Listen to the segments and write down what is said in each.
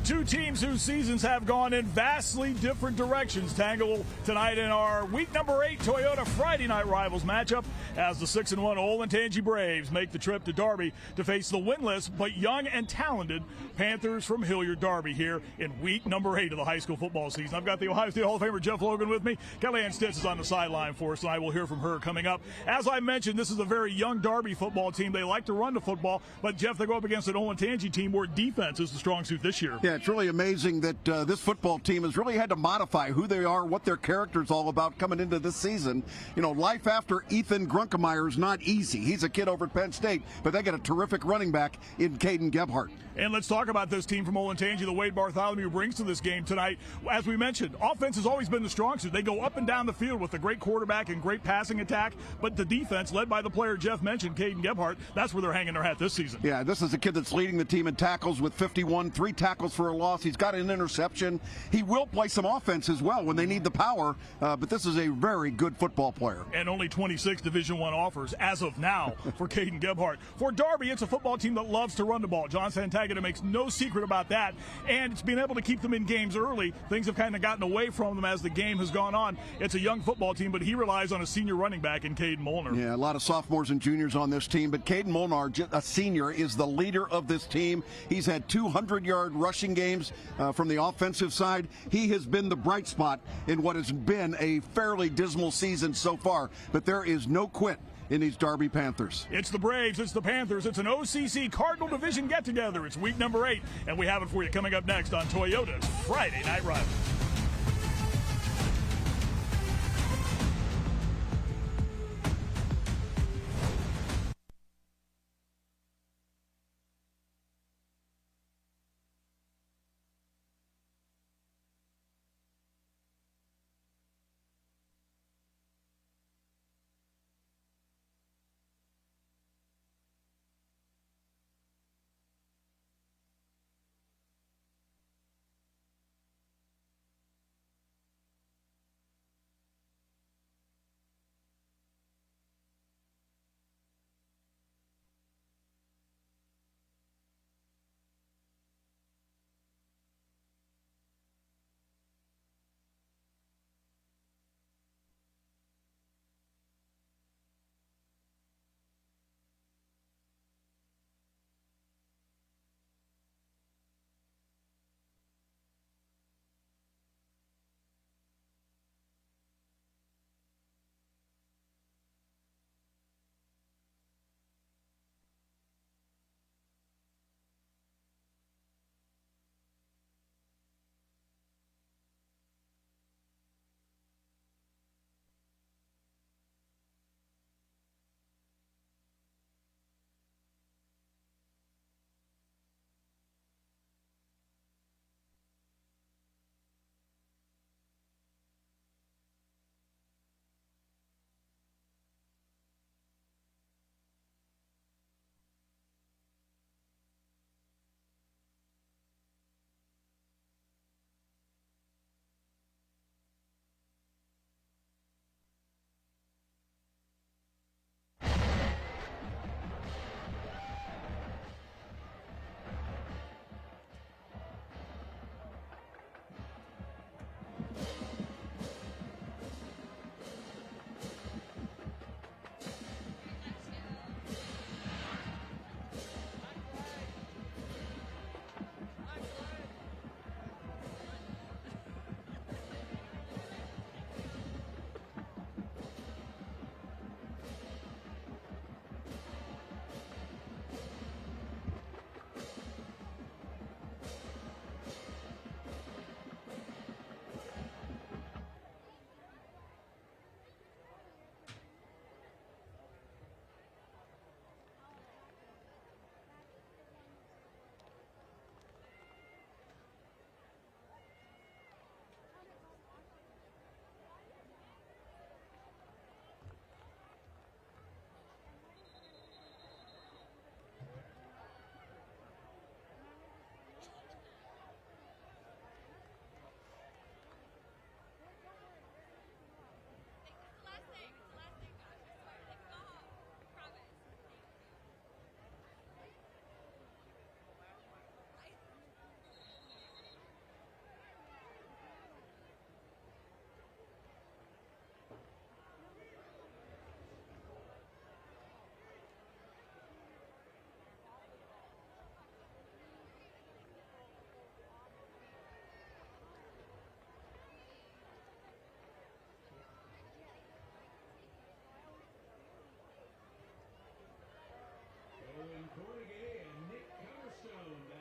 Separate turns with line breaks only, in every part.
Two teams whose seasons have gone in vastly different directions tangle tonight in our week number 8 Toyota Friday Night Rivals matchup as the 6-1 Olentangy Braves make the trip to Darby to face the winless but young and talented Panthers from Hilliard Darby here in week number 8 of the high school football season. I've got the Ohio State Hall of Famer Jeff Logan with me. Kellyanne Stitz is on the sideline for us, and I will hear from her coming up. As I mentioned, this is a very young Darby football team. They like to run the football, but Jeff, they go up against an Olentangy team where defense is the strong suit this year.
Yeah, it's really amazing that this football team has really had to modify who they are, what their character's all about coming into this season. You know, life after Ethan Grunkemeyer is not easy. He's a kid over at Penn State, but they got a terrific running back in Caden Gebhardt.
And let's talk about this team from Olentangy, the Wade Bartholomew brings to this game tonight. As we mentioned, offense has always been the strong suit. They go up and down the field with a great quarterback and great passing attack, but the defense, led by the player Jeff mentioned, Caden Gebhardt, that's where they're hanging their hat this season.
Yeah, this is a kid that's leading the team in tackles with 51, 3 tackles for a loss. He's got an interception. He will play some offense as well when they need the power, but this is a very good football player.
And only 26 Division I offers as of now for Caden Gebhardt. For Darby, it's a football team that loves to run the ball. John Santagata makes no secret about that, and it's been able to keep them in games early. Things have kind of gotten away from them as the game has gone on. It's a young football team, but he relies on a senior running back in Caden Molnar.
Yeah, a lot of sophomores and juniors on this team, but Caden Molnar, a senior, is the leader of this team. He's had 200-yard rushing games from the offensive side. He has been the bright spot in what has been a fairly dismal season so far, but there is no quit in these Darby Panthers.
It's the Braves, it's the Panthers, it's an OCC Cardinal Division get-together. It's week number 8, and we have it for you coming up next on Toyota's Friday Night Rivals.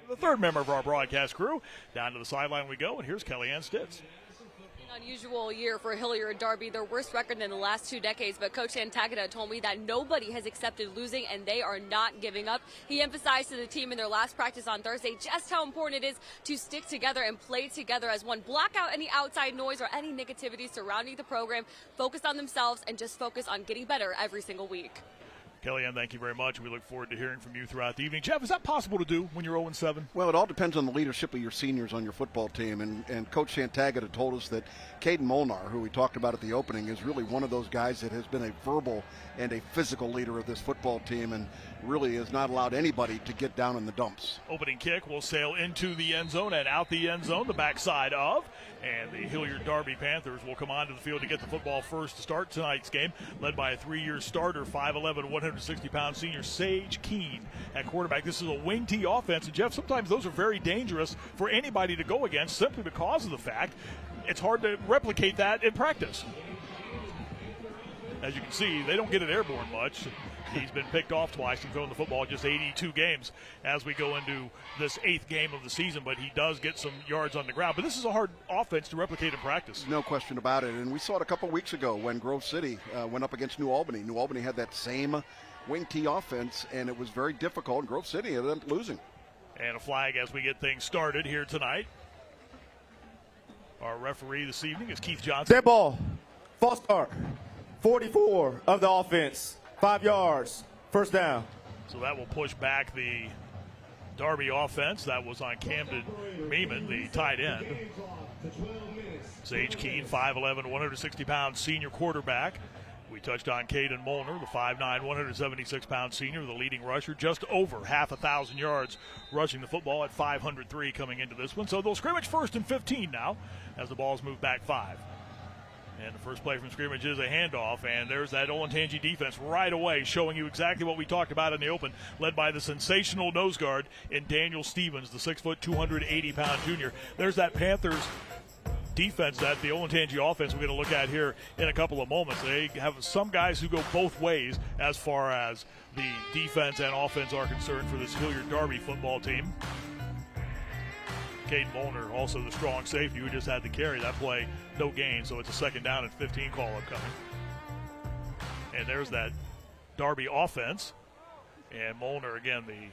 the third member of our broadcast crew. Down to the sideline we go, and here's Kellyanne Stitz.
An unusual year for Hilliard Darby, their worst record in the last 2 decades, but Coach Antagata told me that nobody has accepted losing and they are not giving up. He emphasized to the team in their last practice on Thursday just how important it is to stick together and play together as one. Block out any outside noise or any negativity surrounding the program, focus on themselves, and just focus on getting better every single week.
Kellyanne, thank you very much. We look forward to hearing from you throughout the evening. Jeff, is that possible to do when you're 0-7?
Well, it all depends on the leadership of your seniors on your football team. And Coach Santagata told us that Caden Molnar, who we talked about at the opening, is really one of those guys that has been a verbal and a physical leader of this football team and really has not allowed anybody to get down in the dumps.
Opening kick will sail into the end zone and out the end zone, the backside of. And the Hilliard Darby Panthers will come onto the field to get the football first to start tonight's game, led by a 3-year starter, 5'11", 160-pound senior Sage Keene at quarterback. This is a wing T offense, and Jeff, sometimes those are very dangerous for anybody to go against simply because of the fact it's hard to replicate that in practice. As you can see, they don't get it airborne much. He's been picked off twice and thrown the football just 82 games as we go into this 8th game of the season, but he does get some yards on the ground. But this is a hard offense to replicate in practice.
No question about it. And we saw it a couple weeks ago when Grove City went up against New Albany. New Albany had that same wing T offense, and it was very difficult. And Grove City ended up losing.
And a flag as we get things started here tonight. Our referee this evening is Keith Johnson.
Dead ball. False start. 44 of the offense. 5 yards. First down.
So that will push back the Darby offense. That was on Camden Meeman, the tight end. Sage Keene, 5'11", 160-pound senior quarterback. We touched on Caden Molnar, the 5'9", 176-pound senior, the leading rusher, just over half 1,000 yards rushing the football at 503 coming into this one. So they'll scrimmage first and 15 now as the ball's moved back 5. And the first play from scrimmage is a handoff, and there's that Olentangy defense right away showing you exactly what we talked about in the open, led by the sensational nose guard in Daniel Stevens, the 6', 280-pound junior. There's that Panthers defense that the Olentangy offense we're going to look at here in a couple of moments. They have some guys who go both ways as far as the defense and offense are concerned for this Hilliard Darby football team. Caden Molnar, also the strong safety who just had to carry that play, no gain, so it's a 2nd down and 15 call upcoming. And there's that Darby offense. And Molnar, again, the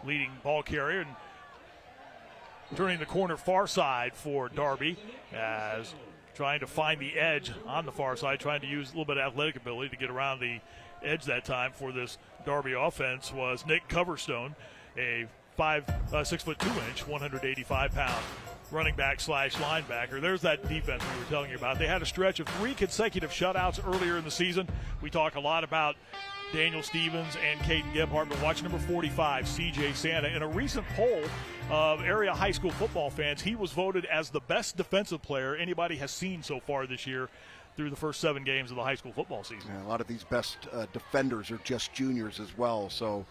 leading ball carrier, and turning the corner far side for Darby as trying to find the edge on the far side, trying to use a little bit of athletic ability to get around the edge that time for this Darby offense was Nick Coverstone, a 6'2", 185-pound running back / linebacker. There's that defense we were telling you about. They had a stretch of 3 consecutive shutouts earlier in the season. We talk a lot about Daniel Stevens and Caden Gebhardt, but watch number 45, C.J. Santa. In a recent poll of area high school football fans, he was voted as the best defensive player anybody has seen so far this year through the first 7 games of the high school football season.
Yeah, a lot of these best defenders are just juniors as well, so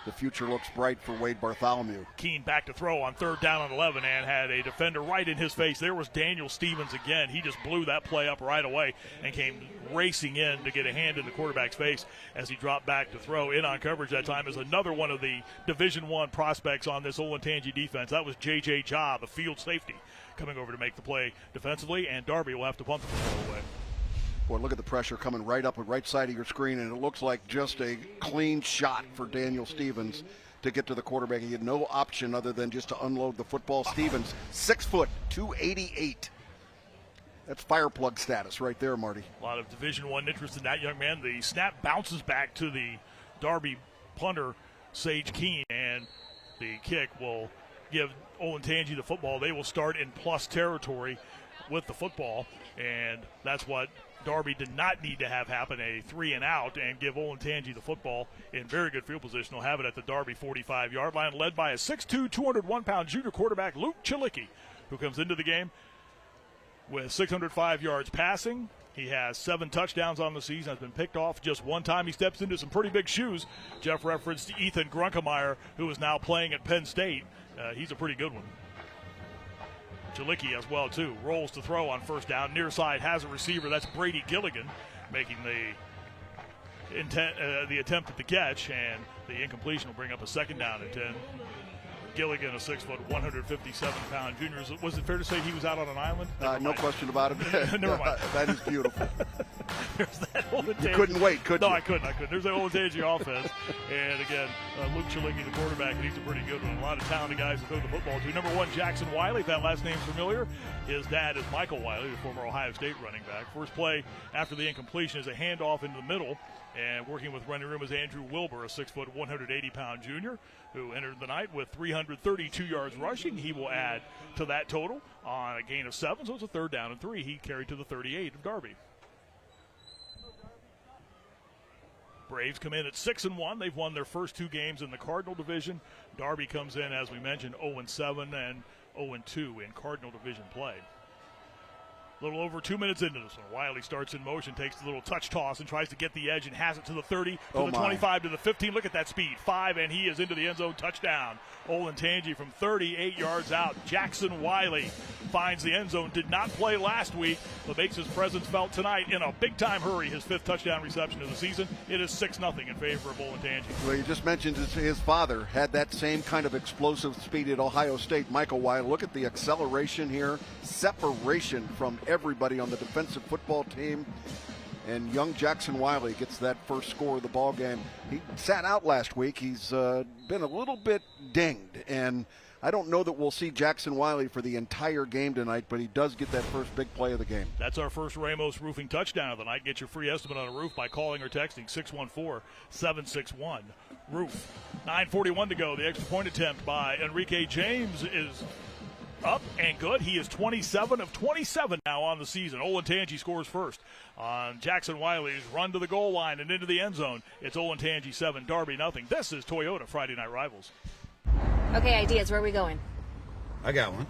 the future looks bright for Wade Bartholomew.
Keene back to throw on 3rd down and 11 and had a defender right in his face. There was Daniel Stevens again. He just blew that play up right away and came racing in to get a hand in the quarterback's face as he dropped back to throw. In on coverage that time is another one of the Division I prospects on this Olentangy defense. That was J.J. Ja, the field safety, coming over to make the play defensively, and Darby will have to punt the football away.
Boy, look at the pressure coming right up the right side of your screen, and it looks like just a clean shot for Daniel Stevens to get to the quarterback. He had no option other than just to unload the football. Stevens, 6', 288. That's fire plug status right there, Marty.
A lot of Division I interest in that young man. The snap bounces back to the Darby punter, Sage Keene, and the kick will give Olentangy the football. They will start in plus territory with the football, and that's what Darby did not need to have happen, a 3 and out, and give Olentangy the football in very good field position. He'll have it at the Darby 45-yard line, led by a 6'2", 201-pound junior quarterback, Luke Chilicki, who comes into the game with 605 yards passing. He has 7 touchdowns on the season, has been picked off just one time. He steps into some pretty big shoes. Jeff referenced Ethan Grunkemeyer, who is now playing at Penn State. He's a pretty good one. Chilicki as well, too. Rolls to throw on 1st down. Near side has a receiver. That's Brady Gilligan making the attempt at the catch, and the incompletion will bring up a 2nd down and 10. Gilligan, a 6', 157-pound junior. Was it fair to say he was out on an island?
No question about it.
Never mind.
That is beautiful.
There's that Olentangy.
You couldn't wait, could you?
No, I couldn't. There's that Olentangy offense. And again, Luke Chalingi, the quarterback, and he's a pretty good one. A lot of talented guys to throw the football to. Number 1, Jackson Wiley, if that last name's familiar. His dad is Michael Wiley, the former Ohio State running back. First play after the incompletion is a handoff into the middle. And working with running room is Andrew Wilbur, a 6', 180-pound junior who entered the night with 332 yards rushing. He will add to that total on a gain of 7, so it's a 3rd down and 3. He carried to the 38 of Darby. Braves come in at 6-1. They've won their first 2 games in the Cardinal division. Darby comes in, as we mentioned, 0-7 and 0-2 in Cardinal division play. A little over 2 minutes into this one. Wiley starts in motion, takes the little touch toss and tries to get the edge and has it to the 30, to the 25, to the 15. Look at that speed. 5, and he is into the end zone. Touchdown. Olentangy from 38 yards out. Jackson Wiley finds the end zone. Did not play last week, but makes his presence felt tonight in a big-time hurry. His 5th touchdown reception of the season. It is 6-0 in favor of Olentangy.
Well, you just mentioned his father had that same kind of explosive speed at Ohio State. Michael Wiley, look at the acceleration here. Separation from everybody on the defensive football team, and young Jackson Wiley gets that first score of the ball game. He sat out last week. He's been a little bit dinged, and I don't know that we'll see Jackson Wiley for the entire game tonight, but he does get that first big play of the game.
That's our first Ramos Roofing touchdown of the night. Get your free estimate on a roof by calling or texting 614-761-ROOF. 9:41 to go. The extra point attempt by Enrique James is up and good. He is 27 of 27 now on the season. Olentangy scores first on Jackson Wiley's run to the goal line and into the end zone. It's Olentangy 7, Darby nothing. This is Toyota Friday Night Rivals.
Okay, ideas. Where are we going?
I got one.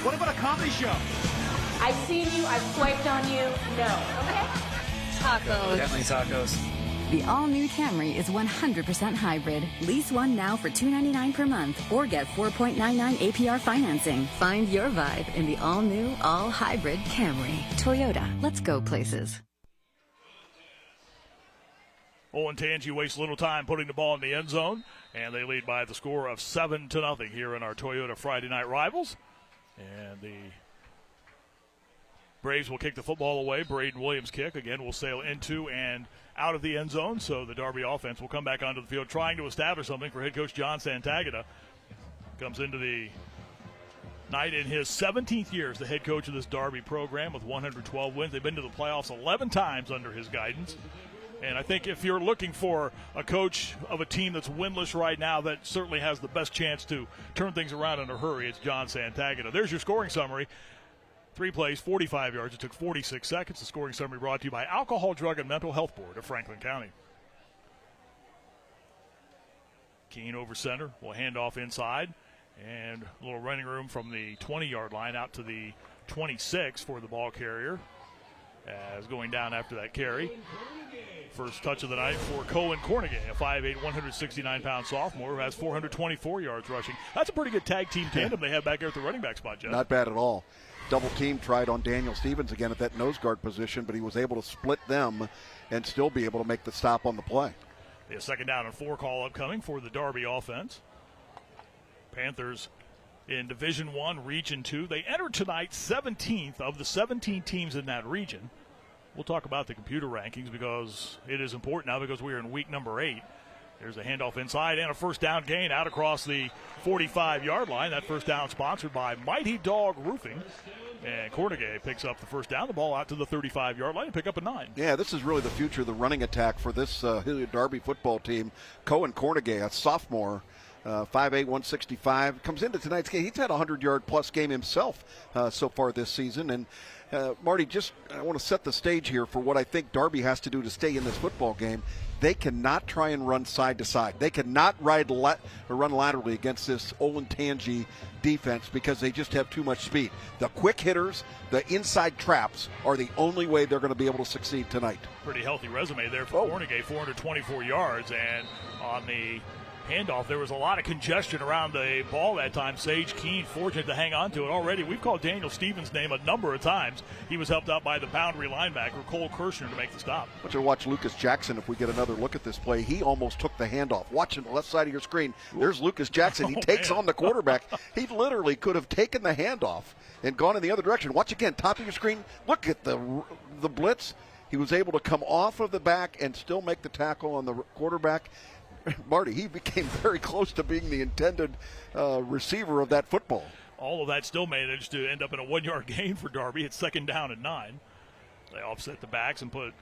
What about a comedy show?
I've seen you, I've swiped on you. No. Okay?
Tacos.
Definitely tacos.
The all-new Camry is 100% hybrid. Lease one now for $299 per month or get 4.99 APR financing. Find your vibe in the all-new, all-hybrid Camry. Toyota, let's go places.
Olentangy wastes little time putting the ball in the end zone, and they lead by the score of 7-0 here in our Toyota Friday Night Rivals. And the Braves will kick the football away. Braden Williams' kick, again, will sail into and out of the end zone, so the Darby offense will come back onto the field trying to establish something for head coach John Santagata. Comes into the night in his 17th year as the head coach of this Darby program with 112 wins. They've been to the playoffs 11 times under his guidance. And I think if you're looking for a coach of a team that's winless right now that certainly has the best chance to turn things around in a hurry, it's John Santagata. There's your scoring summary. 3 plays, 45 yards. It took 46 seconds. The scoring summary brought to you by Alcohol, Drug, and Mental Health Board of Franklin County. Keene over center. Will hand off inside. And a little running room from the 20-yard line out to the 26 for the ball carrier. As going down after that carry. First touch of the night for Cohen Cornegay, a 5'8", 169-pound sophomore who has 424 yards rushing. That's a pretty good tag team tandem they have back there at the running back spot, Jeff.
Not bad at all. Double team tried on Daniel Stevens again at that nose guard position, but he was able to split them and still be able to make the stop on the play.
A 2nd down and 4 call upcoming for the Darby offense. Panthers in Division I, Region 2. They entered tonight 17th of the 17 teams in that region. We'll talk about the computer rankings because it is important now because we are in week number 8. There's a handoff inside and a first down gain out across the 45-yard line. That first down sponsored by Mighty Dog Roofing. And Cornegay picks up the first down, the ball out to the 35-yard line and pick up a 9.
Yeah, this is really the future of the running attack for this Hilliard Darby football team. Cohen Cornegay, a sophomore, 5'8", 165, comes into tonight's game. He's had a 100-yard-plus game himself so far this season. And, Marty, I want to set the stage here for what I think Darby has to do to stay in this football game. They cannot try and run side to side. They cannot run laterally against this Olentangy defense because they just have too much speed. The quick hitters, the inside traps are the only way they're going to be able to succeed tonight.
Pretty healthy resume there for Cornegay, 424 yards. And on the handoff. There was a lot of congestion around the ball that time. Sage Keene fortunate to hang on to it already. We've called Daniel Stevens' name a number of times. He was helped out by the boundary linebacker, Cole Kirshner, to make the stop.
I want you to watch Lucas Jackson if we get another look at this play. He almost took the handoff. Watch on the left side of your screen. There's Lucas Jackson. He takes on the quarterback. He literally could have taken the handoff and gone in the other direction. Watch again, top of your screen. Look at the blitz. He was able to come off of the back and still make the tackle on the quarterback. Marty, he became very close to being the intended receiver of that football.
All of that still managed to end up in a 1-yard gain for Darby. It's 2nd down and 9. They offset the backs and put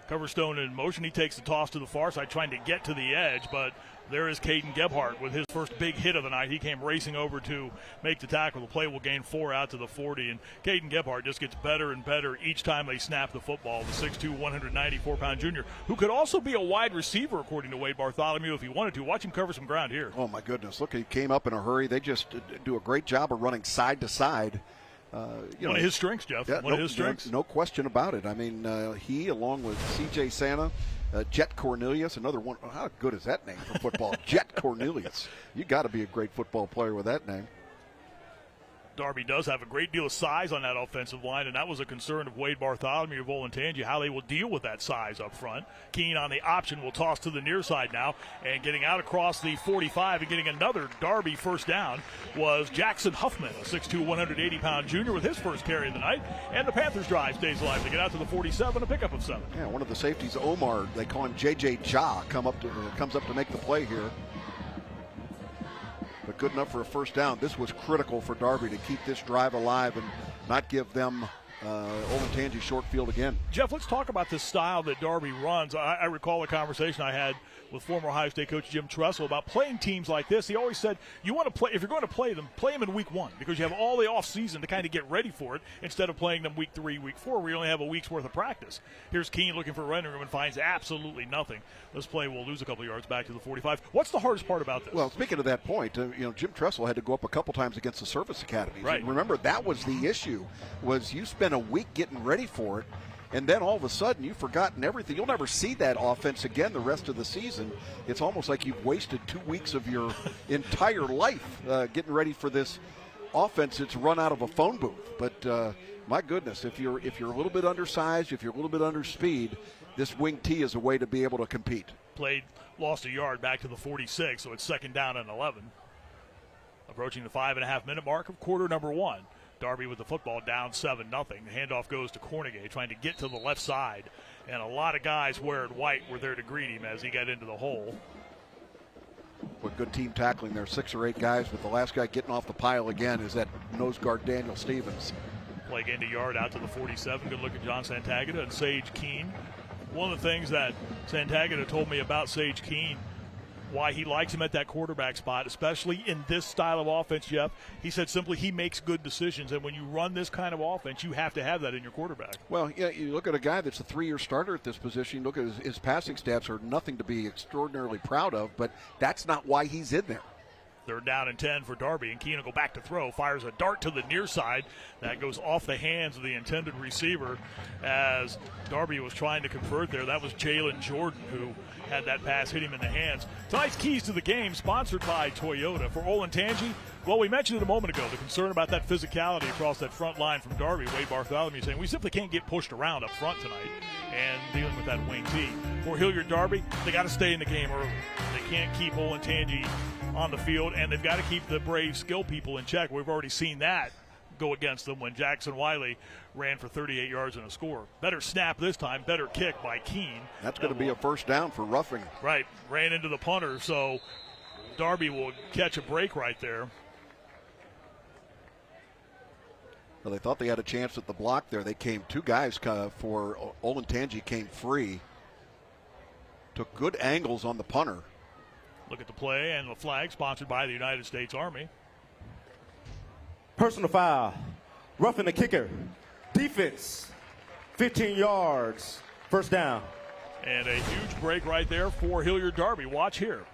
Coverstone in motion. He takes the toss to the far side, trying to get to the edge, but there is Caden Gebhardt with his first big hit of the night. He came racing over to make the tackle. The play will gain 4 out to the 40, and Caden Gebhardt just gets better and better each time they snap the football. The 6'2", 194-pound junior, who could also be a wide receiver, according to Wade Bartholomew, if he wanted to. Watch him cover some ground here.
Oh, my goodness. Look, he came up in a hurry. They just do a great job of running side to side.
One of his strengths, Jeff.
Yeah,
one of his strengths.
No question about it. I mean, he, along with C.J. Santa, Jet Cornelius, another one. How good is that name for football? Jet Cornelius. You got to be a great football player with that name.
Darby does have a great deal of size on that offensive line, and that was a concern of Wade Bartholomew of Olentangy, how they will deal with that size up front. Keene on the option will toss to the near side now, and getting out across the 45 and getting another Darby first down was Jackson Huffman, a 6'2", 180-pound junior with his first carry of the night, and the Panthers drive stays alive. They get out to the 47, a pickup of 7.
Yeah, one of the safeties, Omar, they call him J.J. Ja, comes up to make the play here. But good enough for a first down. This was critical for Darby to keep this drive alive and not give them Olentangy short field again.
Jeff, let's talk about the style that Darby runs. I recall a conversation I had with former Ohio State coach Jim Tressel about playing teams like this. He always said, you want to play, if you're going to play them in week 1, because you have all the off season to kind of get ready for it, instead of playing them week 3, week 4, where you only have a week's worth of practice. Here's Keene looking for a running room and finds absolutely nothing. This play will lose a couple yards back to the 45. What's the hardest part about this?
Well, speaking of that point, Jim Tressel had to go up a couple times against the service academies.
Right.
And remember, that was the issue, was you spent a week getting ready for it, and then all of a sudden you've forgotten everything. You'll never see that offense again the rest of the season. It's almost like you've wasted 2 weeks of your entire life getting ready for this offense. It's run out of a phone booth. But my goodness, if you're a little bit undersized, if you're a little bit under speed, this wing T is a way to be able to compete.
Lost a yard back to the 46, so it's 2nd down and 11. Approaching the 5.5-minute mark of quarter number 1. Darby with the football down 7-0. The handoff goes to Cornegay, trying to get to the left side. And a lot of guys wearing white were there to greet him as he got into the hole.
What good team tackling there, 6 or 8 guys, with the last guy getting off the pile again is that nose guard Daniel Stevens.
Play gained a yard out to the 47. Good look at John Santagata and Sage Keene. One of the things that Santagata told me about Sage Keene, why he likes him at that quarterback spot, especially in this style of offense, Jeff. He said simply he makes good decisions, and when you run this kind of offense, you have to have that in your quarterback.
Well, yeah, you look at a guy that's a 3-year starter at this position, you look at his passing stats are nothing to be extraordinarily proud of, but that's not why he's in there.
3rd down and 10 for Darby, and Keene will go back to throw, fires a dart to the near side. That goes off the hands of the intended receiver as Darby was trying to convert there. That was Jalen Jordan who had that pass hit him in the hands. Tonight's Keys to the Game, sponsored by Toyota. For Olentangy, well, we mentioned it a moment ago, the concern about that physicality across that front line from Darby. Wade Bartholomew saying we simply can't get pushed around up front tonight and dealing with that wing T. For Hilliard Darby, they got to stay in the game early. They can't keep Olentangy on the field, and they've got to keep the brave skill people in check. We've already seen that go against them when Jackson Wiley ran for 38 yards and a score. Better snap this time, better kick by Keene.
That's going to be a first down for roughing.
Right, ran into the punter, so Darby will catch a break right there.
Well, they thought they had a chance at the block there. They came, 2 guys for Olentangy came free. Took good angles on the punter.
Look at the play and the flag, sponsored by the United States Army.
Personal foul. Roughing the kicker. Defense. 15 yards. First down.
And a huge break right there for Hilliard Darby. Watch here.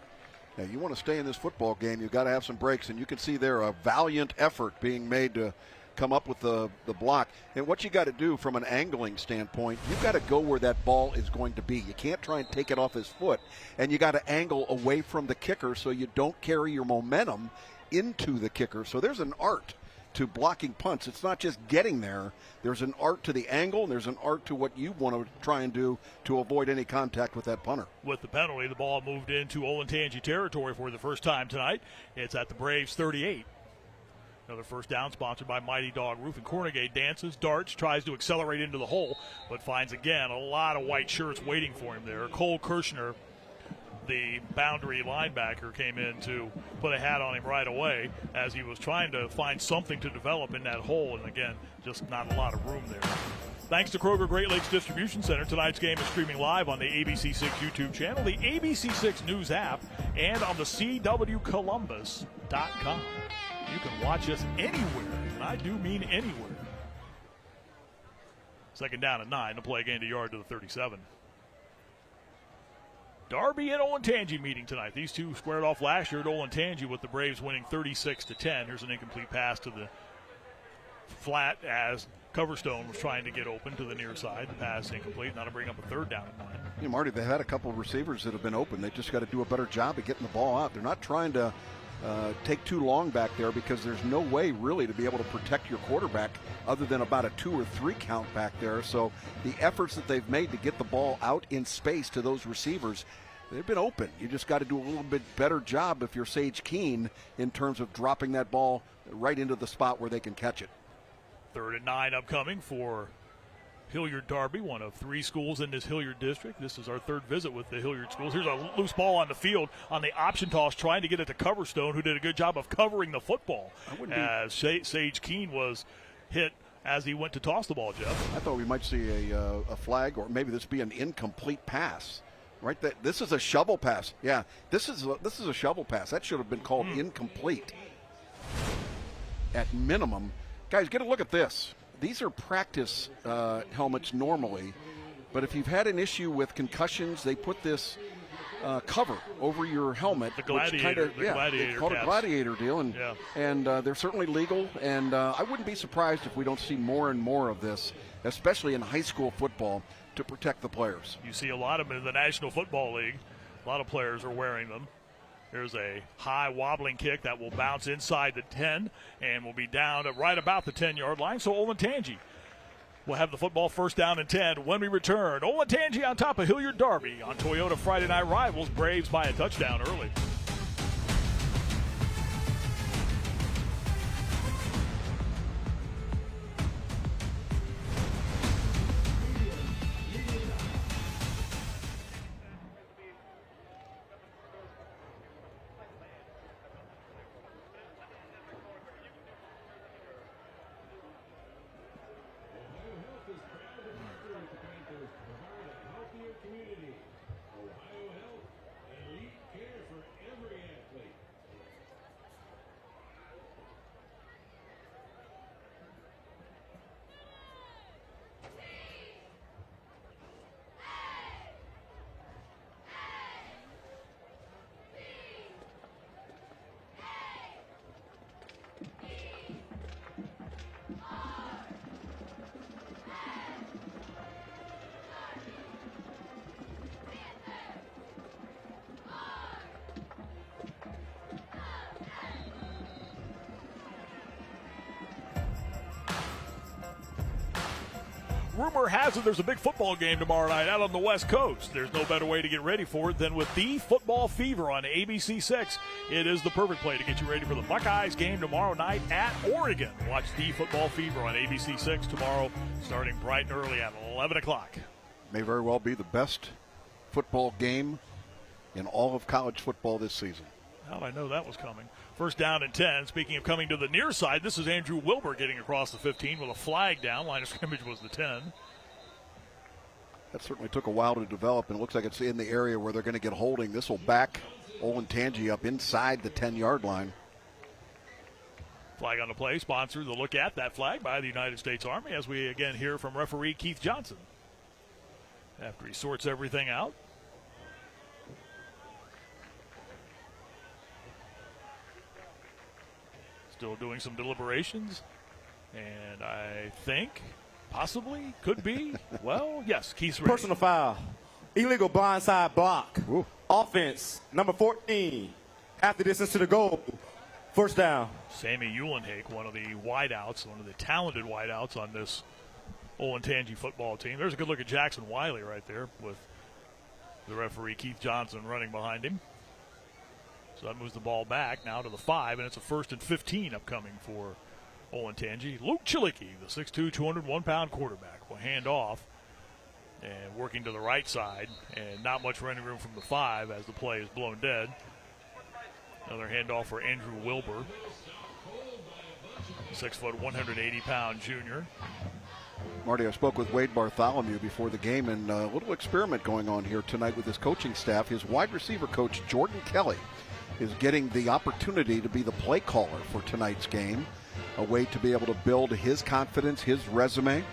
Now, you want to stay in this football game, you've got to have some breaks, and you can see there a valiant effort being made to come up with the block. And what you got to do from an angling standpoint, you've got to go where that ball is going to be. You can't try and take it off his foot, and you got to angle away from the kicker so you don't carry your momentum into the kicker. So there's an art to blocking punts. It's not just getting there. There's an art to the angle, and there's an art to what you want to try and do to avoid any contact with that punter.
With the penalty, the ball moved into Olentangy territory for the first time tonight. It's at the Braves 38. Another first down sponsored by Mighty Dog Roofing. Cornegay dances, darts, tries to accelerate into the hole, but finds again a lot of white shirts waiting for him there. Cole Kirshner, the boundary linebacker, came in to put a hat on him right away as he was trying to find something to develop in that hole, and again, just not a lot of room there. Thanks to Kroger Great Lakes Distribution Center, tonight's game is streaming live on the ABC6 YouTube channel, the ABC6 News app, and on the CWColumbus.com. You can watch us anywhere, and I do mean anywhere. Second down and 9 to play, gain a yard to the 37. Darby and Olentangy meeting tonight. These two squared off last year at Olentangy with the Braves winning 36-10. Here's an incomplete pass to the flat as Coverstone was trying to get open to the near side. The pass incomplete. Now to bring up a third down and 9.
You know, Marty, they've had a couple of receivers that have been open. They just got to do a better job of getting the ball out. They're not trying to take too long back there because there's no way really to be able to protect your quarterback other than about a 2 or 3 count back there. So the efforts that they've made to get the ball out in space to those receivers, they've been open. You just got to do a little bit better job if you're Sage Keene in terms of dropping that ball right into the spot where they can catch it.
3rd and 9 upcoming for Hilliard Darby, one of 3 schools in this Hilliard district. This is our 3rd visit with the Hilliard schools. Here's a loose ball on the field on the option toss, trying to get it to Coverstone, who did a good job of covering the football as Sage Keene was hit as he went to toss the ball, Jeff.
I thought we might see a flag, or maybe this be an incomplete pass. Right, this is a shovel pass. Yeah, this is a shovel pass. That should have been called incomplete at minimum. Guys, get a look at this. These are practice helmets normally, but if you've had an issue with concussions, they put this cover over your helmet.
The gladiator,
it's called a gladiator deal, and they're certainly legal. And I wouldn't be surprised if we don't see more and more of this, especially in high school football, to protect the players.
You see a lot of them in the National Football League. A lot of players are wearing them. There's a high wobbling kick that will bounce inside the 10 and will be down at right about the 10-yard line. So Olentangy will have the football first down and 10 when we return. Olentangy on top of Hilliard Darby on Toyota Friday Night Rivals. Braves by a touchdown early. Rumor has it there's a big football game tomorrow night out on the West Coast. There's no better way to get ready for it than with the Football Fever on ABC6. It is the perfect play to get you ready for the Buckeyes game tomorrow night at Oregon. Watch the Football Fever on ABC6 tomorrow, starting bright and early at 11 o'clock.
May very well be the best football game in all of college football this season.
How did I know that was coming? First down and 10. Speaking of coming to the near side, this is Andrew Wilbur getting across the 15 with a flag down. Line of scrimmage was the 10.
That certainly took a while to develop, and it looks like it's in the area where they're going to get holding. This will back Olentangy up inside the 10-yard line.
Flag on the play, sponsored the look at that flag by the United States Army, as we again hear from referee Keith Johnson. After he sorts everything out. Still doing some deliberations. And I think, possibly, could be, well, yes, Keith's ready.
Personal foul. Illegal blindside block.
Ooh.
Offense, number 14. Half the distance to the goal. First down.
Sammy Ulenhake, one of the wideouts, one of the talented wideouts on this Olentangy football team. There's a good look at Jackson Wiley right there with the referee Keith Johnson running behind him. So that moves the ball back now to the 5, and it's a 1st and 15 upcoming for Olentangy. Luke Chilicki, the 6'2", 201-pound quarterback, will hand off and working to the right side, and not much running room from the 5 as the play is blown dead. Another handoff for Andrew Wilbur, 6 foot, 180-pound junior.
Marty, I spoke with Wade Bartholomew before the game, and a little experiment going on here tonight with his coaching staff. His wide receiver coach, Jordan Kelly, is getting the opportunity to be the play caller for tonight's game, a way to be able to build his confidence, his resume.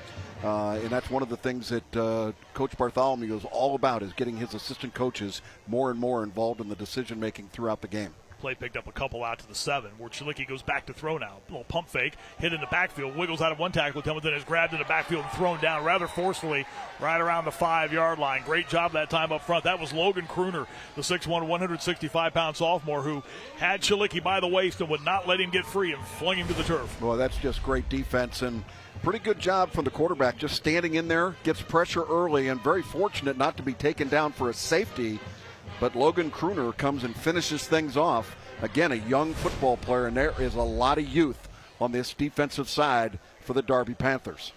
And that's one of the things that Coach Bartholomew is all about, is getting his assistant coaches more and more involved in the decision-making throughout the game.
Play picked up a couple out to the 7, where Chilicki goes back to throw now. A little pump fake, hit in the backfield, wiggles out of one tackle, then is grabbed in the backfield and thrown down rather forcefully right around the 5-yard line. Great job that time up front. That was Logan Kruner, the 6'1", 165-pound sophomore, who had Chilicki by the waist and would not let him get free and flung him to the turf.
Well, that's just great defense, and pretty good job from the quarterback, just standing in there, gets pressure early, and very fortunate not to be taken down for a safety. But Logan Kruner comes and finishes things off. Again, a young football player, and there is a lot of youth on this defensive side for the Darby Panthers.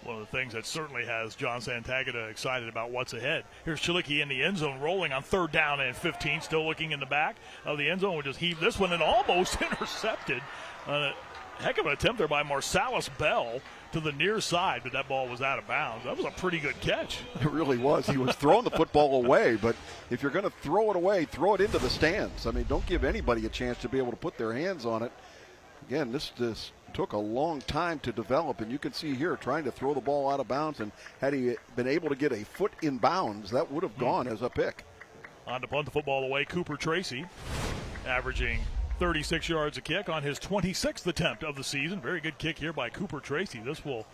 One of the things that certainly has John Santagata excited about what's ahead. Here's Chilicki in the end zone, rolling on 3rd down and 15, still looking in the back of the end zone. We just heave this one and almost intercepted. Heck of an attempt there by Marsalis Bell to the near side, but that ball was out of bounds. That was a pretty good catch.
It really was. He was throwing the football away, but if you're going to throw it away, throw it into the stands. I mean, don't give anybody a chance to be able to put their hands on it. Again, this took a long time to develop, and you can see here trying to throw the ball out of bounds, and had he been able to get a foot in bounds, that would have gone as a pick.
On to punt the football away, Cooper Tracy, averaging 36 yards a kick on his 26th attempt of the season. Very good kick here by Cooper Tracy. This will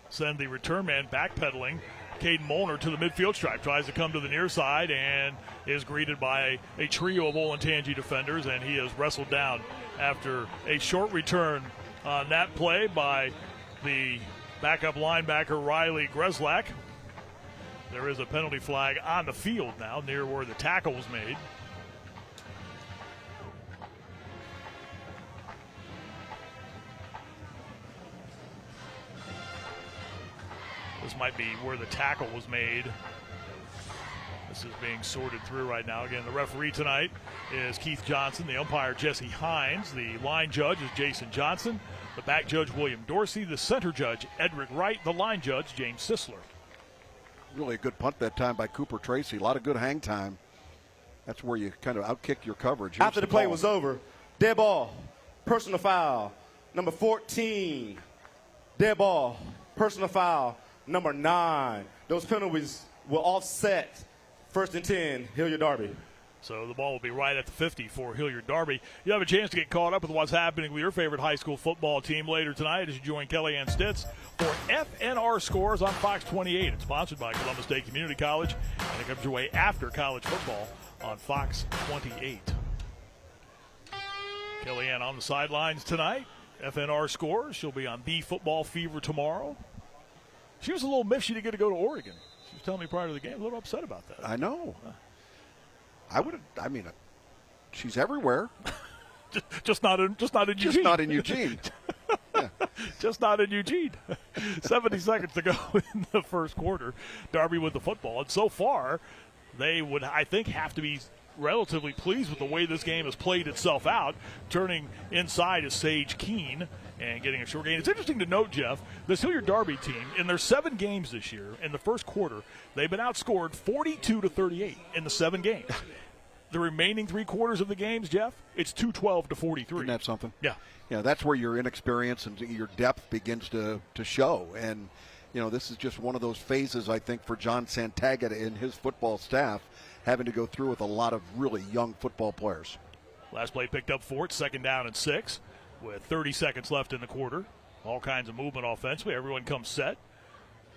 send the return man backpedaling, Caden Molnar, to the midfield stripe. Tries to come to the near side and is greeted by a trio of Olentangy defenders, and he is wrestled down after a short return on that play by the backup linebacker Riley Greslak. There is a penalty flag on the field now near where the tackle was made. This might be where the tackle was made. This is being sorted through right now. Again, the referee tonight is Keith Johnson. The umpire, Jesse Hines. The line judge is Jason Johnson. The back judge, William Dorsey. The center judge, Edric Wright. The line judge, James Sisler.
Really a good punt that time by Cooper Tracy. A lot of good hang time. That's where you kind of outkick your coverage. Here's
After the play was over, dead ball, personal foul, number 14. Dead ball, personal foul, number 9. Those penalties will offset 1st and 10, Hilliard Darby.
So the ball will be right at the 50 for Hilliard Darby. You have a chance to get caught up with what's happening with your favorite high school football team later tonight as you join Kellyanne Stitz for FNR Scores on Fox 28. It's sponsored by Columbus State Community College, and it comes your way after college football on Fox 28. Kellyanne on the sidelines tonight. FNR Scores. She'll be on the Football Fever tomorrow. She was a little miffed she didn't get to go to Oregon. She was telling me prior to the game, a little upset about that.
I know. She's everywhere.
just not in Eugene.
Just not in Eugene. Yeah.
Just not in Eugene. 70 seconds to go in the first quarter. Darby with the football. And so far, they would, I think, have to be relatively pleased with the way this game has played itself out. Turning inside is Sage Keene and getting a short gain. It's interesting to note, Jeff, this Hilliard Darby team, in their 7 games this year, in the first quarter, they've been outscored 42-38 in the 7 games. The remaining 3 quarters of the games, Jeff, it's 212-43.
Isn't that something?
Yeah.
Yeah, that's where your inexperience and your depth begins to show. And, this is just one of those phases, I think, for John Santagata and his football staff, having to go through with a lot of really young football players.
Last play picked up for it, 2nd down and 6, with 30 seconds left in the quarter. All kinds of movement offensively. Everyone comes set.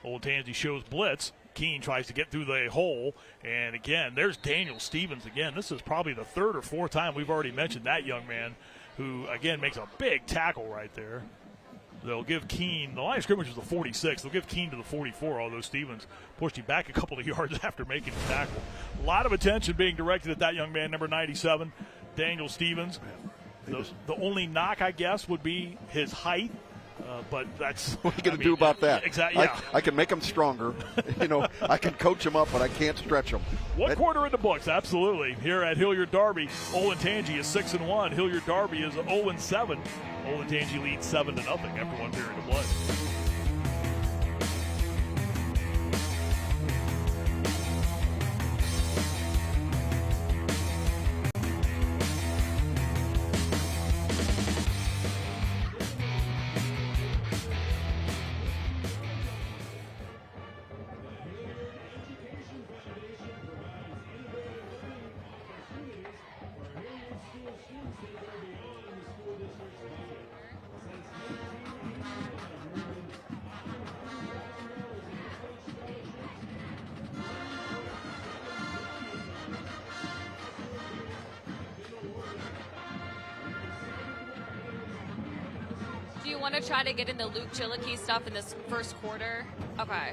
Olentangy shows blitz. Keene tries to get through the hole. And again, there's Daniel Stevens again. This is probably the third or fourth time we've already mentioned that young man who, again, makes a big tackle right there. They'll give Keene, the line of scrimmage was the 46. They'll give Keene to the 44, although Stevens pushed him back a couple of yards after making the tackle. A lot of attention being directed at that young man, number 97, Daniel Stevens. The only knock, I guess, would be his height. But that's
what are you going to do about that?
Exactly. Yeah.
I can make him stronger. I can coach him up, but I can't stretch him.
Quarter in the books, absolutely. Here at Hilliard Darby, Olentangy is 6-1. Hilliard Darby is 0-7. Olentangy leads 7-0 after one period of play.
Do you want to try to get in the Luke Chillicky stuff in this first quarter? Okay.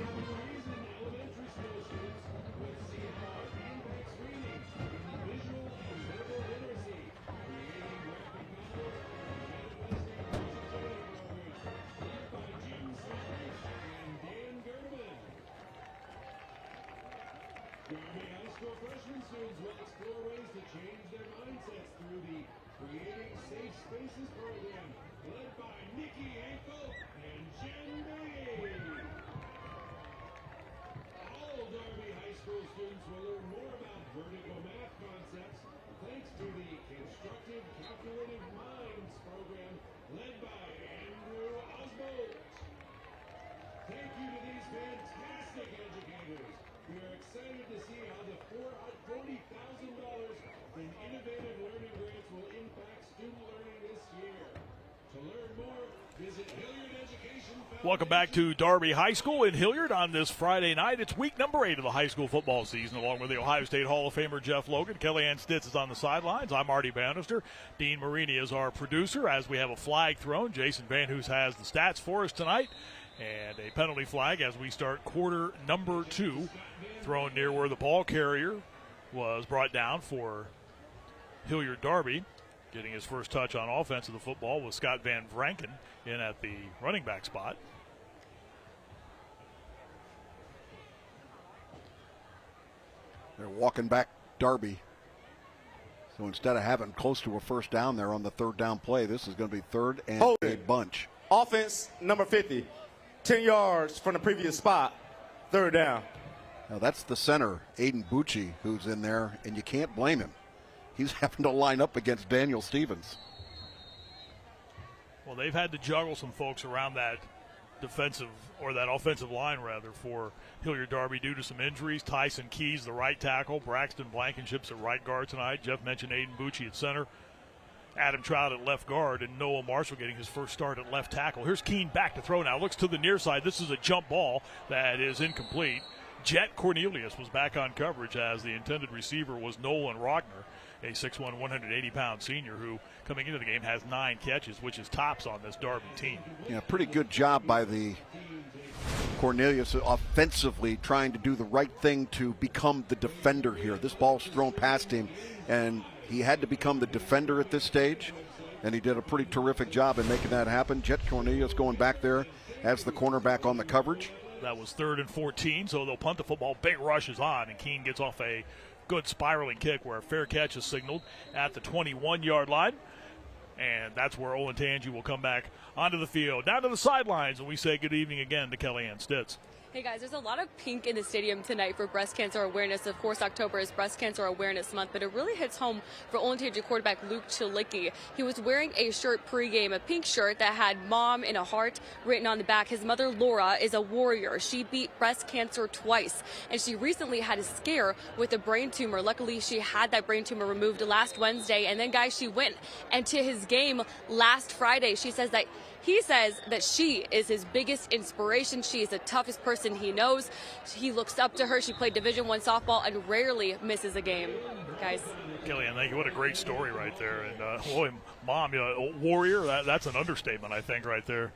Welcome back to Darby High School in Hilliard on this Friday night. It's week number 8 of the high school football season, along with the Ohio State Hall of Famer Jeff Logan. Kellyanne Stitz is on the sidelines. I'm Artie Bannister. Dean Marini is our producer as we have a flag thrown. Jason Van Hoos has the stats for us tonight. And a penalty flag as we start quarter number 2, thrown near where the ball carrier was brought down for Hilliard Darby. Getting his first touch on offense of the football was Scott Van Vranken in at the running back spot.
They're walking back Darby. So instead of having close to a first down there on the third down play, this is going to be third and a bunch.
Offense number 50, 10 yards from the previous spot, third down.
Now that's the center, Aiden Bucci, who's in there, and you can't blame him. He's having to line up against Daniel Stevens.
Well, they've had to juggle some folks around that defensive, or that offensive line, rather, for Hilliard Darby due to some injuries. Tyson Keys, the right tackle. Braxton Blankenship's at right guard tonight. Jeff mentioned Aiden Bucci at center. Adam Trout at left guard, and Noah Marshall getting his first start at left tackle. Here's Keene back to throw now. Looks to the near side. This is a jump ball that is incomplete. Jet Cornelius was back on coverage as the intended receiver was Nolan Rockner, a 6'1", 180-pound senior who, coming into the game, has 9 catches, which is tops on this Darby team.
Yeah, pretty good job by the Cornelius offensively trying to do the right thing to become the defender here. This ball's thrown past him, and he had to become the defender at this stage, and he did a pretty terrific job in making that happen. Jet Cornelius going back there as the cornerback on the coverage.
That was 3rd and 14, so they'll punt the football. Big rush is on, and Keene gets off a good spiraling kick where a fair catch is signaled at the 21-yard line. And that's where Olentangy will come back onto the field. Down to the sidelines, and we say good evening again to Kellyanne Stitz.
Hey guys, there's a lot of pink in the stadium tonight for breast cancer awareness. Of course, October is Breast Cancer Awareness Month, but it really hits home for Olentangy quarterback Luke Chillicky. He was wearing a shirt pregame, a pink shirt that had Mom in a heart written on the back. His mother, Laura, is a warrior. She beat breast cancer twice, and she recently had a scare with a brain tumor. Luckily, she had that brain tumor removed last Wednesday, and then, guys, she went into his game last Friday. She says that He says that she is his biggest inspiration. She is the toughest person he knows. He looks up to her. She played Division I softball and rarely misses a game. Guys.
Killian, thank you. What a great story right there. And boy, Mom, warrior, that's an understatement, I think, right there.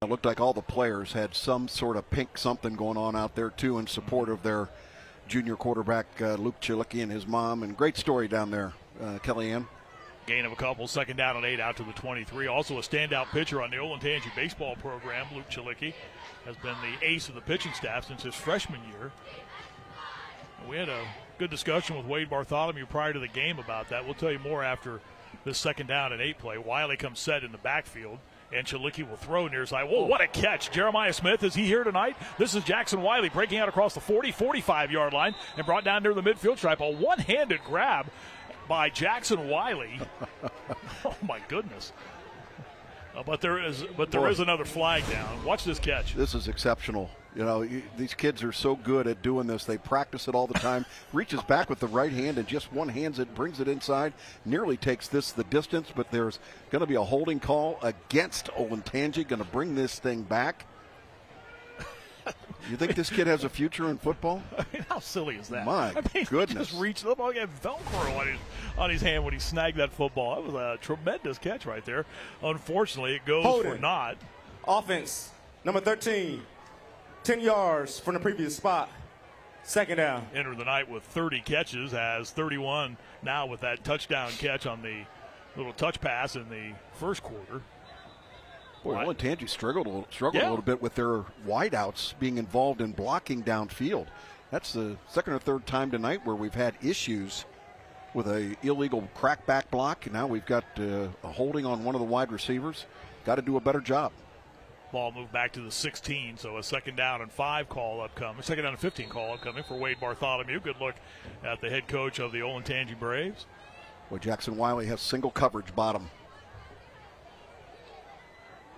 It looked like all the players had some sort of pink something going on out there, too, in support of their junior quarterback, Luke Chilicki, and his mom. And great story down there, Kellyanne.
Gain of a couple, 2nd down and 8 out to the 23. Also a standout pitcher on the Olentangy baseball program, Luke Chilicki, has been the ace of the pitching staff since his freshman year. We had a good discussion with Wade Bartholomew prior to the game about that. We'll tell you more after this 2nd down and 8 play. Wiley comes set in the backfield, and Chilicki will throw near side. Whoa, what a catch. Jeremiah Smith, is he here tonight? This is Jackson Wiley breaking out across the 40, 45-yard line and brought down near the midfield stripe. A one-handed grab by Jackson Wiley. Oh, my goodness. But there is another flag down. Watch this catch.
This is exceptional. You know, these kids are so good at doing this. They practice it all the time. Reaches back with the right hand and just one-hands it, brings it inside. Nearly takes this the distance, but there's going to be a holding call against Olentangy. Going to bring this thing back. You think this kid has a future in football?
I mean, how silly is that?
My goodness.
He just reached up. He had Velcro on his hand when he snagged that football. That was a tremendous catch right there. Unfortunately, it goes for naught.
Offense, number 13, 10 yards from the previous spot. 2nd down.
Entered the night with 30 catches, has 31 now with that touchdown catch on the little touch pass in the first quarter.
Boy, Olentangy struggled a little bit with their wideouts being involved in blocking downfield. That's the 2nd or 3rd time tonight where we've had issues with a illegal crackback block. Now we've got a holding on one of the wide receivers. Got to do a better job.
Ball moved back to the 16, so a 2nd down and 5 call upcoming. 2nd down and 15 call upcoming for Wade Bartholomew. Good look at the head coach of the Olentangy Braves.
Well, Jackson Wiley has single coverage bottom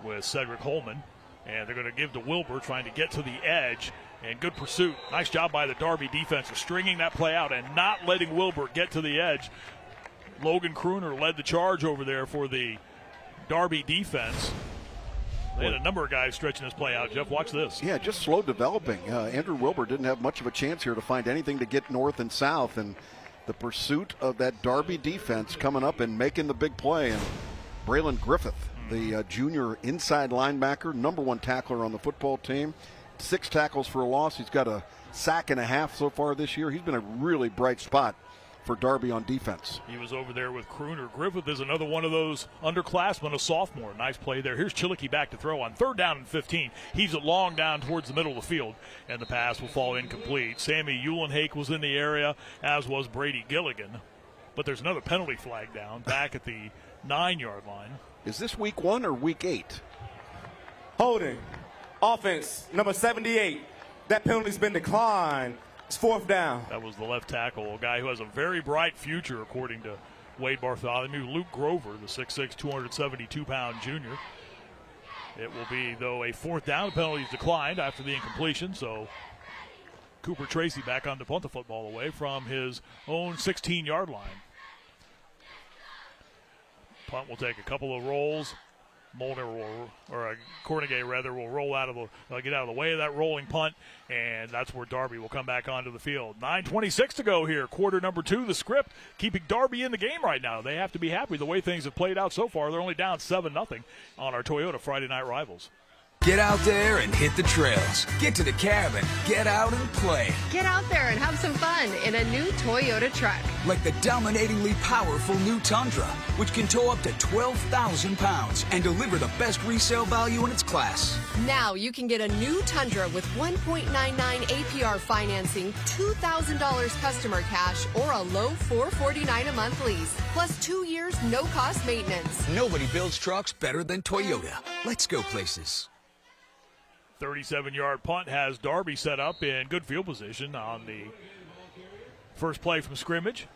with Cedric Holman, and they're going to give to Wilbur, trying to get to the edge, and good pursuit. Nice job by the Darby defense of stringing that play out and not letting Wilbur get to the edge. Logan Crooner led the charge over there for the Darby defense. They had a number of guys stretching this play out. Jeff, watch this.
Yeah, just slow developing. Andrew Wilbur didn't have much of a chance here to find anything to get north and south, and the pursuit of that Darby defense coming up and making the big play. And Braylon Griffith, the junior inside linebacker, number 1 tackler on the football team, 6 tackles for a loss. He's got a sack and a half so far this year. He's been a really bright spot for Darby on defense.
He was over there with Crooner. Griffith is another one of those underclassmen, a sophomore. Nice play there. Here's Chilicki back to throw on 3rd down and 15. He's long down towards the middle of the field, and the pass will fall incomplete. Sammy Eulenhake was in the area, as was Brady Gilligan. But there's another penalty flag down back at the 9-yard line.
Is this week 1 or week 8?
Holding. Offense, number 78. That penalty's been declined. It's 4th down.
That was the left tackle, a guy who has a very bright future, according to Wade Bartholomew. Luke Grover, the 6'6", 272-pound junior. It will be, though, a 4th down. The penalty's declined after the incompletion, so Cooper Tracy back on to punt the football away from his own 16-yard line. Punt will take a couple of rolls. Molnar will, or Cornegay rather, will roll out of the, get out of the way of that rolling punt, and that's where Darby will come back onto the field. 9:26 to go here, quarter number 2. The script keeping Darby in the game right now. They have to be happy the way things have played out so far. They're only down 7-0 on our Toyota Friday Night Rivals.
Get out there and hit the trails. Get to the cabin. Get out and play.
Get out there and have some fun in a new Toyota truck.
Like the dominatingly powerful new Tundra, which can tow up to 12,000 pounds and deliver the best resale value in its class.
Now you can get a new Tundra with 1.99 APR financing, $2,000 customer cash, or a low $449 a month lease. Plus 2 years, no-cost maintenance.
Nobody builds trucks better than Toyota. Let's go places.
37-yard punt has Darby set up in good field position on the first play from scrimmage.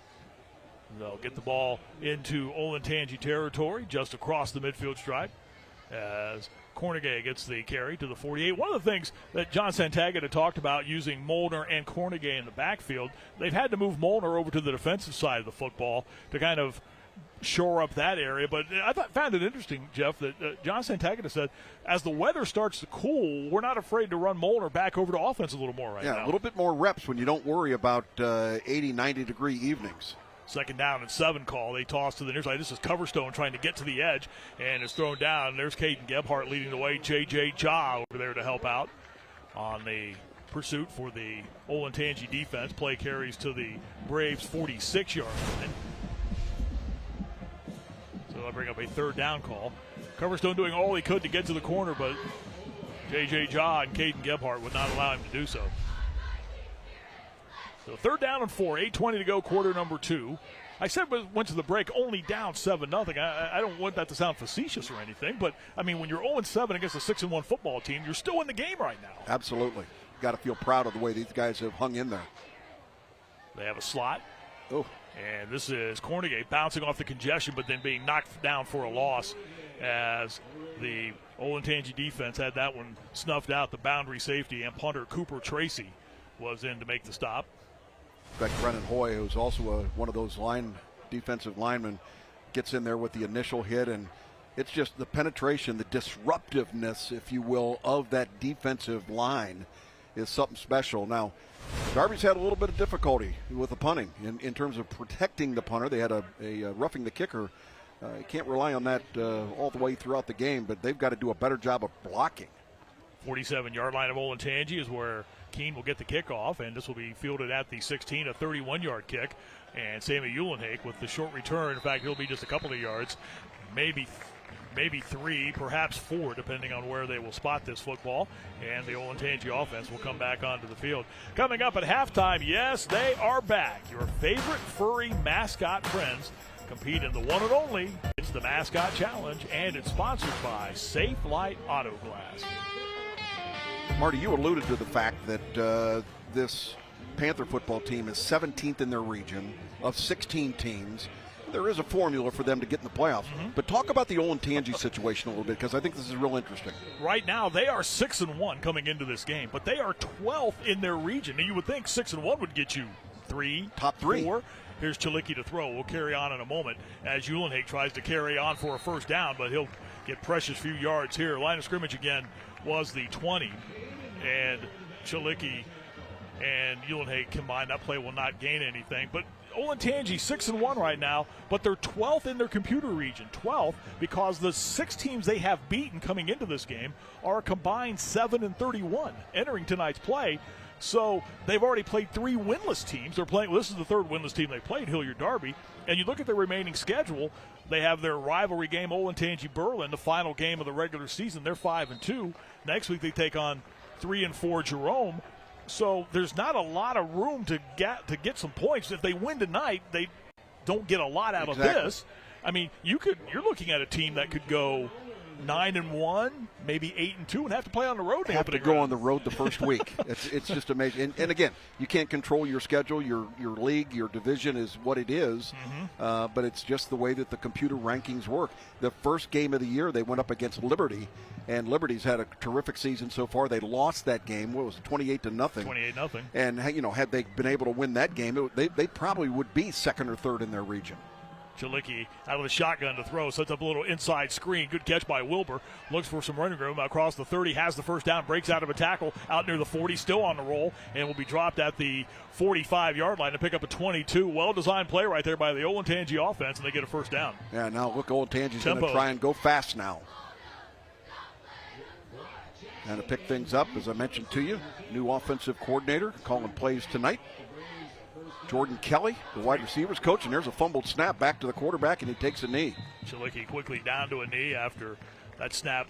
They'll get the ball into Olentangy territory just across the midfield stripe as Cornegay gets the carry to the 48. One of the things that John Santagata talked about using Molnar and Cornegay in the backfield, they've had to move Molnar over to the defensive side of the football to kind of shore up that area. But I found it interesting, Jeff, that John Santagata said as the weather starts to cool, we're not afraid to run Molnar back over to offense a little more now.
Yeah, a little bit more reps when you don't worry about 80, 90-degree evenings.
Second down and 7 call. They toss to the near side. This is Coverstone trying to get to the edge, and it's thrown down. There's Caden Gebhardt leading the way. J.J. Ja over there to help out on the pursuit for the Olentangy defense. Play carries to the Braves' 46-yard line. So they'll bring up a third down call. Coverstone doing all he could to get to the corner, but J.J. Ja and Caden Gebhardt would not allow him to do so. So third down and 4, 8:20 to go, quarter number 2. I said went to the break only down 7-0. I don't want that to sound facetious or anything, but, I mean, when you're 0-7 against a 6-1 football team, you're still in the game right now.
Absolutely. Got to feel proud of the way these guys have hung in there.
They have a slot.
Oh.
And this is Cornegate bouncing off the congestion, but then being knocked down for a loss as the Olentangy defense had that one snuffed out. The boundary safety and punter Cooper Tracy was in to make the stop.
In fact, Brennan Hoy, who's also one of those defensive linemen, gets in there with the initial hit, and it's just the penetration, the disruptiveness, if you will, of that defensive line is something special. Now, Darby's had a little bit of difficulty with the punting in terms of protecting the punter. They had a roughing the kicker. You can't rely on that all the way throughout the game, but they've got to do a better job of blocking.
47-yard line of Olentangy is where Keene will get the kickoff, and this will be fielded at the 16, a 31-yard kick. And Sammy Uhlenhake with the short return. In fact, he'll be just a couple of yards, maybe 3, perhaps 4, depending on where they will spot this football. And the Olentangy offense will come back onto the field. Coming up at halftime, yes, they are back. Your favorite furry mascot friends compete in the one and only. It's the Mascot Challenge, and it's sponsored by Safe Light Auto Glass.
Marty, you alluded to the fact that this Panther football team is 17th in their region of 16 teams. There is a formula for them to get in the playoffs. Mm-hmm. But talk about the Olentangy situation a little bit, because I think this is real interesting. Right
now, they are 6-1 coming into this game, but they are 12th in their region. Now, you would think 6-1 would get you top 4. Here's Chilicki to throw. We'll carry on in a moment as Uhlenhake tries to carry on for a first down, but he'll get precious few yards here. Line of scrimmage again was the 20, and Chilicki and Uhlenhake combined. That play will not gain anything, but Olentangy 6-1 right now, but they're 12th in their computer region. 12th because the 6 teams they have beaten coming into this game are a combined 7-31 entering tonight's play. So they've already played 3 winless teams. They're playing. Well, this is the 3rd winless team they played, Hilliard Darby. And you look at their remaining schedule. They have their rivalry game, Olentangy-Berlin, the final game of the regular season. They're 5-2. Next week they take on 3-4 Jerome. So there's not a lot of room to get some points. If they win tonight, they don't get a lot out of this. I mean, you're looking at a team that could go 9-1, maybe 8-2, and have to play on the road.
Have to go on the road the first week. It's just amazing. And again, you can't control your schedule. Your league, your division is what it is. Mm-hmm. But it's just the way that the computer rankings work. The first game of the year, they went up against Liberty, and Liberty's had a terrific season so far. They lost that game. What was it, 28-0?
28-0.
And had they been able to win that game, they probably would be 2nd or 3rd in their region.
Chilicki out of the shotgun to throw, sets up a little inside screen. Good catch by Wilbur. Looks for some running room across the 30, has the first down, breaks out of a tackle out near the 40, still on the roll, and will be dropped at the 45-yard line to pick up a 22. Well-designed play right there by the Olentangy offense, and they get a first down.
Yeah, now look, Olentangy's going to try and go fast now. And to pick things up, as I mentioned to you, new offensive coordinator calling plays tonight. Jordan Kelly, the wide receivers coach, and there's a fumbled snap back to the quarterback, and he takes a knee.
Chilicki quickly down to a knee after that snap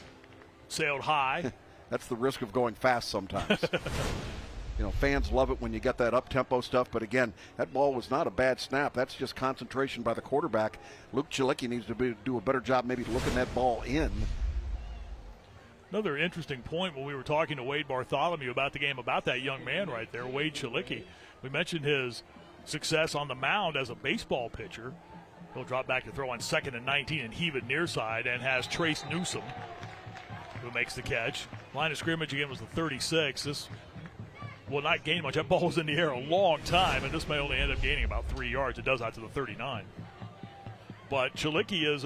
sailed high.
That's the risk of going fast sometimes. Fans love it when you get that up-tempo stuff, but again, that ball was not a bad snap. That's just concentration by the quarterback. Luke Chilicki needs to do a better job maybe looking that ball in.
Another interesting point when we were talking to Wade Bartholomew about the game, about that young man right there, Wade Chilicki. We mentioned his success on the mound as a baseball pitcher. He'll drop back to throw on 2nd and 19 and heave it near side, and has Trace Newsom who makes the catch. Line of scrimmage again was the 36. This will not gain much. That ball was in the air a long time, and this may only end up gaining about 3 yards. It does out to the 39. But Chilicki is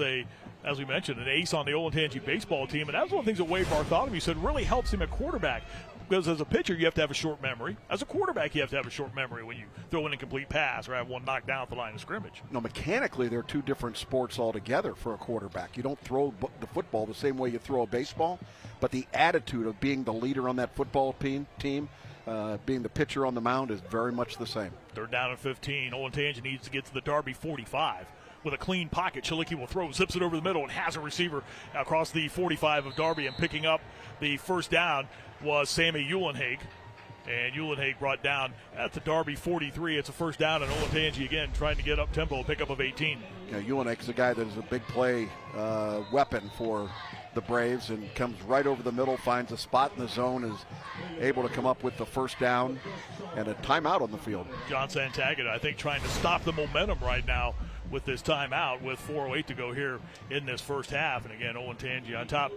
as we mentioned, an ace on the Olentangy baseball team, and that's one of the things that Wade Bartholomew said really helps him at quarterback. Because as a pitcher, you have to have a short memory. As a quarterback, you have to have a short memory when you throw an incomplete pass or have one knocked down at the line of scrimmage.
No, mechanically, they're two different sports altogether for a quarterback. You don't throw the football the same way you throw a baseball, but the attitude of being the leader on that football team, being the pitcher on the mound is very much the same.
They're down at 15. Olentangy needs to get to the Darby 45. With a clean pocket, Chilicki will throw, zips it over the middle, and has a receiver across the 45 of Darby. And picking up the first down was Sammy Ulenhaig. And Ulenhaig brought down at the Darby 43. It's a first down, and Olentangy again trying to get up tempo, a pickup of 18.
Yeah, Ulenhaig's a guy that is a big play weapon for the Braves and comes right over the middle, finds a spot in the zone, is able to come up with the first down and a timeout on the field.
John Santagata, I think, trying to stop the momentum right now with this timeout with 4:08 to go here in this first half. And again, Olentangy on top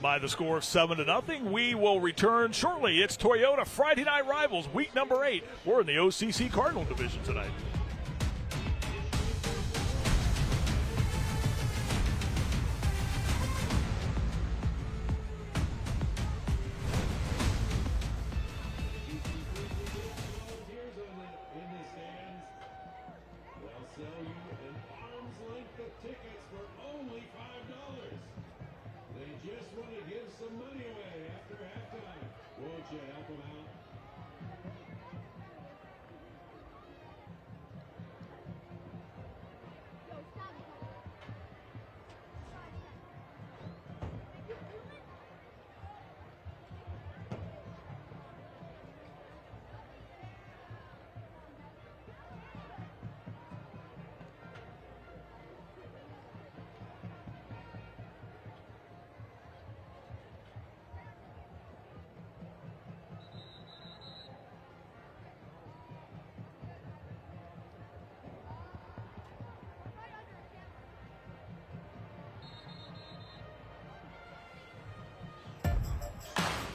by the score of 7-0. We will return shortly. It's Toyota Friday Night Rivals, week number 8. We're in the OCC Cardinal Division tonight.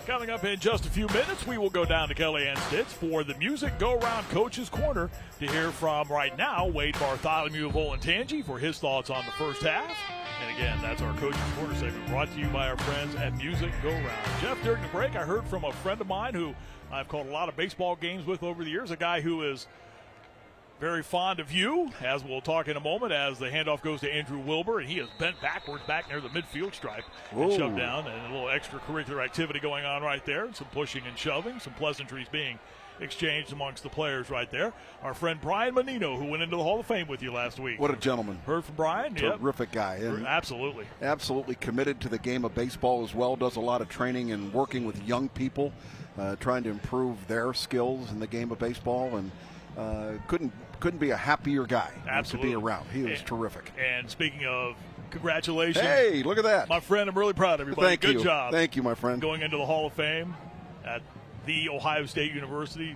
Coming up in just a few minutes, we will go down to Kellyanne Stitz for the Music Go Round Coach's Corner to hear from, right now, Wade Bartholomew of Olentangy for his thoughts on the first half. And again, that's our Coach's Corner segment brought to you by our friends at Music Go Round. Jeff, during the break, I heard from a friend of mine who I've called a lot of baseball games with over the years, a guy who is very fond of you, as we'll talk in a moment, as the handoff goes to Andrew Wilbur, and he is bent backwards back near the midfield stripe and shoved down, and a little extracurricular activity going on right there, and some pushing and shoving, some pleasantries being exchanged amongst the players right there. Our friend Brian Menino, who went into the Hall of Fame with you last week.
What a gentleman.
Heard from Brian?
Terrific guy. And
absolutely.
Absolutely committed to the game of baseball as well, does a lot of training and working with young people, trying to improve their skills in the game of baseball, and couldn't be a happier guy to be around. He was terrific.
And speaking of congratulations.
Hey, look at that.
My friend, I'm really proud of everybody.
Thank you.
Good job.
Thank you, my friend.
Going into the Hall of Fame at the Ohio State University,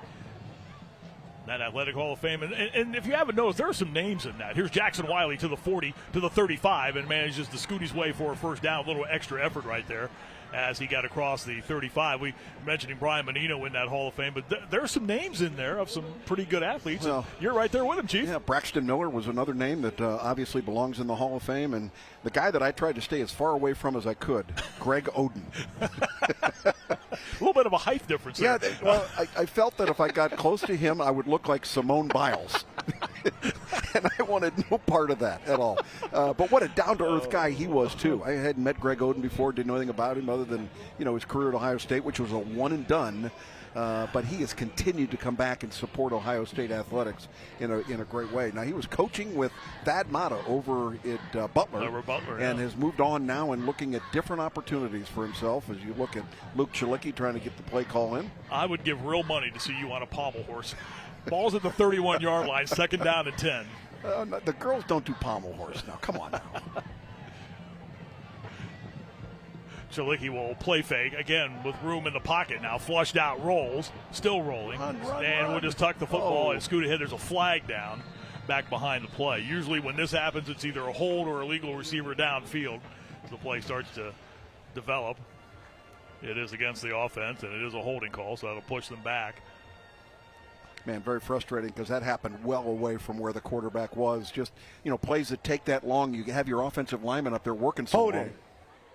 that Athletic Hall of Fame. And if you haven't noticed, there are some names in that. Here's Jackson Wiley to the 40, to the 35, and manages to scoot his way for a first down. A little extra effort right there as he got across the 35. We mentioning Brian Menino in that Hall of Fame, but there are some names in there of some pretty good athletes. Well, you're right there with him, Chief.
Yeah, Braxton Miller was another name that obviously belongs in the Hall of Fame, and the guy that I tried to stay as far away from as I could, Greg Oden.
A little bit of a height difference there.
Yeah, well, I felt that if I got close to him, I would look like Simone Biles. And I wanted no part of that at all. But what a down-to-earth guy he was, too. I hadn't met Greg Oden before, didn't know anything about him other than, his career at Ohio State, which was a one-and-done. But he has continued to come back and support Ohio State athletics in a great way. Now, he was coaching with Thad Matta over at Butler, and has moved on now and looking at different opportunities for himself as you look at Luke Chilicki trying to get the play call in.
I would give real money to see you on a pommel horse. Ball's at the 31-yard line, second down and 10.
No, the girls don't do pommel horse now. Come on now.
Chilicki will play fake, again, with room in the pocket now. Flushed out, rolls, still rolling. Run. We'll just tuck the football and scoot ahead. There's a flag down back behind the play. Usually when this happens, it's either a hold or a legal receiver downfield. The play starts to develop. It is against the offense, and it is a holding call, so that'll push them back.
Man, very frustrating because that happened well away from where the quarterback was. Just, plays that take that long. You have your offensive lineman up there working so long.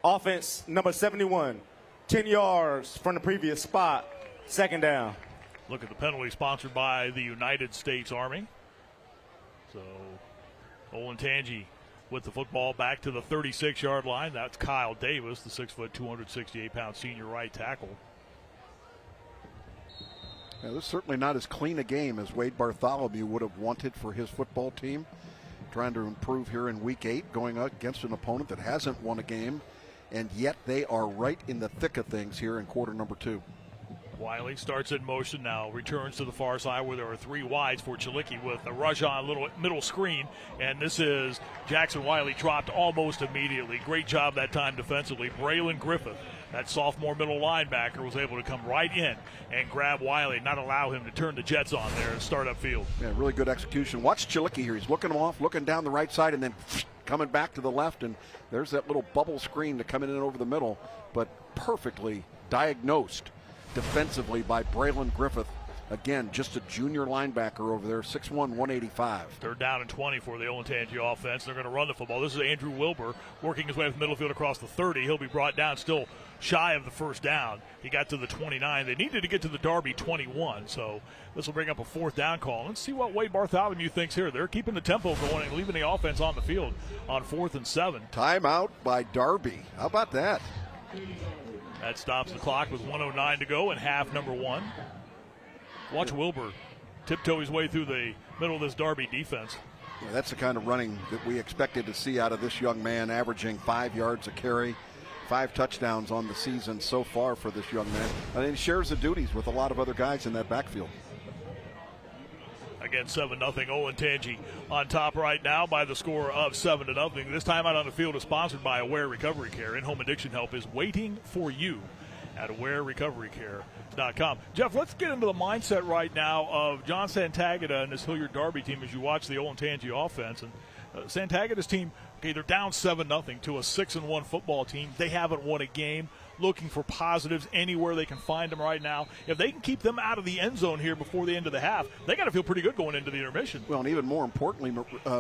Offense number 71, 10 yards from the previous spot, second down.
Look at the penalty sponsored by the United States Army. So Olentangy with the football back to the 36-yard line. That's Kyle Davis, the 6', 268-pound senior right tackle.
Yeah, this is certainly not as clean a game as Wade Bartholomew would have wanted for his football team. Trying to improve here in Week 8, going up against an opponent that hasn't won a game, and yet they are right in the thick of things here in quarter number 2.
Wiley starts in motion now, returns to the far side where there are 3 wides for Chilicki with a rush on little middle screen, and this is Jackson Wiley dropped almost immediately. Great job that time defensively. Braylon Griffith, that sophomore middle linebacker, was able to come right in and grab Wiley, not allow him to turn the Jets on there and start upfield.
Yeah, really good execution. Watch Chilicki here. He's looking him off, looking down the right side, and then coming back to the left, and there's that little bubble screen to come in and over the middle, but perfectly diagnosed defensively by Braylon Griffith. Again, just a junior linebacker over there, 6'1", 185.
Third down and 20 for the Olentangy offense. They're going to run the football. This is Andrew Wilbur working his way from middle field across the 30. He'll be brought down still shy of the first down. He got to the 29. They needed to get to the Darby 21, so this will bring up a 4th down call. Let's see what Wade Bartholomew thinks here. They're keeping the tempo going and leaving the offense on the field on 4th and 7.
Timeout by Darby. How about that?
That stops the clock with 1:09 to go in half number 1. Watch Wilbur tiptoe his way through the middle of this Darby defense.
Yeah, that's the kind of running that we expected to see out of this young man, averaging 5 yards a carry, 5 touchdowns on the season so far for this young man. And he shares the duties with a lot of other guys in that backfield.
Again, 7-0 Olentangy on top right now by the score of 7-0. This time out on the field is sponsored by Aware Recovery Care. In-home addiction help is waiting for you at awarerecoverycare.com. Jeff, let's get into the mindset right now of John Santagata and this Hilliard Darby team as you watch the Olentangy offense. And Santagata's team, okay, they're down 7-0 to a 6-1 football team. They haven't won a game. Looking for positives anywhere they can find them right now. If they can keep them out of the end zone here before the end of the half, they got to feel pretty good going into the intermission.
Well, and even more importantly,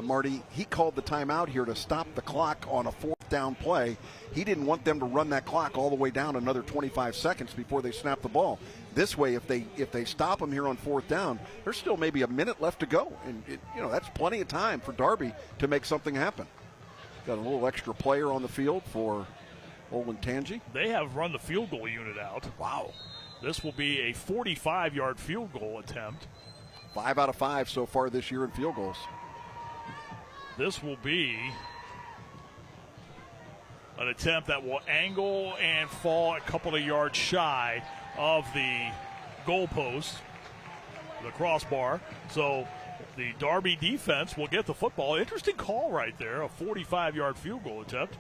Marty, he called the timeout here to stop the clock on a 4th down play. He didn't want them to run that clock all the way down another 25 seconds before they snap the ball. This way, if they stop them here on 4th down, there's still maybe a minute left to go, and that's plenty of time for Darby to make something happen. Got a little extra player on the field for Olentangy.
They have run the field goal unit out.
Wow.
This will be a 45-yard field goal attempt.
5 out of 5 so far this year in field goals.
This will be an attempt that will angle and fall a couple of yards shy of the goalpost, the crossbar. So the Darby defense will get the football. Interesting call right there, a 45-yard field goal attempt.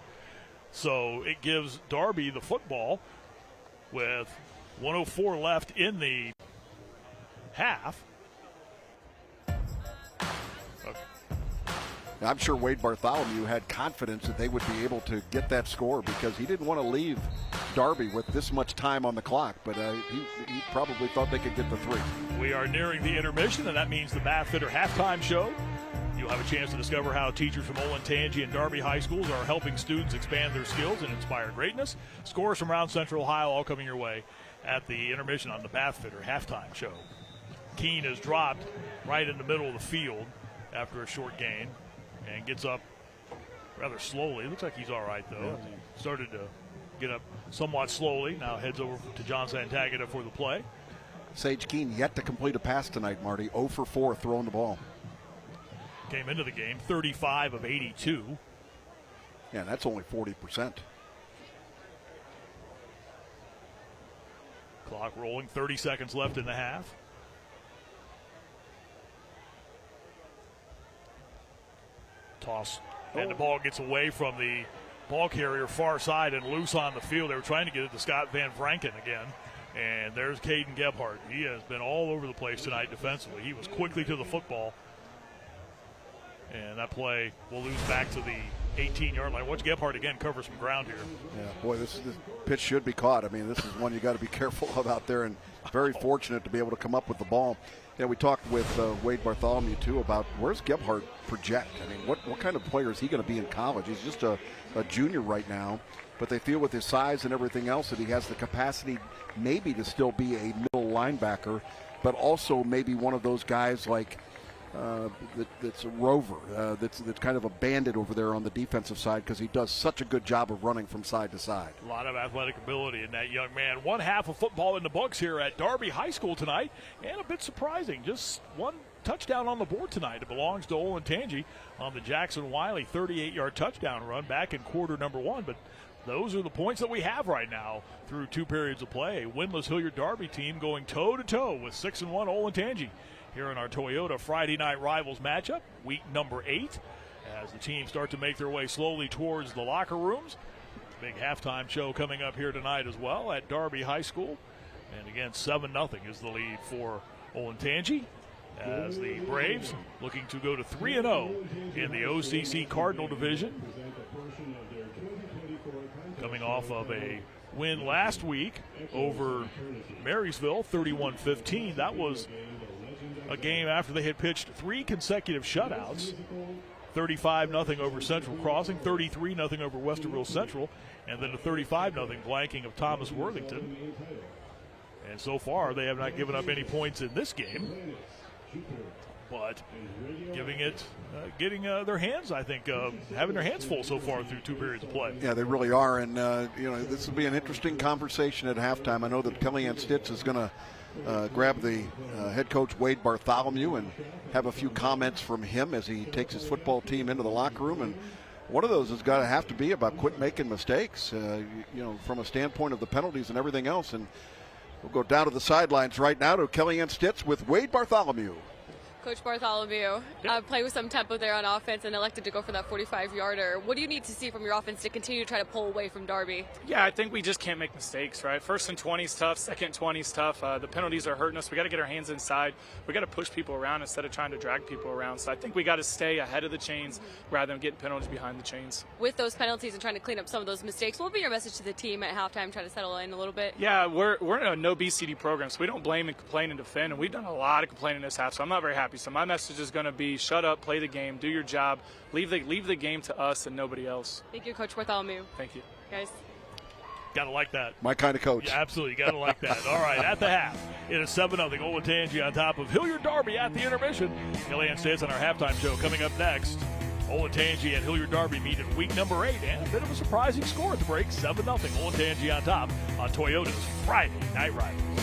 So it gives Darby the football with 1:04 left in the half.
I'm sure Wade Bartholomew had confidence that they would be able to get that score because he didn't want to leave Darby with this much time on the clock, but he probably thought they could get the 3.
We are nearing the intermission, and that means the Bath Fitter halftime show. You'll have a chance to discover how teachers from Olentangy and Darby high schools are helping students expand their skills and inspire greatness. Scores from around Central Ohio all coming your way at the intermission on the Bath Fitter halftime show. Keene is dropped right in the middle of the field after a short gain and gets up rather slowly. Looks like he's all right, though. Yeah. He started to get up somewhat slowly. Now heads over to John Santagata for the play.
Sage Keene yet to complete a pass tonight, Marty. 0 for 4 throwing the ball.
Came into the game 35 of 82.
Yeah, that's only 40%.
Clock rolling, 30 seconds left in the half. Toss, and the ball gets away from the ball carrier far side and loose on the field. They were trying to get it to Scott Van Franken again. And there's Caden Gebhardt. He has been all over the place tonight defensively. He was quickly to the football. And that play will lose back to the 18-yard line. Watch Gebhardt again cover some ground here.
Yeah, boy, this pitch should be caught. I mean, this is one you got to be careful of out there, and very fortunate to be able to come up with the ball. Yeah, we talked with Wade Bartholomew, too, about where's Gebhardt project? I mean, what kind of player is he going to be in college? He's just a junior right now, but they feel with his size and everything else that he has the capacity maybe to still be a middle linebacker, but also maybe one of those guys like that's a rover, that's kind of a bandit over there on the defensive side because he does such a good job of running from side to side.
A lot of athletic ability in that young man. One half of football in the books here at Darby High School tonight, and a bit surprising, just one touchdown on the board tonight. It belongs to Olentangy on the Jackson Wiley 38-yard touchdown run back in quarter number 1, but those are the points that we have right now through 2 periods of play. A winless Hilliard Darby team going toe-to-toe with 6-1 Olentangy here in our Toyota Friday Night Rivals matchup, week number 8, as the teams start to make their way slowly towards the locker rooms. Big halftime show coming up here tonight as well at Darby High School. And again, 7-0 is the lead for Olentangy, as the Braves looking to go to 3-0 in the OCC Cardinal Division. Coming off of a win last week over Marysville, 31-15. That was a game after they had pitched 3 consecutive shutouts. 35-0 over Central Crossing, 33-0 over Westerville Central, and then a 35-0 blanking of Thomas Worthington. And so far, they have not given up any points in this game, but getting their hands, I think, having their hands full so far through 2 periods of play.
Yeah, they really are, and this will be an interesting conversation at halftime. I know that Kellyanne Stitz is going to grab the head coach Wade Bartholomew and have a few comments from him as he takes his football team into the locker room. And one of those has got to have to be about quit making mistakes, from a standpoint of the penalties and everything else. And we'll go down to the sidelines right now to Kellyanne Stitz with Wade Bartholomew.
Coach Bartholomew, played with some tempo there on offense and elected to go for that 45-yarder. What do you need to see from your offense to continue to try to pull away from Darby?
Yeah, I think we just can't make mistakes, right? 1st and 20 is tough, 2nd and 20 is tough. The penalties are hurting us. We got to get our hands inside. We got to push people around instead of trying to drag people around. So I think we got to stay ahead of the chains rather than getting penalties behind the chains.
With those penalties and trying to clean up some of those mistakes, what will be your message to the team at halftime, trying to settle in a little bit?
Yeah, we're in a no BCD program, so we don't blame and complain and defend, and we've done a lot of complaining this half, so I'm not very happy. So my message is going to be shut up, play the game, do your job, leave the game to us and nobody else.
Thank you, Coach Bartholomew.
Thank you.
Guys.
Gotta like that.
My kind of coach.
Yeah, absolutely. Gotta like that. All right, at the half, it is 7-0. Olentangy on top of Hilliard Darby at the intermission. Kellyanne Stitz on our halftime show coming up next. Olentangy and Hilliard Darby meet in week number 8, and a bit of a surprising score at the break, 7-0. Olentangy on top on Toyota's Friday Night Rivals.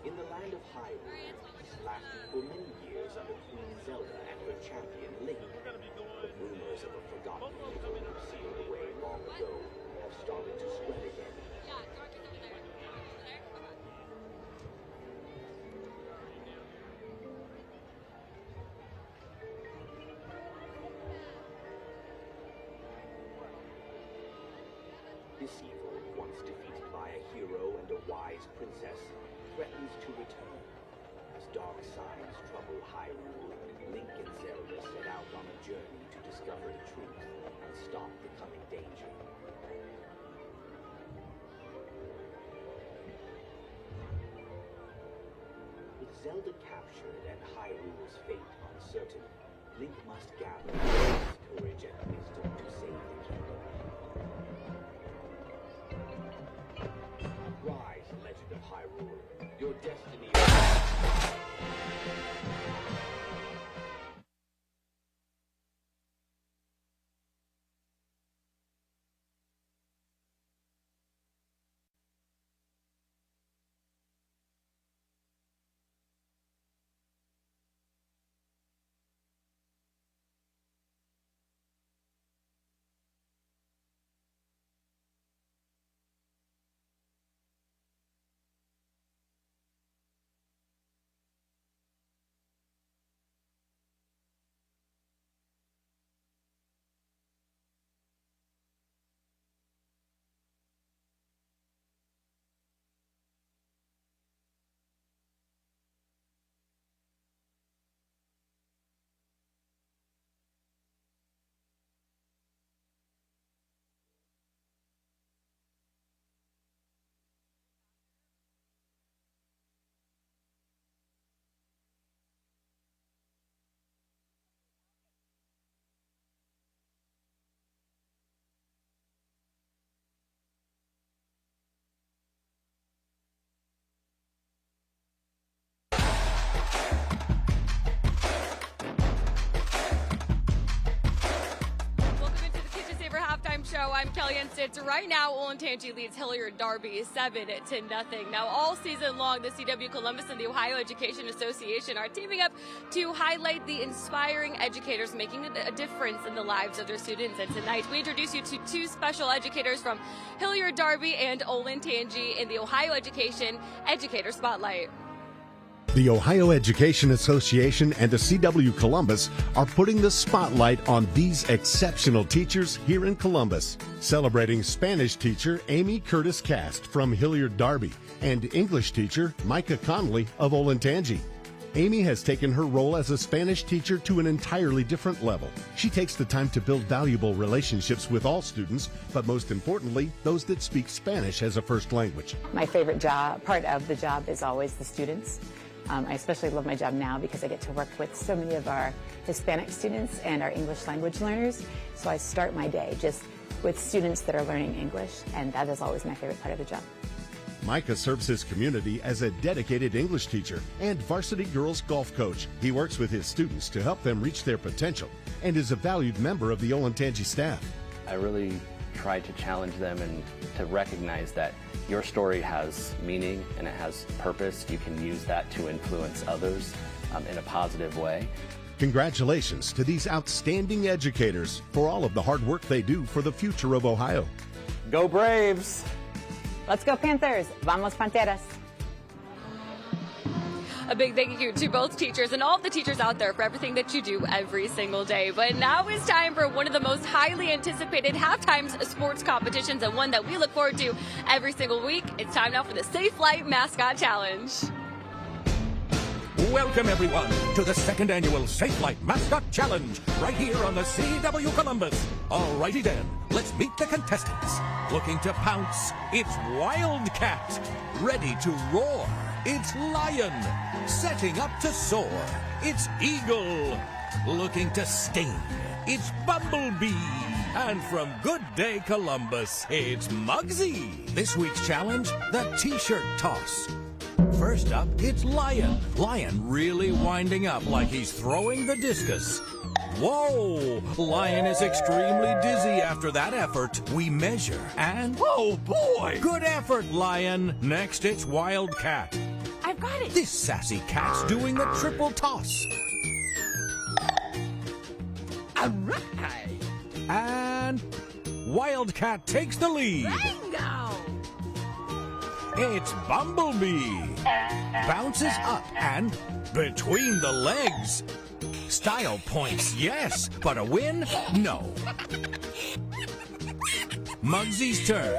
In the land of Hyrule, lasting for many years under Queen Zelda and her champion Link, but rumors of a forgotten evil sealed away long ago have started to spread again. This evil, once defeated by a hero and a wise princess, threatens to return. As dark signs trouble Hyrule, Link and Zelda set out on a journey to discover the truth and stop the coming danger. With Zelda captured and Hyrule's fate uncertain, Link must gather his courage and wisdom to save the kingdom. Rise, Legend of Hyrule.
Show. I'm Kellyanne Stitz. Right now, Olentangy leads Hilliard Darby 7-0. Now, all season long, the CW Columbus and the Ohio Education Association are teaming up to highlight the inspiring educators making a difference in the lives of their students. And tonight, we introduce you to two special educators from Hilliard Darby and Olentangy in the Ohio Education Educator Spotlight.
The Ohio Education Association and the CW Columbus are putting the spotlight on these exceptional teachers here in Columbus, celebrating Spanish teacher Amy Curtis Cast from Hilliard Darby and English teacher Micah Conley of Olentangy. Amy has taken her role as a Spanish teacher to an entirely different level. She takes the time to build valuable relationships with all students, but most importantly, those that speak Spanish as a first language.
My favorite part of the job is always the students. I especially love my job now because I get to work with so many of our Hispanic students and our English language learners. So I start my day just with students that are learning English, and that is always my favorite part of the job.
Micah serves his community as a dedicated English teacher and varsity girls golf coach. He works with his students to help them reach their potential and is a valued member of the Olentangy staff.
I really try to challenge them and to recognize that your story has meaning and it has purpose. You can use that to influence others in a positive way.
Congratulations to these outstanding educators for all of the hard work they do for the future of Ohio.
Go Braves!
Let's go Panthers! Vamos Panteras!
A big thank you to both teachers and all of the teachers out there for everything that you do every single day. But now is time for one of the most highly anticipated halftime sports competitions and one that we look forward to every single week. It's time now for the Safe Flight Mascot Challenge.
Welcome, everyone, to the second annual Safe Flight Mascot Challenge, right here on the CW Columbus. Alrighty then, let's meet the contestants. Looking to pounce, it's Wildcat. Ready to roar, it's Lion. Setting up to soar, it's Eagle. Looking to sting, it's Bumblebee. And from Good Day Columbus, it's Muggsy. This week's challenge, the T-shirt toss. First up, it's Lion. Lion really winding up like he's throwing the discus. Whoa! Lion is extremely dizzy after that effort. We measure and... Oh, boy! Good effort, Lion. Next, it's Wildcat.
I've got it.
This sassy cat's doing the triple toss.
All right.
And Wildcat takes the lead.
Bingo!
It's Bumblebee. Bounces up and between the legs. Style points, yes, but a win? No. Muggsy's turn.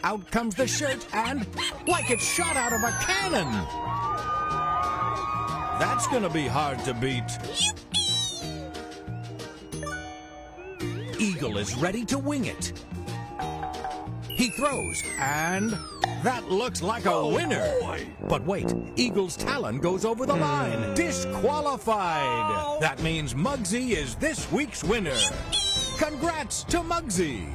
Out comes the shirt and like it's shot out of a cannon. That's gonna be hard to beat. Eagle is ready to wing it. He throws, and that looks like a winner. But wait, Eagle's talon goes over the line. Disqualified. That means Muggsy is this week's winner. Congrats to Muggsy.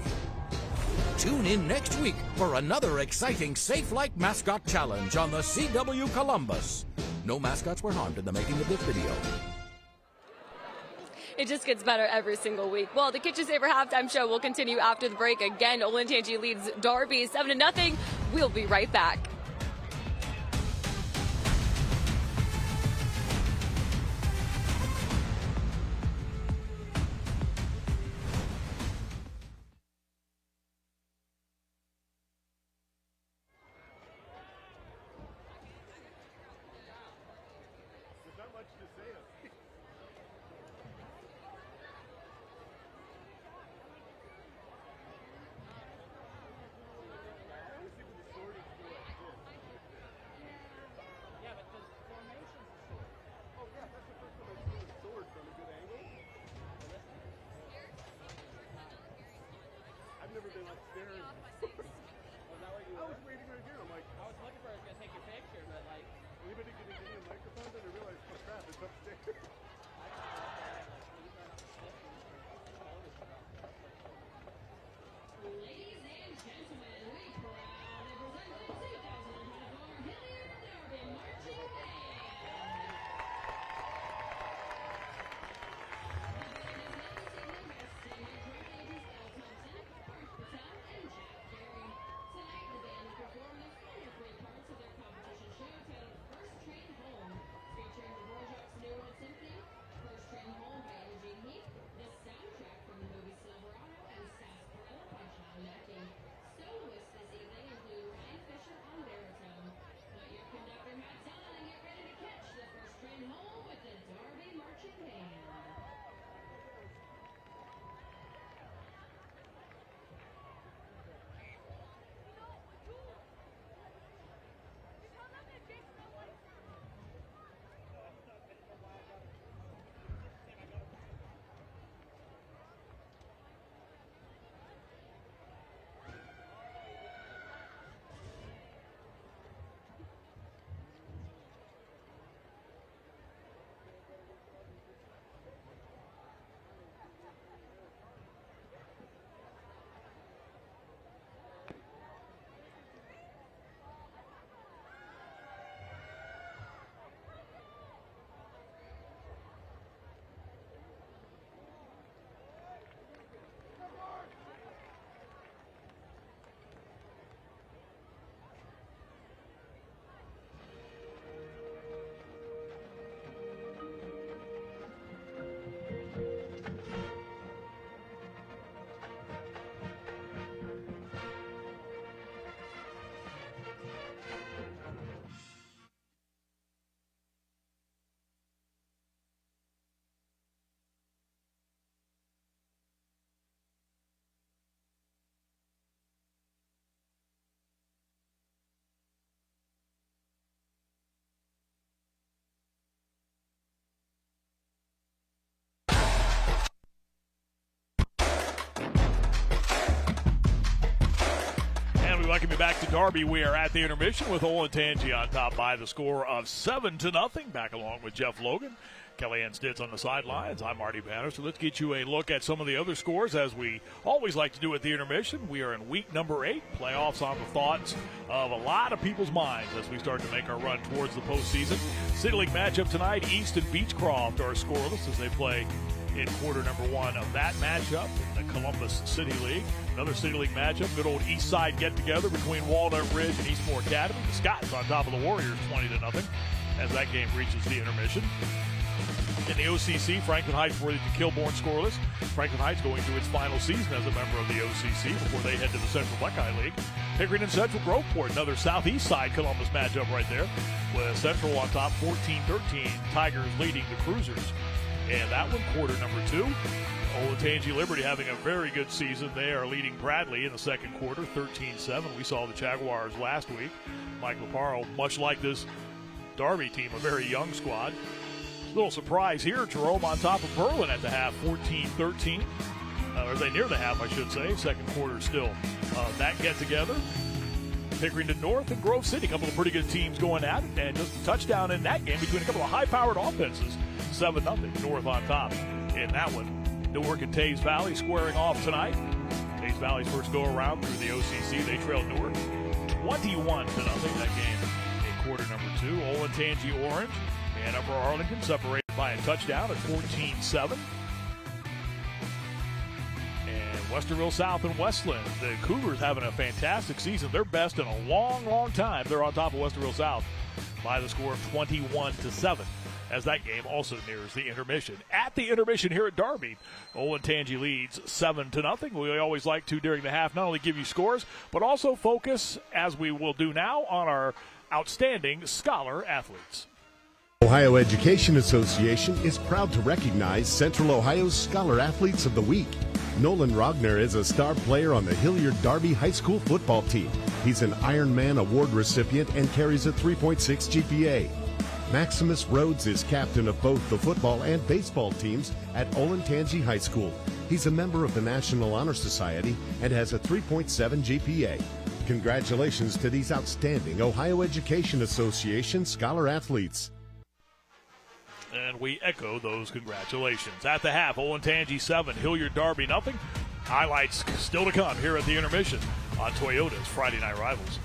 Tune in next week for another exciting Safe Flight Mascot Challenge on the CW Columbus. No mascots were harmed in the making of this video.
It just gets better every single week. Well, the Kitchen Saver halftime show will continue after the break. Again, Olentangy leads Darby 7-0. We'll be right back.
welcome you back to Darby. We are at the intermission with Olentangy on top by the score of 7-0. Back along with Jeff Logan, Kellyanne Stitz on the sidelines. I'm Marty Banner. So let's get you a look at some of the other scores, as we always like to do at the intermission. We are in week number 8. Playoffs on the thoughts of a lot of people's minds as we start to make our run towards the postseason. City League matchup tonight. East and Beechcroft are scoreless as they play in quarter number 1 of that matchup in the Columbus City League. Another City League matchup, good old East Side get-together between Walnut Ridge and Eastmore Academy. The Scots on top of the Warriors 20-0 as that game reaches the intermission. In the OCC, Franklin Heights Worthington Kilbourne scoreless. Franklin Heights going through its final season as a member of the OCC before they head to the Central Buckeye League. Pickering and Central Groveport, another Southeast Side Columbus matchup right there, with Central on top 14-13. Tigers leading the Cruisers. And that one, quarter number 2. Olentangy Liberty having a very good season. They are leading Bradley in the second quarter, 13-7. We saw the Jaguars last week. Mike Leparo, much like this Darby team, a very young squad. Little surprise here, Jerome on top of Berlin at the half, 14-13. Or they near the half, I should say. Second quarter still. That get together. Pickerington North and Grove City, a couple of pretty good teams going at it. And just a touchdown in that game between a couple of high-powered offenses. 7-0, North on top in that one. Newark and Taves Valley squaring off tonight. Taves Valley's first go-around through the OCC. They trailed Newark 21-0 that game in quarter number 2. Olentangy Orange and Upper Arlington separated by a touchdown at 14-7. And Westerville South and Westland, the Cougars having a fantastic season. Their best in a long, long time. They're on top of Westerville South by the score of 21-7. As that game also nears the intermission. At the intermission here at Darby, Olentangy leads 7-0. We always like to, during the half, not only give you scores, but also focus, as we will do now, on our outstanding scholar athletes.
Ohio Education Association is proud to recognize Central Ohio's Scholar Athletes of the Week. Nolan Rogner is a star player on the Hilliard Darby High School football team. He's an Ironman Award recipient and carries a 3.6 GPA. Maximus Rhodes is captain of both the football and baseball teams at Olentangy High School. He's a member of the National Honor Society and has a 3.7 GPA. Congratulations to these outstanding Ohio Education Association scholar athletes.
And we echo those congratulations. At the half, Olentangy 7, Hilliard Darby nothing. Highlights still to come here at the intermission on Toyota's Friday Night Rivals.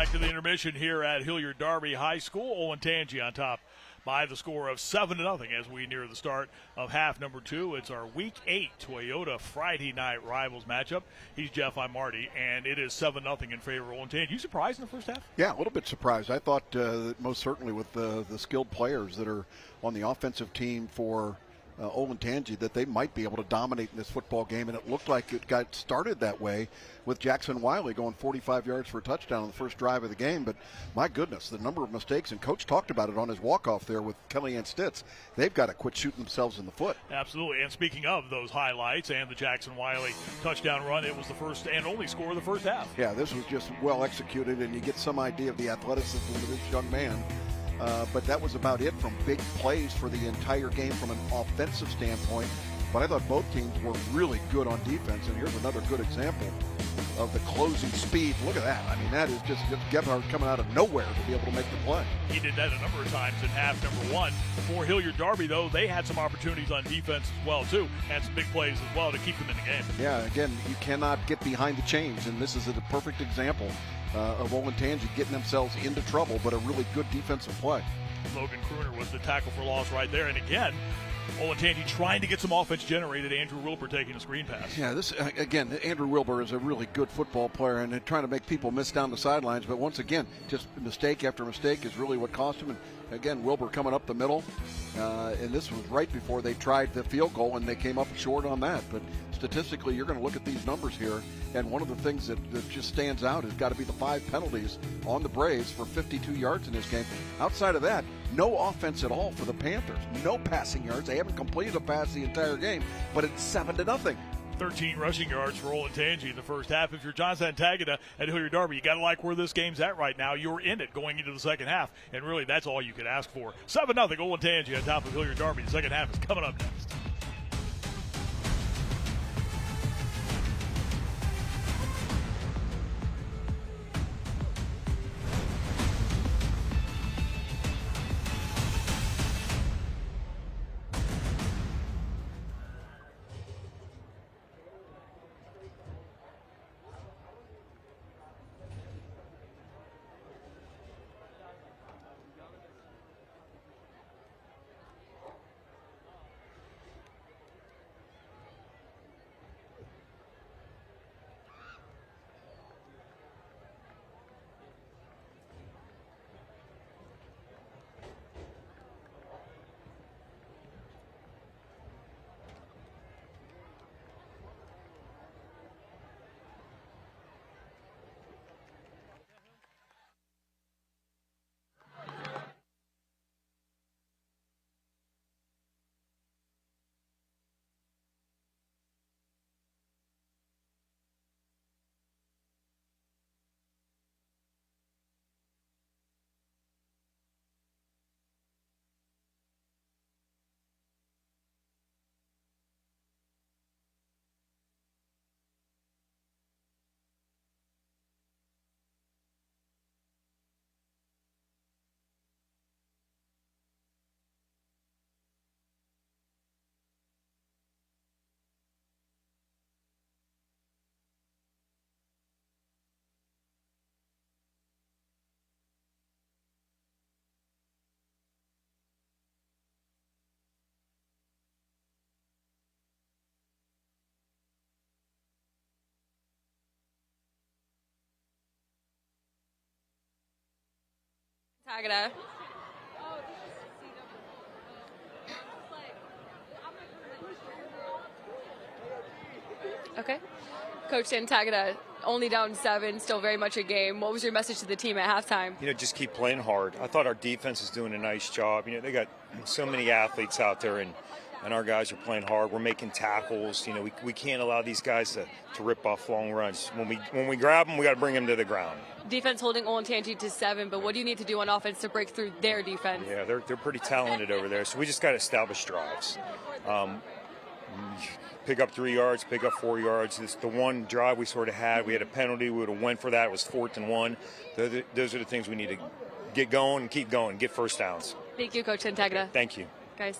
back to the intermission here at Hilliard Darby High School. Olentangy on top by the score of 7-0 as we near the start of half number 2. It's our Week 8 Toyota Friday Night Rivals matchup. He's Jeff, I'm Marty, and it is 7-0 in favor of Olentangy. You surprised in the first half?
Yeah, a little bit surprised. I thought that most certainly with the skilled players that are on the offensive team for Olentangy that they might be able to dominate in this football game, and it looked like it got started that way with Jackson Wiley going 45 yards for a touchdown on the first drive of the game. But my goodness, the number of mistakes, and Coach talked about it on his walk-off there with Kellyanne Stitz. They've got to quit shooting themselves in the foot.
Absolutely, and speaking of those highlights and the Jackson Wiley touchdown run, it was the first and only score of the first half.
Yeah, this was just well executed, and you get some idea of the athleticism of this young man. But that was about it from big plays for the entire game from an offensive standpoint. But I thought both teams were really good on defense, and here's another good example of the closing speed. Look at that. I mean, that is just Gebhardt coming out of nowhere to be able to make the play.
He did that a number of times in half number 1. For Hilliard Darby, though, they had some opportunities on defense as well, too, and some big plays as well to keep them in the game.
Yeah, again, you cannot get behind the chains, and this is a perfect example of Olentangy getting themselves into trouble, but a really good defensive play.
Logan Kruner was the tackle for loss right there, and again, Olentangy trying to get some offense generated. Andrew Wilbur taking a screen pass.
Yeah, this again, Andrew Wilbur is a really good football player and trying to make people miss down the sidelines. But once again, just mistake after mistake is really what cost him. And again, Wilbur coming up the middle, and this was right before they tried the field goal, and they came up short on that. But statistically, you're going to look at these numbers here, and one of the things that just stands out has got to be the 5 penalties on the Braves for 52 yards in this game. Outside of that, no offense at all for the Panthers. No passing yards. They haven't completed a pass the entire game, but it's 7-0.
13 rushing yards for Olentangy in the first half. If you're John Santagata at Hilliard Darby, you got to like where this game's at right now. You're in it going into the second half, and really that's all you could ask for. 7-0 Olentangy on top of Hilliard Darby. The second half is coming up next.
Tagada. Okay. Coach Santagata, only down 7, still very much a game. What was your message to the team at halftime?
Just keep playing hard. I thought our defense is doing a nice job. They got so many athletes out there, and our guys are playing hard. We're making tackles. We can't allow these guys to rip off long runs. When we grab them, we got to bring them to the ground.
Defense holding Olentangy to 7, but what do you need to do on offense to break through their defense?
Yeah, they're pretty talented over there, so we just got to establish drives. Pick up 3 yards, pick up 4 yards. It's the one drive we sort of had. We had a penalty. We would have went for that. It was 4th and 1. Those are the things we need to get going and keep going, get first downs.
Thank you, Coach Santagata.
Thank you.
Guys.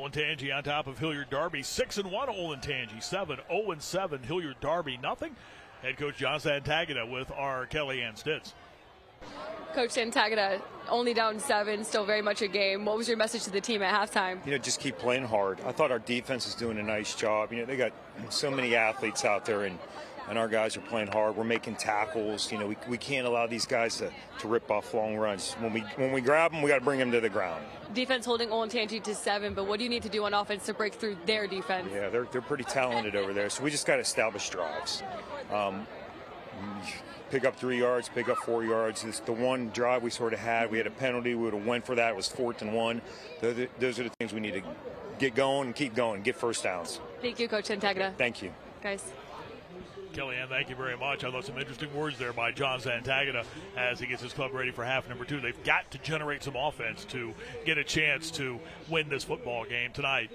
Olentangy on top of Hilliard Darby. 6-1 Olentangy, 7-0-7 Hilliard Darby, nothing. Head coach John Santagata with our Kellyanne Stitz.
Coach Santagata, only down 7, still very much a game. What was your message to the team at halftime?
Just keep playing hard. I thought our defense is doing a nice job. They got so many athletes out there, and our guys are playing hard. We're making tackles. We can't allow these guys to rip off long runs. When we grab them, we got to bring them to the ground.
Defense holding Olentangy to 7, but what do you need to do on offense to break through their defense?
Yeah, they're pretty talented over there, so we just got to establish drives. Pick up 3 yards, pick up 4 yards. It's the one drive we sort of had. We had a penalty. We would have went for that. It was 4th and 1. Those are the things we need to get going and keep going, get first downs.
Thank you, Coach Santagata.
Thank you.
Guys.
Kellyanne, thank you very much. I thought some interesting words there by John Santagata as he gets his club ready for half number 2. They've got to generate some offense to get a chance to win this football game tonight.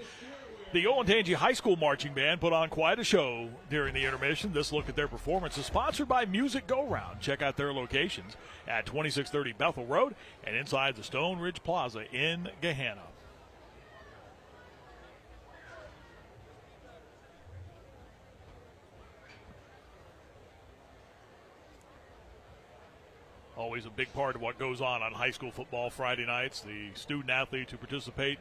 The Olentangy High School Marching Band put on quite a show during the intermission. This look at their performance is sponsored by Music Go Round. Check out their locations at 2630 Bethel Road and inside the Stone Ridge Plaza in Gahanna. Always a big part of what goes on high school football Friday nights. The student athletes who participate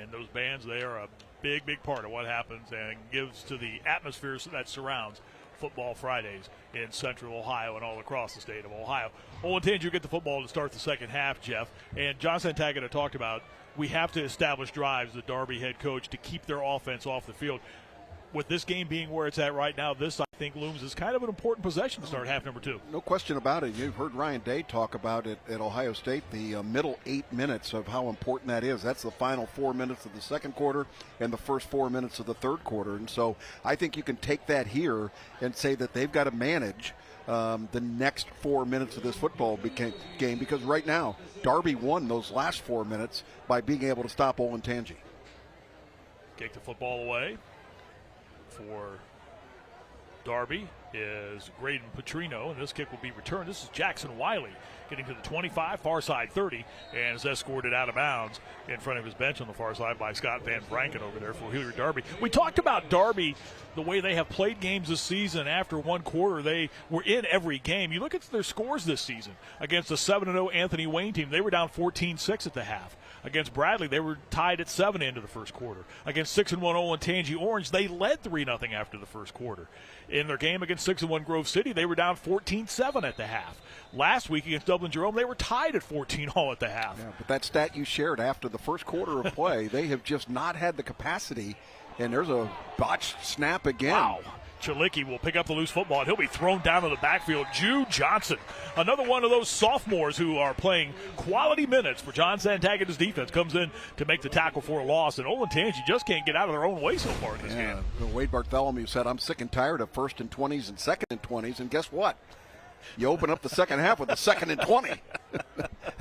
in those bands, they are a big part of what happens and gives to the atmosphere that surrounds Football Fridays in Central Ohio and all across the state of Ohio. Olentangy will get the football to start the second half, Jeff. And John Santagata talked about we have to establish drives, the Darby head coach, to keep their offense off the field. With this game being where it's at right now, this, I think, looms as kind of an important possession to start half number 2.
No question about it. You've heard Ryan Day talk about it at Ohio State, the middle 8 minutes of how important that is. That's the final 4 minutes of the second quarter and the first 4 minutes of the third quarter. And so I think you can take that here and say that they've got to manage the next 4 minutes of this football game, because right now Darby won those last 4 minutes by being able to stop Olentangy.
Kick the football away for Darby is Graydon Petrino, and this kick will be returned. This is Jackson Wiley getting to the 25, far side 30, and is escorted out of bounds in front of his bench on the far side by Scott Van Branken over there for Hilliard Darby. We talked about Darby, the way they have played games this season. After one quarter, they were in every game. You look at their scores this season. Against the 7-0 Anthony Wayne team, they were down 14-6 at the half. Against Bradley, they were tied at 7 into the first quarter. Against 6-1 Olentangy Orange, they led 3-0 after the first quarter. In their game against 6-1 Grove City, they were down 14-7 at the half. Last week against Dublin Jerome, they were tied at 14-all at the half.
Yeah, but that stat you shared after the first quarter of play, they have just not had the capacity, and there's a botched snap again.
Wow. Chalicki will pick up the loose football, and he'll be thrown down to the backfield. Jude Johnson, another one of those sophomores who are playing quality minutes for John Santagata's defense, comes in to make the tackle for a loss, and Olentangy just can't get out of their own way so far in this game.
Wade Bartholomew said, I'm sick and tired of 1st and 20s and 2nd and 20s, and guess what? You open up the second half with a 2nd and 20.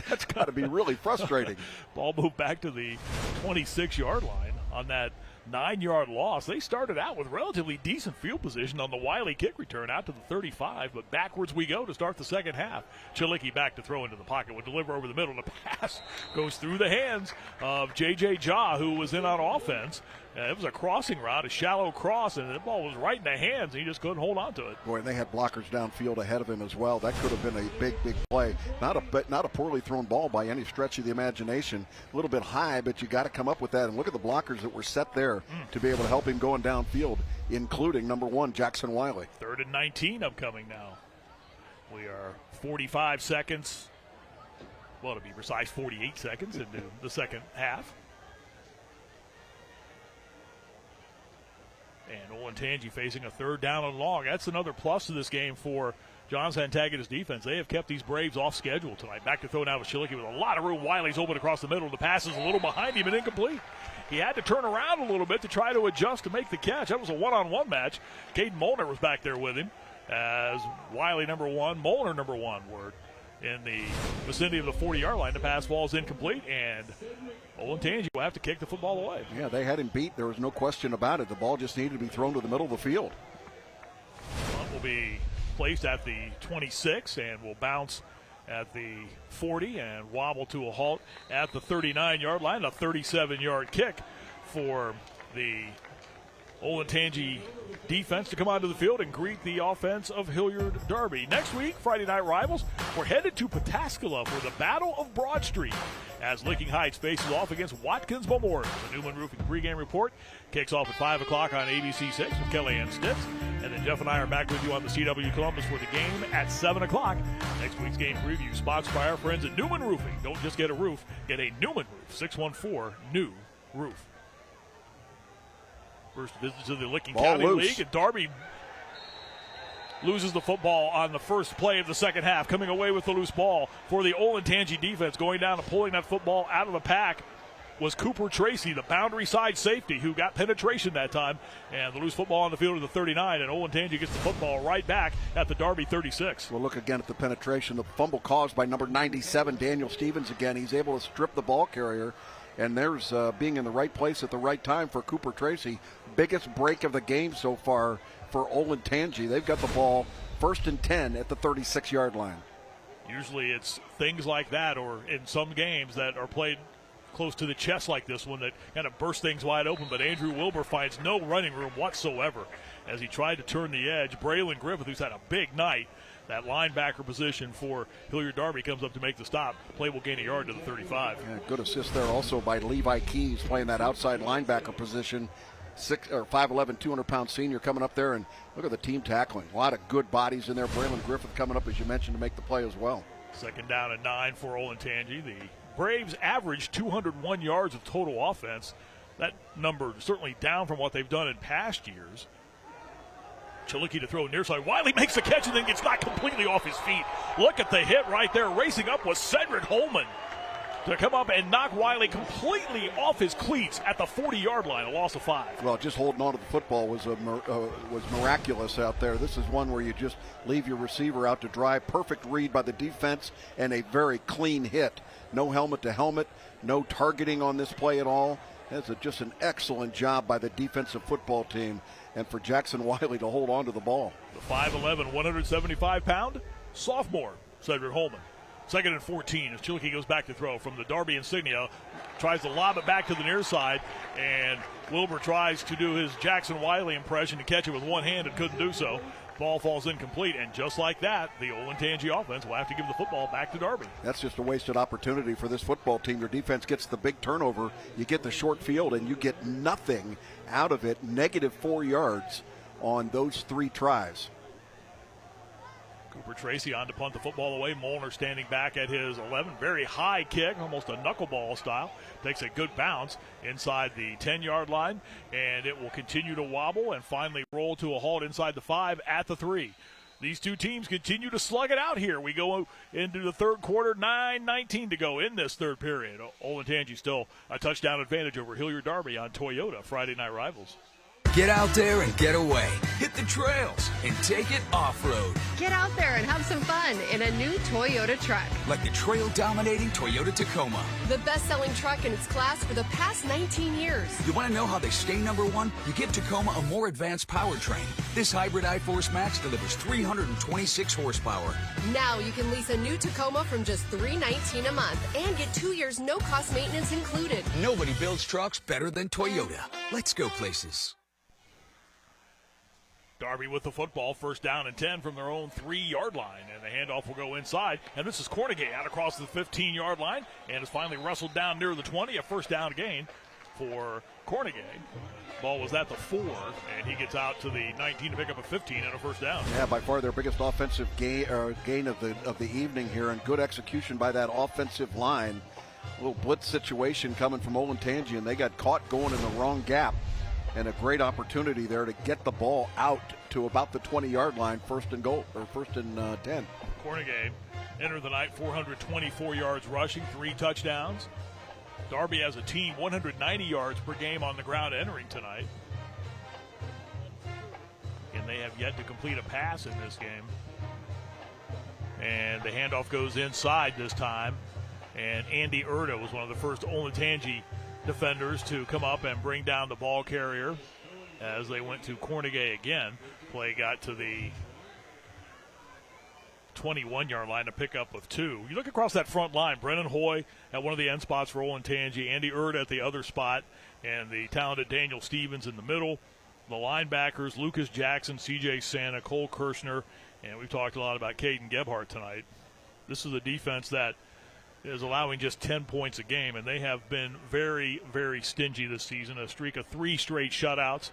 That's got to be really frustrating.
Ball moved back to the 26-yard line on that 9-yard loss. They started out with relatively decent field position on the Wiley kick return out to the 35, but backwards we go to start the second half. Chalicki back to throw into the pocket, will deliver over the middle. The pass goes through the hands of J.J. Jaw, who was in on offense. It was a crossing route, a shallow cross, and the ball was right in the hands, and he just couldn't hold on to it.
Boy, and they had blockers downfield ahead of him as well. That could have been a big play. Not a poorly thrown ball by any stretch of the imagination. A little bit high, but you got to come up with that. And look at the blockers that were set there to be able to help him going downfield, including number 1, Jackson Wiley.
3rd and 19 upcoming now. We are 45 seconds, well, to be precise, 48 seconds into the second half. And Olentangy facing a 3rd down and long. That's another plus to this game for John Santagata's defense. They have kept these Braves off schedule tonight. Back to throw now with Chalicki with a lot of room. Wiley's open across the middle. The pass is a little behind him and incomplete. He had to turn around a little bit to try to adjust to make the catch. That was a one-on-one match. Caden Molnar was back there with him as Wiley number 1, Molnar number 1 were in the vicinity of the 40-yard line. The pass falls incomplete, and Olentangy will have to kick the football away.
Yeah, they had him beat. There was no question about it. The ball just needed to be thrown to the middle of the field.
Punt will be placed at the 26 and will bounce at the 40 and wobble to a halt at the 39-yard line. A 37-yard kick for the Olentangy defense to come onto the field and greet the offense of Hilliard Darby. Next week, Friday Night Rivals, we're headed to Pataskala for the Battle of Broad Street as Licking Heights faces off against Watkins Memorial. The Newman Roofing pregame report kicks off at 5 o'clock on ABC 6 with Kellyanne Stitz. And then Jeff and I are back with you on the CW Columbus for the game at 7 o'clock. Next week's game preview sponsored by our friends at Newman Roofing. Don't just get a roof, get a Newman roof. 614-NEW-ROOF. First visit to the Licking County League, and Darby loses the football on the first play of the second half, coming away with the loose ball for the Olentangy defense. Going down and pulling that football out of the pack was Cooper Tracy, the boundary side safety, who got penetration that time. And the loose football on the field of the 39, and Olentangy gets the football right back at the Darby 36.
We'll look again at the penetration. The fumble caused by number 97, Daniel Stevens again. He's able to strip the ball carrier. And there's being in the right place at the right time for Cooper Tracy. Biggest break of the game so far for Olentangy. They've got the ball 1st and 10 at the 36-yard line.
Usually it's things like that, or in some games that are played close to the chest like this one, that kind of burst things wide open. But Andrew Wilbur finds no running room whatsoever as he tried to turn the edge. Braylon Griffith, who's had a big night, that linebacker position for Hilliard Darby, comes up to make the stop. Play will gain a yard to the 35.
Yeah, good assist there also by Levi Keys, playing that outside linebacker position. 5'11", 200-pound senior coming up there, and look at the team tackling. A lot of good bodies in there. Braylon Griffith coming up, as you mentioned, to make the play as well.
Second down and 9 for Olentangy. The Braves averaged 201 yards of total offense. That number certainly down from what they've done in past years. Chilicki to throw near side. Wiley makes the catch and then gets knocked completely off his feet. Look at the hit right there. Racing up was Cedric Holman to come up and knock Wiley completely off his cleats at the 40-yard line, a loss of 5.
Well, just holding on to the football was miraculous out there. This is one where you just leave your receiver out to dry. Perfect read by the defense and a very clean hit. No helmet to helmet, no targeting on this play at all. That's just an excellent job by the defensive football team, and for Jackson Wiley to hold on to the ball.
The 5'11", 175-pound sophomore, Cedric Holman. 2nd and 14 as Chilicki goes back to throw from the Darby insignia. Tries to lob it back to the near side, and Wilbur tries to do his Jackson Wiley impression to catch it with one hand and couldn't do so. Ball falls incomplete, and just like that, the Olentangy offense will have to give the football back to Darby.
That's just a wasted opportunity for this football team. Your defense gets the big turnover, you get the short field, and you get nothing out of it. -4 yards on those 3 tries.
Cooper Tracy on to punt the football away. Molnar standing back at his 11. Very high kick, almost a knuckleball style. Takes a good bounce inside the 10-yard line, and it will continue to wobble and finally roll to a halt inside the 5 at the 3. These two teams continue to slug it out here. We go into the third quarter, 9:19 to go in this third period. Olentangy still a touchdown advantage over Hilliard Darby on Toyota Friday Night Rivals.
Get out there and get away. Hit the trails and take it off-road.
Get out there and have some fun in a new Toyota truck.
Like the trail-dominating Toyota Tacoma.
The best-selling truck in its class for the past 19 years.
You want to know how they stay #1? You give Tacoma a more advanced powertrain. This hybrid iForce Max delivers 326 horsepower.
Now you can lease a new Tacoma from just $319 a month and get 2 years no-cost maintenance included.
Nobody builds trucks better than Toyota. Let's go places.
Darby with the football, 1st down and 10 from their own 3-yard line, and the handoff will go inside. And this is Cornegay out across the 15-yard line, and is finally wrestled down near the 20, a 1st down gain for Cornegay. Ball was at the 4, and he gets out to the 19 to pick up a 15 and a 1st down.
Yeah, by far their biggest offensive gain of the evening here, and good execution by that offensive line. A little blitz situation coming from Olentangy, and they got caught going in the wrong gap. And a great opportunity there to get the ball out to about the 20-yard line, 1st and goal, or 1st and 10.
Cornegay entered the night 424 yards rushing, 3 touchdowns. Darby as a team 190 yards per game on the ground entering tonight. And they have yet to complete a pass in this game. And the handoff goes inside this time. And Andy Erda was one of the first Olentangy defenders to come up and bring down the ball carrier as they went to Cornegay again. Play got to the 21-yard line, a pickup of 2. You look across that front line, Brennan Hoy at one of the end spots for Olentangy, Andy Erda at the other spot, and the talented Daniel Stevens in the middle. The linebackers, Lucas Jackson, C.J. Santa, Cole Kirshner, and we've talked a lot about Caden Gebhardt tonight. This is a defense that is allowing just 10 points a game, and they have been very, very stingy this season. A streak of 3 straight shutouts.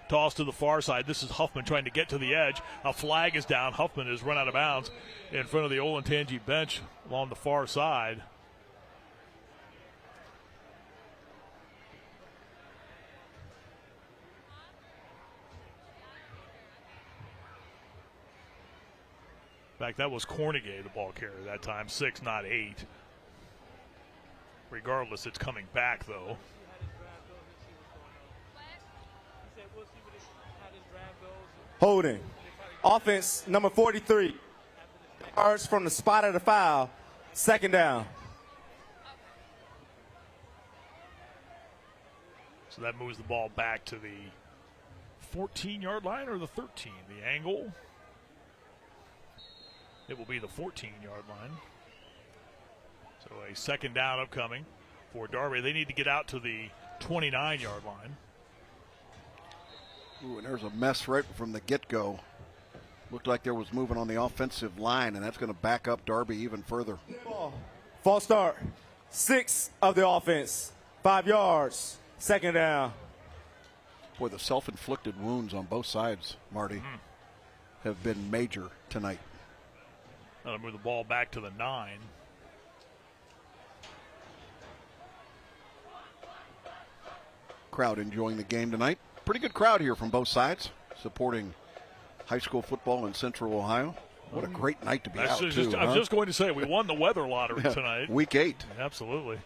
Toss to the far side. This is Huffman trying to get to the edge. A flag is down. Huffman is run out of bounds in front of the Olentangy bench along the far side. In fact, that was Cornegay, the ball carrier that time. 6, not 8. Regardless, it's coming back, though.
Holding. Offense, number 43. Yards from the spot of the foul. 2nd down.
So that moves the ball back to the 14-yard line or the 13. The angle. It will be the 14-yard line. So a 2nd down upcoming for Darby. They need to get out to the 29-yard line.
Ooh, and there's a mess right from the get-go. Looked like there was movement on the offensive line, and that's going to back up Darby even further.
False start. 6 of the offense. 5 yards. 2nd down.
Boy, the self-inflicted wounds on both sides, Marty, have been major tonight.
That'll move the ball back to the 9.
Crowd enjoying the game tonight. Pretty good crowd here from both sides, supporting high school football in Central Ohio. What a great night to be out, too.
I was just going to say, we won the weather lottery tonight.
Week 8.
Absolutely.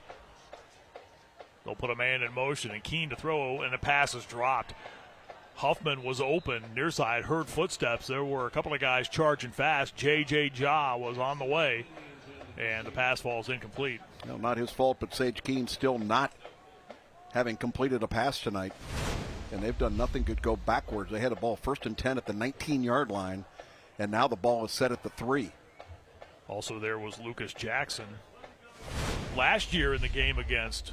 They'll put a man in motion, and Keene to throw, and the pass is dropped. Huffman was open near side, heard footsteps. There were a couple of guys charging fast. J.J. Jaw was on the way, and the pass falls incomplete.
No, not his fault, but Sage Keene still not having completed a pass tonight. And they've done nothing but go backwards. They had a ball 1st and 10 at the 19-yard line, and now the ball is set at the 3.
Also there was Lucas Jackson. Last year in the game against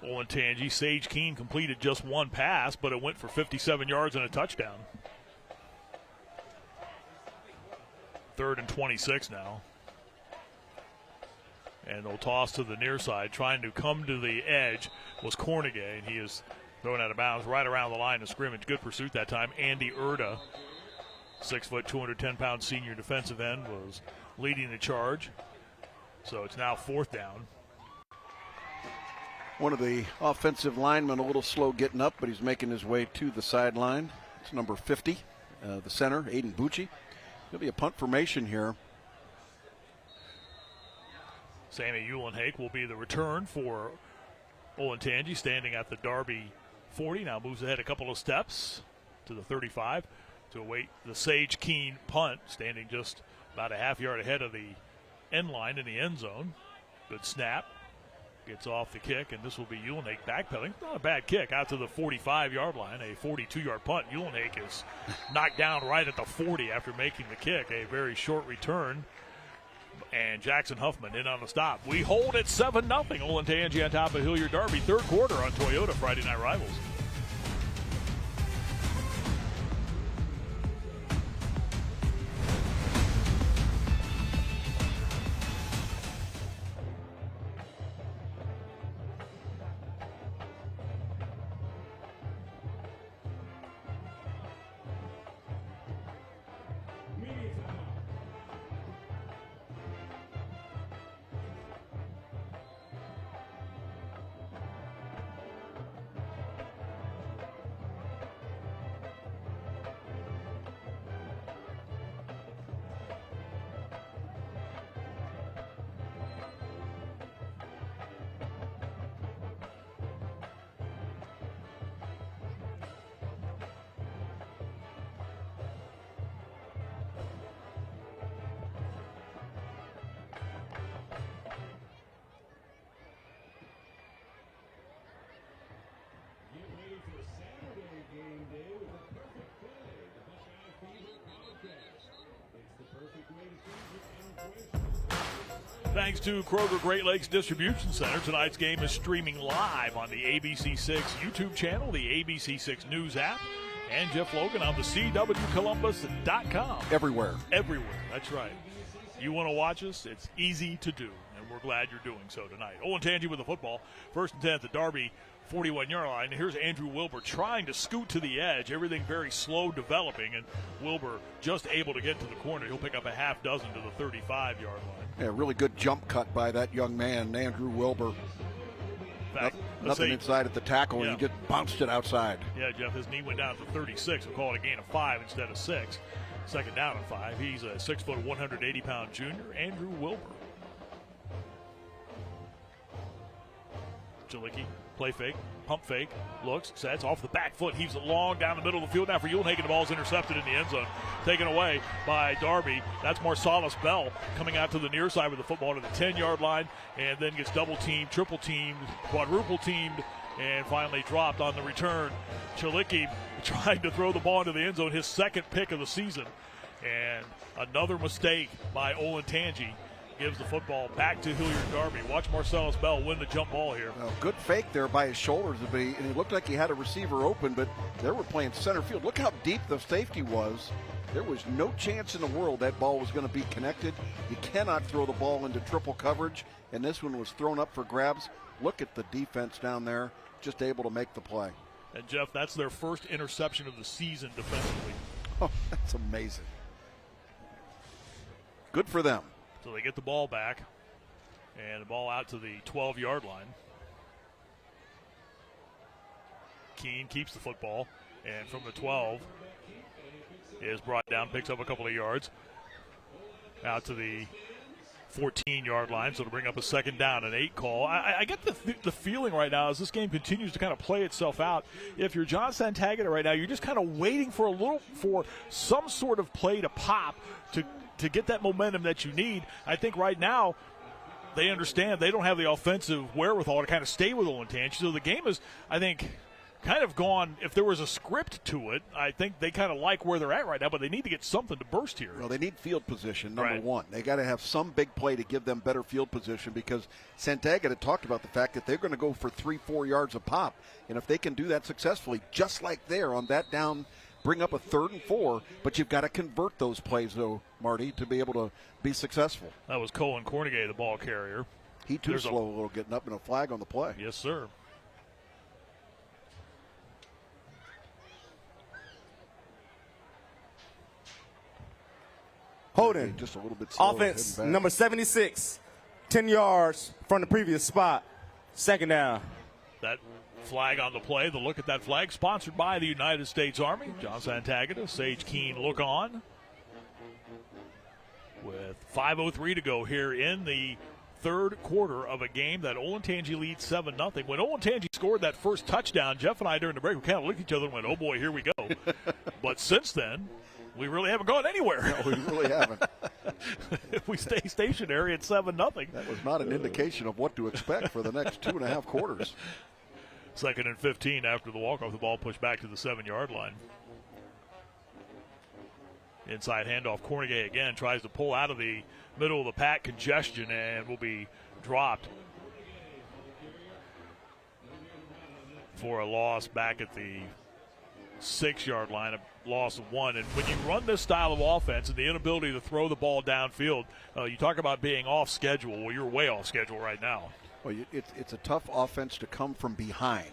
Olentangy, Sage Keene completed just 1 pass, but it went for 57 yards and a touchdown. 3rd and 26 now. And they'll toss to the near side. Trying to come to the edge was Cornegay, and he is thrown out of bounds right around the line of scrimmage. Good pursuit that time. Andy Erda, 6 foot, 210-pound senior defensive end, was leading the charge. So it's now 4th down.
One of the offensive linemen a little slow getting up, but he's making his way to the sideline. It's number 50, the center, Aiden Bucci. There'll be a punt formation here.
Sammy Uhlenhake will be the return for Olentangy, standing at the Darby 40. Now moves ahead a couple of steps to the 35 to await the Sage Keene punt, standing just about a half yard ahead of the end line in the end zone. Good snap. Gets off the kick, and this will be Uhlenhake backpedaling. Not a bad kick out to the 45-yard line, a 42-yard punt. Uhlenhake is knocked down right at the 40 after making the kick. A very short return. And Jackson Huffman in on the stop. We hold at 7-0. Olentangy on top of Hilliard Darby. 3rd quarter on Toyota Friday Night Rivals. Thanks to Kroger Great Lakes Distribution Center, tonight's game is streaming live on the ABC6 YouTube channel, the ABC6 News app, and Jeff Logan on the CWColumbus.com.
Everywhere.
Everywhere, that's right. You want to watch us? It's easy to do, and we're glad you're doing so tonight. Olentangy with the football. First and 10 at the Darby 41-yard line. Here's Andrew Wilbur trying to scoot to the edge. Everything very slow developing, and Wilbur just able to get to the corner. He'll pick up a half dozen to the 35-yard line.
Yeah, really good jump cut by that young man, Andrew Wilbur. Nothing inside at the tackle, and he just bounced it outside.
Yeah, Jeff, his knee went down to 36. We'll call it a gain of 5 instead of 6. Second down and 5. He's a 6 foot, 180-pound junior, Andrew Wilbur. Jalicki, play fake, pump fake, looks, sets, off the back foot, heaves it long down the middle of the field. Now for Ulenhagen, the ball's intercepted in the end zone, taken away by Darby. That's Marsalis Bell coming out to the near side with the football to the 10-yard line, and then gets double-teamed, triple-teamed, quadruple-teamed, and finally dropped on the return. Jalicki trying to throw the ball into the end zone, his second pick of the season, and another mistake by Olentangy gives the football back to Hilliard Darby. Watch Marsalis Bell win the jump ball here.
Well, good fake there by his shoulders, and he looked like he had a receiver open, but they were playing center field. Look how deep the safety was. There was no chance in the world that ball was going to be connected. You cannot throw the ball into triple coverage, and this one was thrown up for grabs. Look at the defense down there, just able to make the play.
And, Jeff, that's their first interception of the season defensively.
Oh, that's amazing. Good for them.
So they get the ball back, and the ball out to the 12-yard line. Keene keeps the football, and from the 12 is brought down, picks up a couple of yards, out to the 14-yard line, so to bring up a second down, an 8 call. I get the feeling right now as this game continues to kind of play itself out. If you're John Santagata right now, you're just kind of waiting for some sort of play to pop to get that momentum that you need. I think right now they understand they don't have the offensive wherewithal to kind of stay with Olentangy. So the game is, I think, kind of gone. If there was a script to it, I think they kind of like where they're at right now, but they need to get something to burst here.
Well, they need field position, number one. They got to have some big play to give them better field position, because Santagata talked about the fact that they're going to go for 3-4 yards a pop. And if they can do that successfully, just like there on that down, bring up a 3rd and 4, but you've got to convert those plays, though, Marty, to be able to be successful.
That was Colin Cornegay, the ball carrier.
He too slow a little getting up, and a flag on the play.
Yes, sir.
Holding.
Just a little bit slow.
Offense, number 76, 10 yards from the previous spot. Second down.
That flag on the play. The look at that flag, sponsored by the United States Army. John Santagata, Sage Keene look on. With 5:03 to go here in the third quarter of a game that Olentangy leads 7-0. When Olentangy scored that first touchdown, Jeff and I during the break, we kind of looked at each other and went, oh boy, here we go. But since then, we really haven't gone anywhere.
No, we really haven't.
If we stay stationary at 7-0.
That was not an indication of what to expect for the next 2.5 quarters.
2nd and 15 after the walk-off. The ball pushed back to the 7-yard line. Inside handoff. Cornegay again tries to pull out of the middle of the pack congestion and will be dropped for a loss back at the 6-yard line, a loss of 1. And when you run this style of offense and the inability to throw the ball downfield, you talk about being off schedule. Well, you're way off schedule right now.
Well, it's a tough offense to come from behind.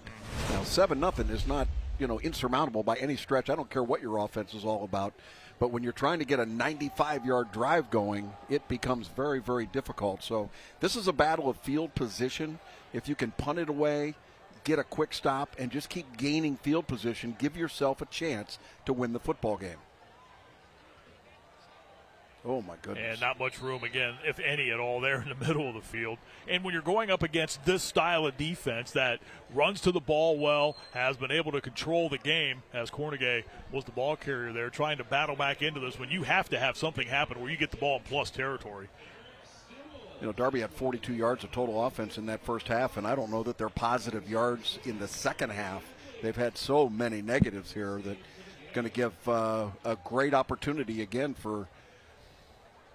Now, 7-0 is not, insurmountable by any stretch. I don't care what your offense is all about. But when you're trying to get a 95-yard drive going, it becomes very, very difficult. So this is a battle of field position. If you can punt it away, get a quick stop, and just keep gaining field position, give yourself a chance to win the football game. Oh, my goodness.
And not much room, again, if any at all, there in the middle of the field. And when you're going up against this style of defense that runs to the ball well, has been able to control the game, as Cornegay was the ball carrier there, trying to battle back into this, when you have to have something happen where you get the ball in plus territory.
Darby had 42 yards of total offense in that first half, and I don't know that they're positive yards in the second half. They've had so many negatives here that going to give a great opportunity again for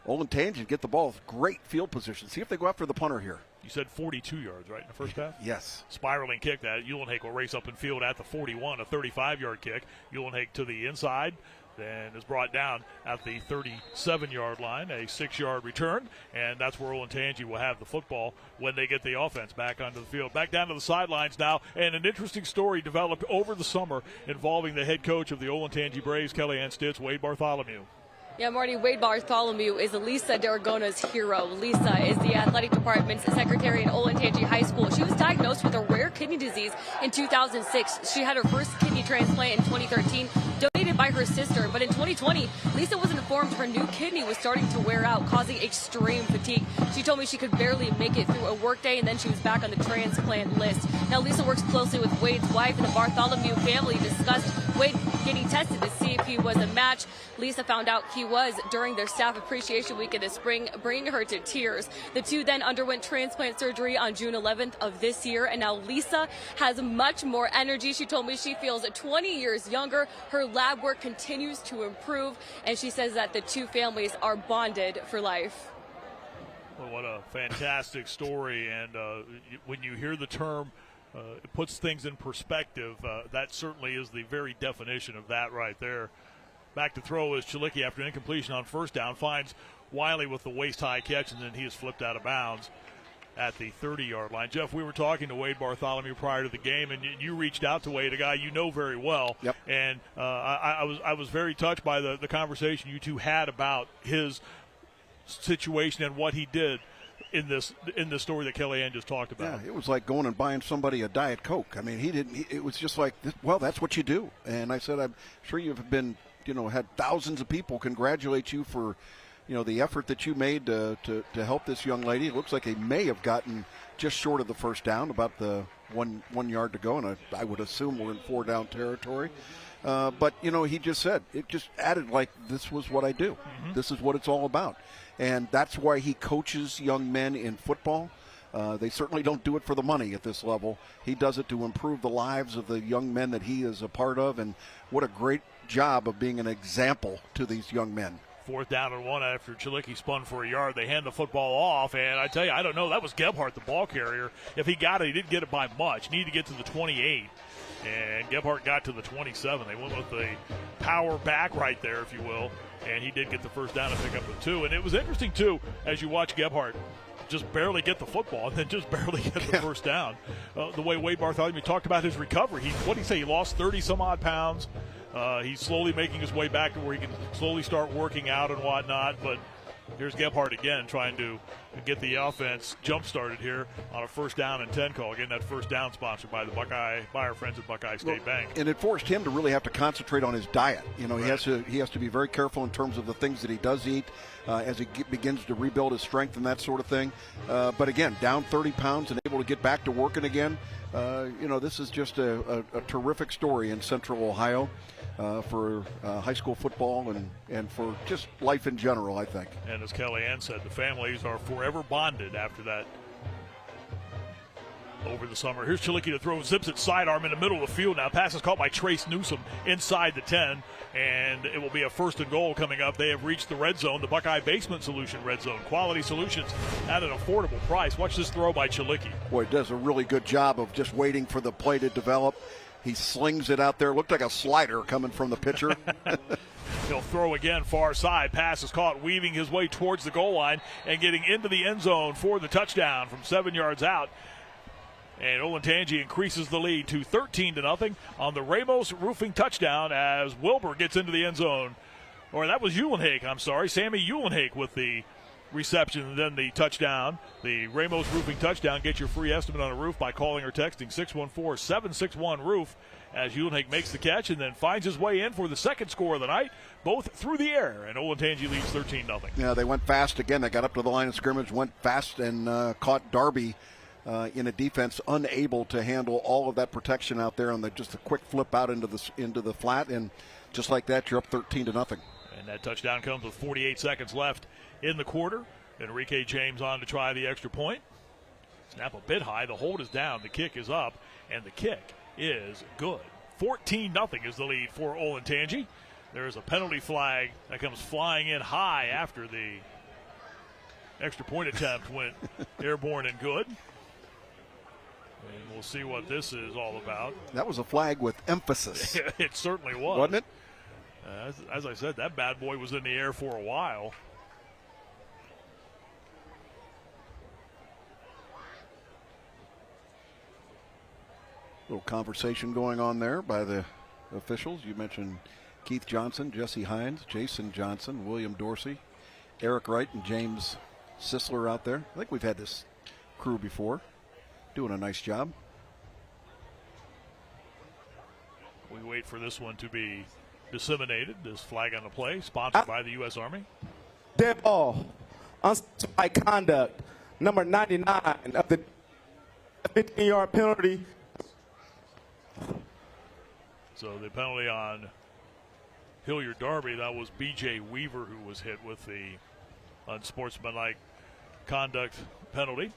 Olentangy get the ball with great field position. See if they go after the punter here.
You said 42 yards, right, in the first half?
Yes.
Spiraling kick that. Uhlenhake will race up in field at the 41, a 35-yard kick. Uhlenhake to the inside, then is brought down at the 37-yard line, a 6-yard return, and that's where Olentangy will have the football when they get the offense back onto the field. Back down to the sidelines now, and an interesting story developed over the summer involving the head coach of the Olentangy Braves, Kellyanne Stitz, Wade Bartholomew.
Yeah, Marty, Wade Bartholomew is Lisa D'Aragona's hero. Lisa is the athletic department's secretary at Olentangy High School. She was diagnosed with a rare kidney disease in 2006. She had her first kidney transplant in 2013, donated by her sister. But in 2020, Lisa was informed her new kidney was starting to wear out, causing extreme fatigue. She told me she could barely make it through a workday, and then she was back on the transplant list. Now, Lisa works closely with Wade's wife, and the Bartholomew family discussed Wade getting tested to see if he was a match. Lisa found out he was during their staff appreciation week in the spring, bringing her to tears. The two then underwent transplant surgery on June 11th of this year, and now Lisa has much more energy. She told me she feels 20 years younger. Her lab work continues to improve, and she says that the two families are bonded for life.
Well, what a fantastic story, and when you hear the term, it puts things in perspective. That certainly is the very definition of that right there. Back to throw is Chilicki after an incompletion on first down. Finds Wiley with the waist-high catch, and then he is flipped out of bounds at the 30-yard line. Jeff, we were talking to Wade Bartholomew prior to the game, and you reached out to Wade, a guy you know very well.
Yep.
And I was very touched by the conversation you two had about his situation and what he did in this story that Kellyanne just talked about.
Yeah, it was like going and buying somebody a Diet Coke. I mean, it was just like, well, that's what you do. And I said, I'm sure you've been, had thousands of people congratulate you for, the effort that you made to help this young lady. It looks like they may have gotten just short of the first down, about the one yard to go, and I would assume we're in 4-down territory. But, he just said, it just added like, this was what I do. Mm-hmm. This is what it's all about. And that's why he coaches young men in football. They certainly don't do it for the money at this level. He does it to improve the lives of the young men that he is a part of, and what a great job of being an example to these young men.
4th down and 1 after Chilicki spun for a yard. They hand the football off, and I tell you, I don't know. That was Gebhardt, the ball carrier. If he got it, he didn't get it by much. Needed to get to the 28, and Gebhardt got to the 27. They went with the power back right there, if you will, and he did get the first down and pick up the 2. And it was interesting, too, as you watch Gebhardt just barely get the football and then just barely get the first down. The way Wade Bartholomew talked about his recovery, what did he say? He lost 30-some-odd pounds. He's slowly making his way back to where he can slowly start working out and whatnot. But here's Gebhardt again trying to get the offense jump-started here on a 1st down and 10 call. Again, that first down sponsored by our friends at Buckeye State Bank.
And it forced him to really have to concentrate on his diet.
Right.
He has to be very careful in terms of the things that he does eat as he begins to rebuild his strength and that sort of thing. But again, down 30 pounds and able to get back to working again. This is just a terrific story in Central Ohio. For high school football and for just life in general, I think.
And as Kellyanne said, the families are forever bonded after that over the summer. Here's Chilicki to throw, zips it sidearm in the middle of the field now. Pass is caught by Trace Newsom inside the 10, and it will be a 1st and goal coming up. They have reached the red zone, the Buckeye Basement Solution red zone. Quality solutions at an affordable price. Watch this throw by Chilicki.
Boy, it does a really good job of just waiting for the play to develop. He slings it out there. Looked like a slider coming from the pitcher.
He'll throw again, far side. Pass is caught, weaving his way towards the goal line and getting into the end zone for the touchdown from 7 yards out. And Olentangy increases the lead to 13-0 on the Ramos Roofing touchdown as Wilbur gets into the end zone. Or that was Uhlenhake, I'm sorry. Sammy Uhlenhake with the reception and then the touchdown. The Ramos Roofing touchdown. Get your free estimate on a roof by calling or texting 614-761-ROOF as Uhlenhake makes the catch and then finds his way in for the second score of the night, both through the air, and Olentangy leads 13-0.
Yeah, they went fast again. They got up to the line of scrimmage, went fast, and caught Darby in a defense unable to handle all of that protection out there on just a quick flip out into the flat, and just like that, you're up 13-0.
And that touchdown comes with 48 seconds left in the quarter. Enrique James on to try the extra point. Snap a bit high. The hold is down. The kick is up, and the kick is good. 14-0 is the lead for Olentangy. There's a penalty flag that comes flying in high after the extra point attempt went airborne and good. And we'll see what this is all about.
That was a flag with emphasis.
It certainly was.
Wasn't it?
As I said, that bad boy was in the air for a while.
Little conversation going on there by the officials. You mentioned Keith Johnson, Jesse Hines, Jason Johnson, William Dorsey, Eric Wright, and James Sisler out there. I think we've had this crew before. Doing a nice job.
We wait for this one to be disseminated. This flag on the play, sponsored by the U.S. Army.
Dead ball. Unsportsmanlike conduct. Number 99 of the 15-yard penalty.
So the penalty on Hilliard Darby, that was B.J. Weaver who was hit with the unsportsmanlike conduct penalty.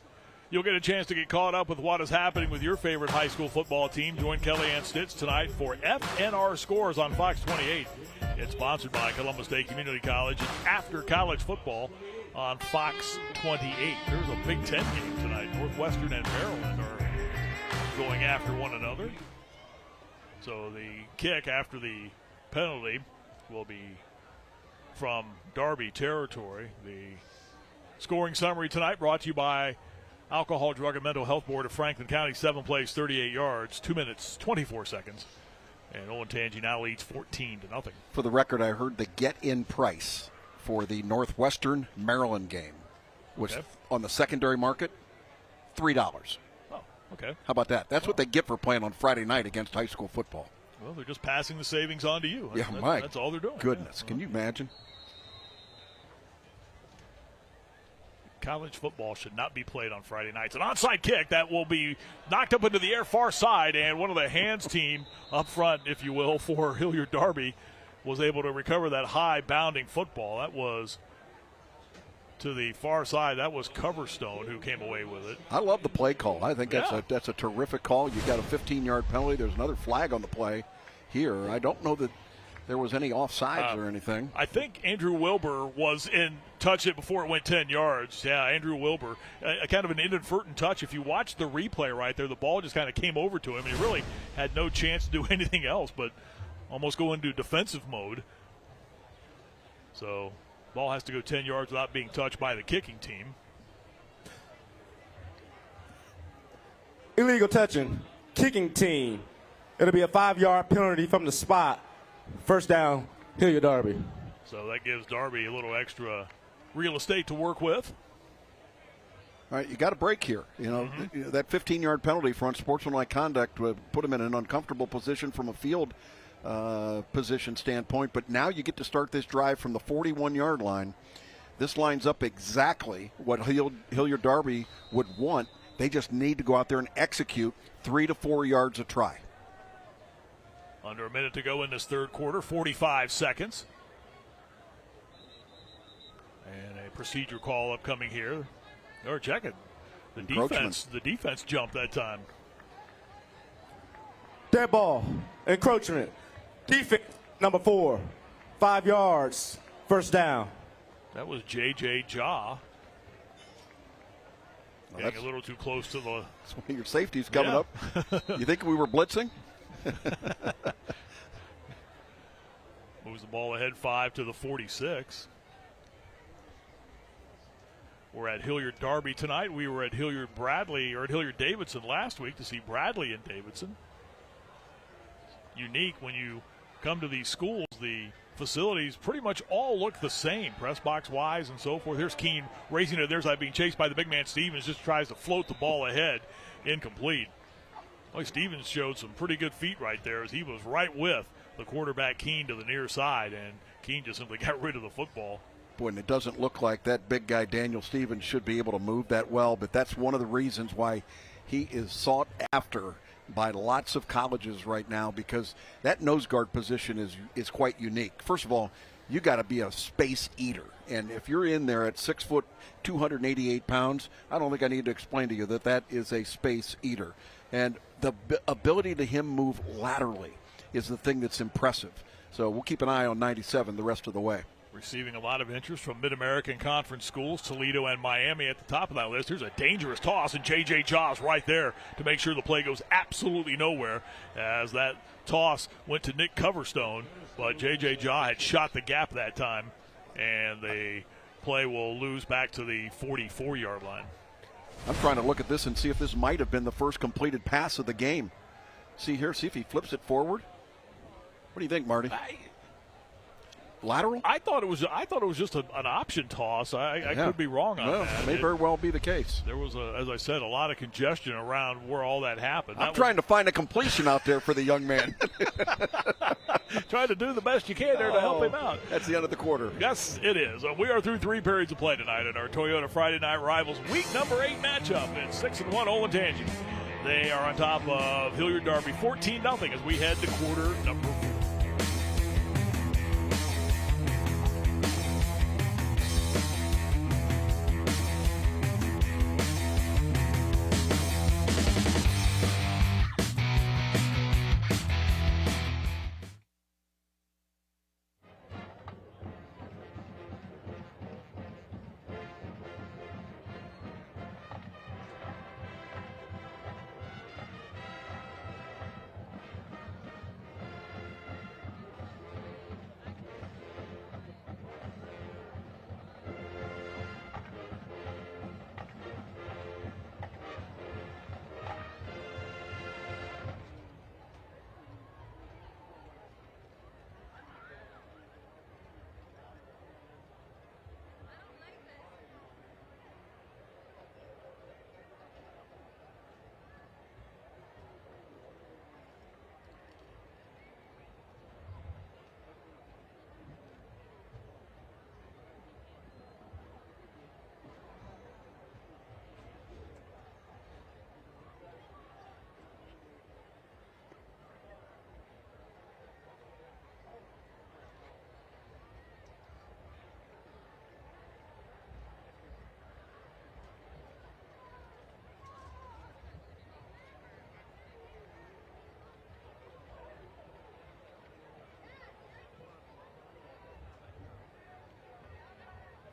You'll get a chance to get caught up with what is happening with your favorite high school football team. Join Kellyanne Stitz tonight for FNR Scores on Fox 28. It's sponsored by Columbus Day Community College and After College Football on Fox 28. There's a Big Ten game tonight. Northwestern and Maryland are going after one another. So the kick after the penalty will be from Darby territory. The scoring summary tonight brought to you by Alcohol, Drug, and Mental Health Board of Franklin County. 7 plays, 38 yards, 2 minutes, 24 seconds. And Olentangy now leads 14-0.
For the record, I heard the get-in price for the Northwestern Maryland game was on the secondary market, $3.
Oh, okay.
How about that? That's what they get for playing on Friday night against high school football.
Well, they're just passing the savings on to you. That's all they're doing.
Goodness, can you imagine?
College football should not be played on Friday nights. An onside kick that will be knocked up into the air far side, and one of the hands team up front, if you will, for Hilliard Darby was able to recover that high bounding football. That was to the far side. That was Coverstone who came away with it.
I love the play call. I think that's a terrific call. You got a 15-yard penalty. There's another flag on the play here. I don't know that there was any offsides or anything.
I think Andrew Wilbur was in touch it before it went 10 yards. Yeah, Andrew Wilbur. A kind of an inadvertent touch. If you watch the replay right there, the ball just kind of came over to him, and he really had no chance to do anything else but almost go into defensive mode. So ball has to go 10 yards without being touched by the kicking team.
Illegal touching. Kicking team. It'll be a 5-yard penalty from the spot. First down, Hilliard Darby.
So that gives Darby a little extra real estate to work with.
All right, you got a break here. You know, that 15-yard penalty for unsportsmanlike conduct would put him in an uncomfortable position from a field position standpoint. But now you get to start this drive from the 41-yard line. This lines up exactly what Hilliard Darby would want. They just need to go out there and execute 3 to 4 yards a try.
Under a minute to go in this third quarter, 45 seconds. And a procedure call upcoming here. Or check it. The defense jumped that time.
Dead ball. Encroachment. Defense number 4. 5 yards. First down.
That was J.J. Jaw. Getting a little too close to the...
That's one of your safeties coming up. You think we were blitzing?
Moves the ball ahead 5 to the 46. We're at Hilliard Darby tonight. We were at Hilliard Davidson last week to see Bradley and Davidson. Unique when you come to these schools, the facilities pretty much all look the same, press box wise and so forth. Here's Keene racing it. There's being chased by the big man Stevens, just tries to float the ball ahead, incomplete. Well, Stevens showed some pretty good feet right there as he was right with the quarterback Keene to the near side, and Keene just simply got rid of the football.
Boy, and it doesn't look like that big guy Daniel Stevens should be able to move that well, but that's one of the reasons why he is sought after by lots of colleges right now, because that nose guard position is quite unique. First of all, you got to be a space eater, and if you're in there at 6 foot, 288 pounds, I don't think I need to explain to you that is a space eater. And the ability to him move laterally is the thing that's impressive. So we'll keep an eye on 97 the rest of the way.
receiving a lot of interest from Mid-American Conference schools, Toledo and Miami at the top of that list. Here's a dangerous toss, and J.J. Jaws right there to make sure the play goes absolutely nowhere, as that toss went to Nick Coverstone, but J.J. Jaw had shot the gap that time, and the play will lose back to the 44-yard line.
I'm trying to look at this and see if this might have been the first completed pass of the game. See here, see if he flips it forward. What do you think, Marty? Lateral?
I thought it was just an option toss. I could be wrong on that.
It may very well be the case.
There was, as I said, a lot of congestion around where all that happened.
I'm trying to find a completion out there for the young man.
Trying to do the best you can there to help him out.
That's the end of the quarter.
Yes, it is. We are through 3 periods of play tonight in our Toyota Friday Night Rivals week number 8 matchup. It's 6-1 Olentangy. They are on top of Hilliard Darby 14-0 as we head to quarter number 4.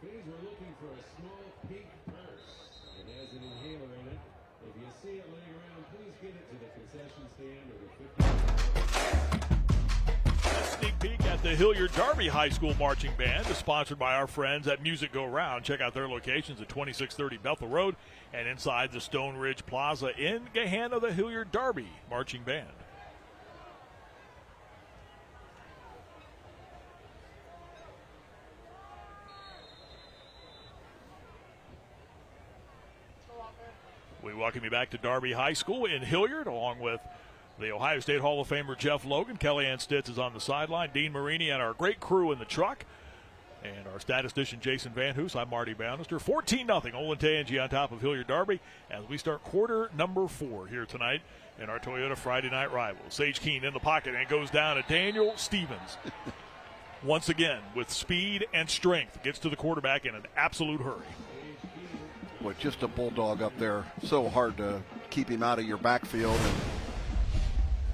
Fans were looking for a small pink purse. It has an inhaler in it. If you see it laying around, please get it to the concession stand or the 50.
A sneak peek at the Hilliard Darby High School Marching Band is sponsored by our friends at Music Go Round. Check out their locations at 2630 Bethel Road and inside the Stone Ridge Plaza in Gahanna, the Hilliard Darby Marching Band. We welcome you back to Darby High School in Hilliard, along with the Ohio State Hall of Famer Jeff Logan. Kellyanne Stitz is on the sideline. Dean Marini and our great crew in the truck. And our statistician Jason Van Hoos. I'm Marty Bannister. 14-0 Olentangy on top of Hilliard Darby as we start quarter number 4 here tonight in our Toyota Friday Night Rivals. Sage Keene in the pocket and goes down to Daniel Stevens. Once again, with speed and strength, gets to the quarterback in an absolute hurry.
Boy, just a bulldog up there. So hard to keep him out of your backfield. And,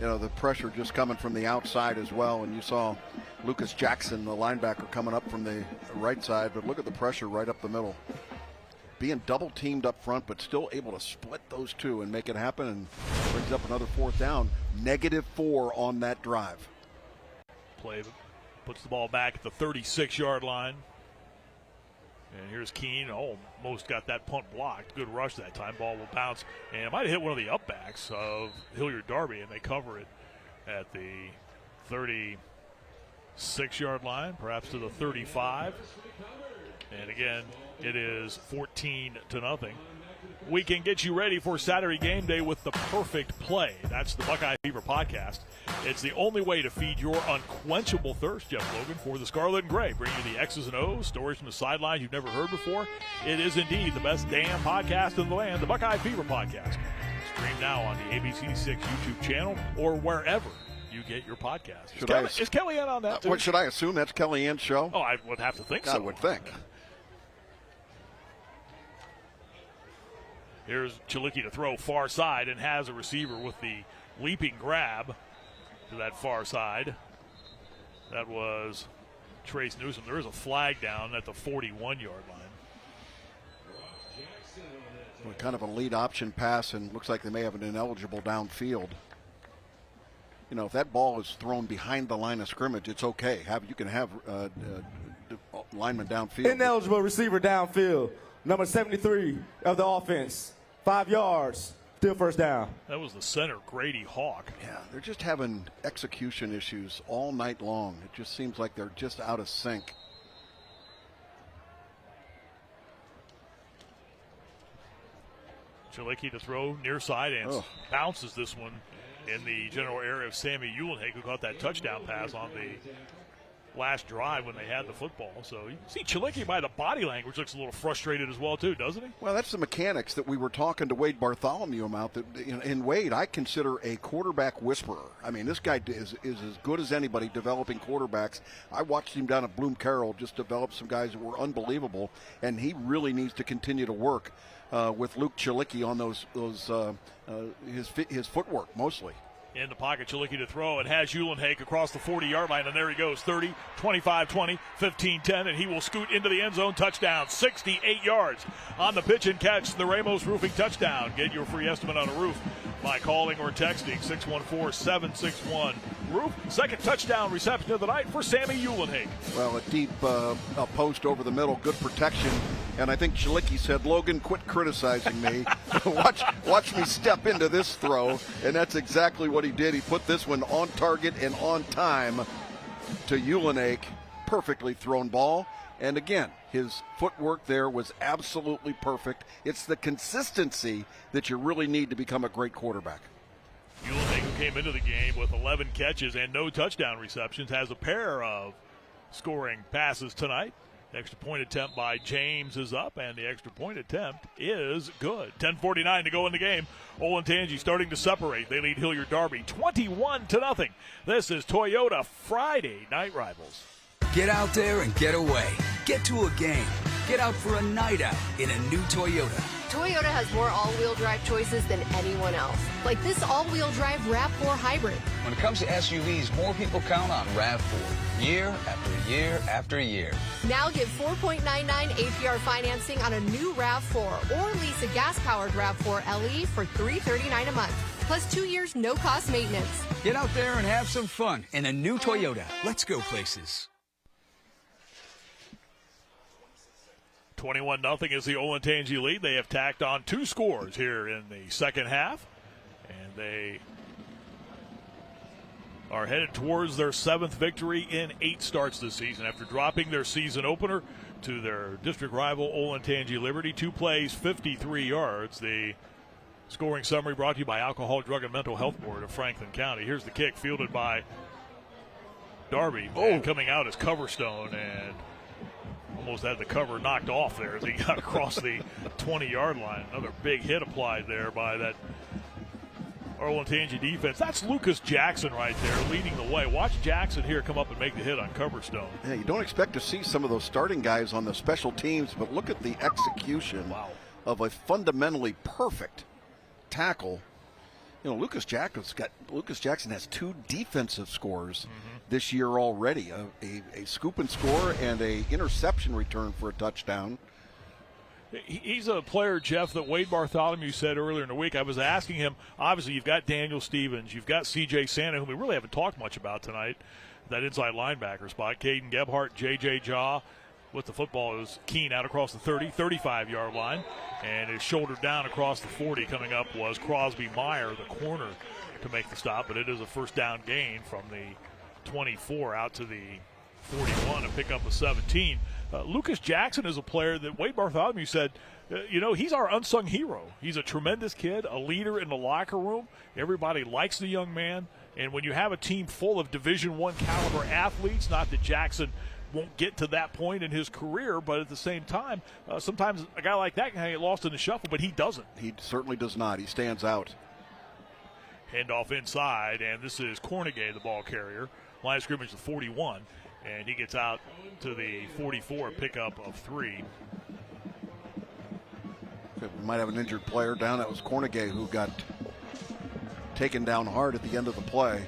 you know, the pressure just coming from the outside as well. And you saw Lucas Jackson, the linebacker, coming up from the right side. But look at the pressure right up the middle. Being double teamed up front, but still able to split those two and make it happen, and brings up another 4th down. -4 on that drive.
Play puts the ball back at the 36-yard line. And here's Keene, almost got that punt blocked. Good rush that time. Ball will bounce. And it might have hit one of the upbacks of Hilliard Darby, and they cover it at the 36-yard line, perhaps to the 35. And again, it is 14-0. We can get you ready for Saturday game day with the perfect play. That's the Buckeye Fever podcast. It's the only way to feed your unquenchable thirst, Jeff Logan, for the Scarlet and Gray, bringing you the X's and O's, stories from the sidelines you've never heard before. It is indeed the best damn podcast in the land, the Buckeye Fever podcast. Stream now on the ABC6 YouTube channel or wherever you get your podcast. Is Kellyanne on that too?
What, should I assume that's Kellyanne's show?
Oh, I would have to think so.
I would think.
Here's Chilicki to throw far side and has a receiver with the leaping grab to that far side. That was Trace Newsome. There is a flag down at the 41-yard line.
Well, kind of a lead option pass, and looks like they may have an ineligible downfield. You know, if that ball is thrown behind the line of scrimmage, it's okay. You can have lineman downfield.
Ineligible receiver downfield. Number 73 of the offense. 5 yards. Still first down.
That was the center, Grady Hawk.
Yeah, they're just having execution issues all night long. It just seems like they're just out of sync.
Chilicki to throw near side and bounces this one in the general area of Sammy Uhlenhake, who caught that touchdown pass on the last drive when they had the football. So you see Chilicki by the body language looks a little frustrated as well too, doesn't he?
Well, that's the mechanics that we were talking to Wade Bartholomew about. That in Wade, I consider a quarterback whisperer. I mean, this guy is as good as anybody developing quarterbacks. I watched him down at Bloom Carroll just develop some guys that were unbelievable, and he really needs to continue to work with Luke Chilicki on his footwork mostly.
In the pocket, Chilicki to throw, and has Uhlenhake across the 40-yard line, and there he goes, 30, 25, 20, 15, 10, and he will scoot into the end zone, touchdown, 68 yards on the pitch and catch, the Ramos Roofing touchdown. Get your free estimate on a roof by calling or texting 614-761-ROOF. Second touchdown reception of the night for Sammy Uhlenhake.
Well, a deep post over the middle, good protection, and I think Chilicki said, Logan, quit criticizing me. watch me step into this throw, and that's exactly what he did. He put this one on target and on time to Uhlenhake. Perfectly thrown ball. And again, his footwork there was absolutely perfect. It's the consistency that you really need to become a great quarterback.
Uhlenhake, who came into the game with 11 catches and no touchdown receptions, has a pair of scoring passes tonight. The extra point attempt by James is up, and the extra point attempt is good. 10:49 to go in the game. Olentangy starting to separate. They lead Hilliard Darby 21-0. This is Toyota Friday Night Rivals.
Get out there and get away. Get to a game. Get out for a night out in a new Toyota.
Toyota has more all-wheel drive choices than anyone else, like this all-wheel drive RAV4 Hybrid.
When it comes to SUVs, more people count on RAV4 year after year after year.
Now get 4.99 APR financing on a new RAV4 or lease a gas-powered RAV4 LE for $339 a month, plus 2 years no-cost maintenance.
Get out there and have some fun in a new Toyota. Let's go places.
21-0 is the Olentangy lead. They have tacked on 2 scores here in the second half, and they are headed towards their 7th victory in 8 starts this season after dropping their season opener to their district rival Olentangy Liberty. 2 plays, 53 yards. The scoring summary brought to you by Alcohol, Drug, and Mental Health Board of Franklin County. Here's the kick fielded by Darby. And coming out is Coverstone, and almost had the cover knocked off there as he got across the 20-yard line. Another big hit applied there by that Olentangy defense. That's Lucas Jackson right there leading the way. Watch Jackson here come up and make the hit on Coverstone.
Yeah, you don't expect to see some of those starting guys on the special teams, but look at the execution of a fundamentally perfect tackle. You know, Lucas Jackson has 2 defensive scores this year already, a scoop and score and a interception return for a touchdown.
He's a player, Jeff, that Wade Bartholomew said earlier in the week. I was asking him, obviously you've got Daniel Stevens, you've got C.J. Santa, whom we really haven't talked much about tonight, that inside linebacker spot. Caden Gebhardt, J.J. Jaw with the football is Keen out across the 30, 35-yard line, and his shoulder down across the 40. Coming up was Crosby Meyer, the corner, to make the stop, but it is a first down gain from the 24 out to the 41 and pick up a 17. Lucas Jackson is a player that Wade Bartholomew said, he's our unsung hero. He's a tremendous kid, a leader in the locker room. Everybody likes the young man. And when you have a team full of Division I caliber athletes, not that Jackson won't get to that point in his career, but at the same time, sometimes a guy like that can get lost in the shuffle, but he doesn't.
He certainly does not. He stands out.
Handoff inside, and this is Cornegay, the ball carrier. Line of scrimmage, the 41, and he gets out to the 44, pickup of 3.
We might have an injured player down. That was Cornegay who got taken down hard at the end of the play.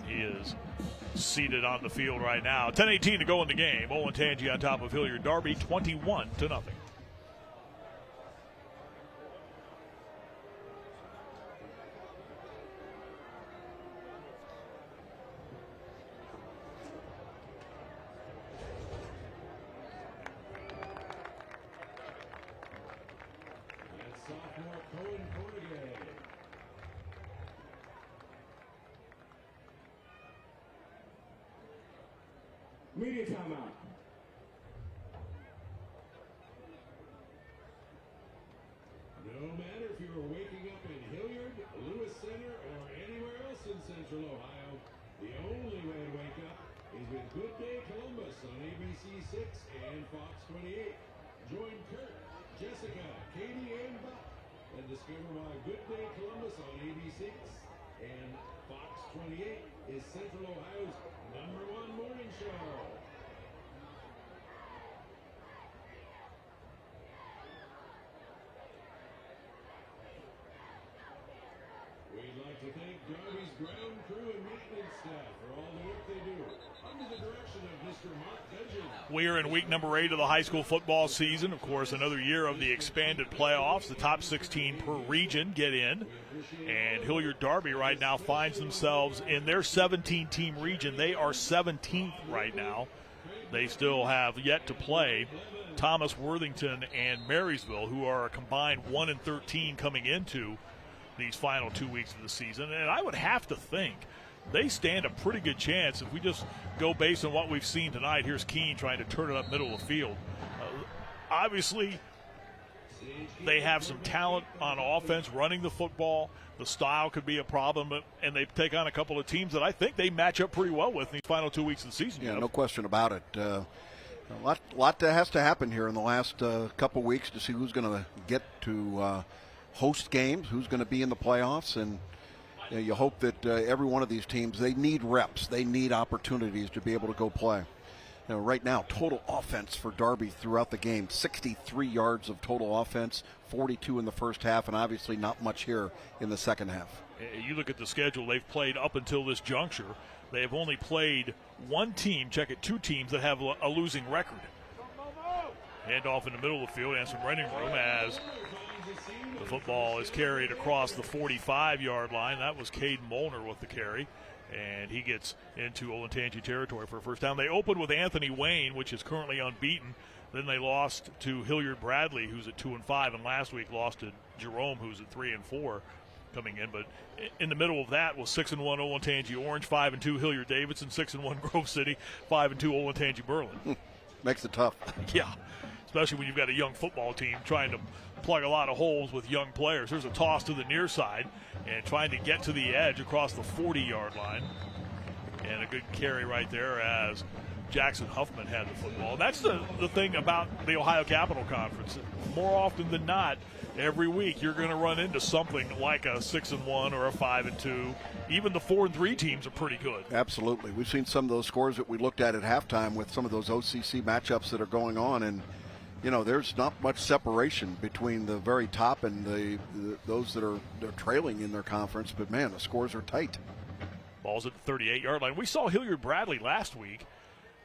He is seated on the field right now. 10:18 to go in the game. Olentangy on top of Hilliard Darby, 21-0.
Media timeout. No matter if you are waking up in Hilliard, Lewis Center, or anywhere else in Central Ohio, the only way to wake up is with Good Day Columbus on ABC 6 and Fox 28. Join Kurt, Jessica, Katie, and Buck and discover why Good Day Columbus on ABC 6 and Fox 28 is Central Ohio's #1 morning show. We'd like to thank Darby's ground crew and maintenance staff for all the work they do under the direction of Mr. Mark Dudgeon.
We are in week number 8 of the high school football season. Of course, another year of the expanded playoffs. The top 16 per region get in. And Hilliard Darby right now finds themselves in their 17-team region. They are 17th right now. They still have yet to play Thomas Worthington and Marysville, who are a combined 1-13 coming into these final 2 weeks of the season. And I would have to think they stand a pretty good chance if we just go based on what we've seen tonight. Here's Keene trying to turn it up middle of the field. Obviously, they have some talent on offense running the football. The style could be a problem, and they take on a couple of teams that I think they match up pretty well with in these final 2 weeks of the season.
Yeah, no question about it. A lot that has to happen here in the last couple weeks to see who's going to get to host games, who's going to be in the playoffs, and you hope that every one of these teams, they need reps, they need opportunities to be able to go play. Right now, total offense for Darby throughout the game, 63 yards of total offense, 42 in the first half, and obviously not much here in the second half.
You look at the schedule they've played up until this juncture. They have only played one team, two teams that have a losing record. Hand off in the middle of the field and some running room as the football is carried across the 45-yard line. That was Caden Molnar with the carry, and he gets into Olentangy territory for a first down. They opened with Anthony Wayne, which is currently unbeaten. Then they lost to Hilliard Bradley, who's at 2-5, and last week lost to Jerome, who's at 3-4 coming in. But in the middle of that was 6-1 Olentangy Orange, 5-2 Hilliard Davidson, 6-1 Grove City, 5-2 Olentangy Berlin.
Makes it tough.
Yeah, especially when you've got a young football team trying to plug a lot of holes with young players. There's a toss to the near side and trying to get to the edge across the 40-yard line. And a good carry right there as Jackson Huffman had the football. And that's the thing about the Ohio Capital Conference. More often than not, every week you're going to run into something like a 6-1 or a 5-2. Even the 4-3 teams are pretty good.
Absolutely. We've seen some of those scores that we looked at halftime with some of those OCC matchups that are going on, and there's not much separation between the very top and those that are trailing in their conference. But, man, the scores are tight.
Ball's at the 38-yard line. We saw Hilliard Bradley last week,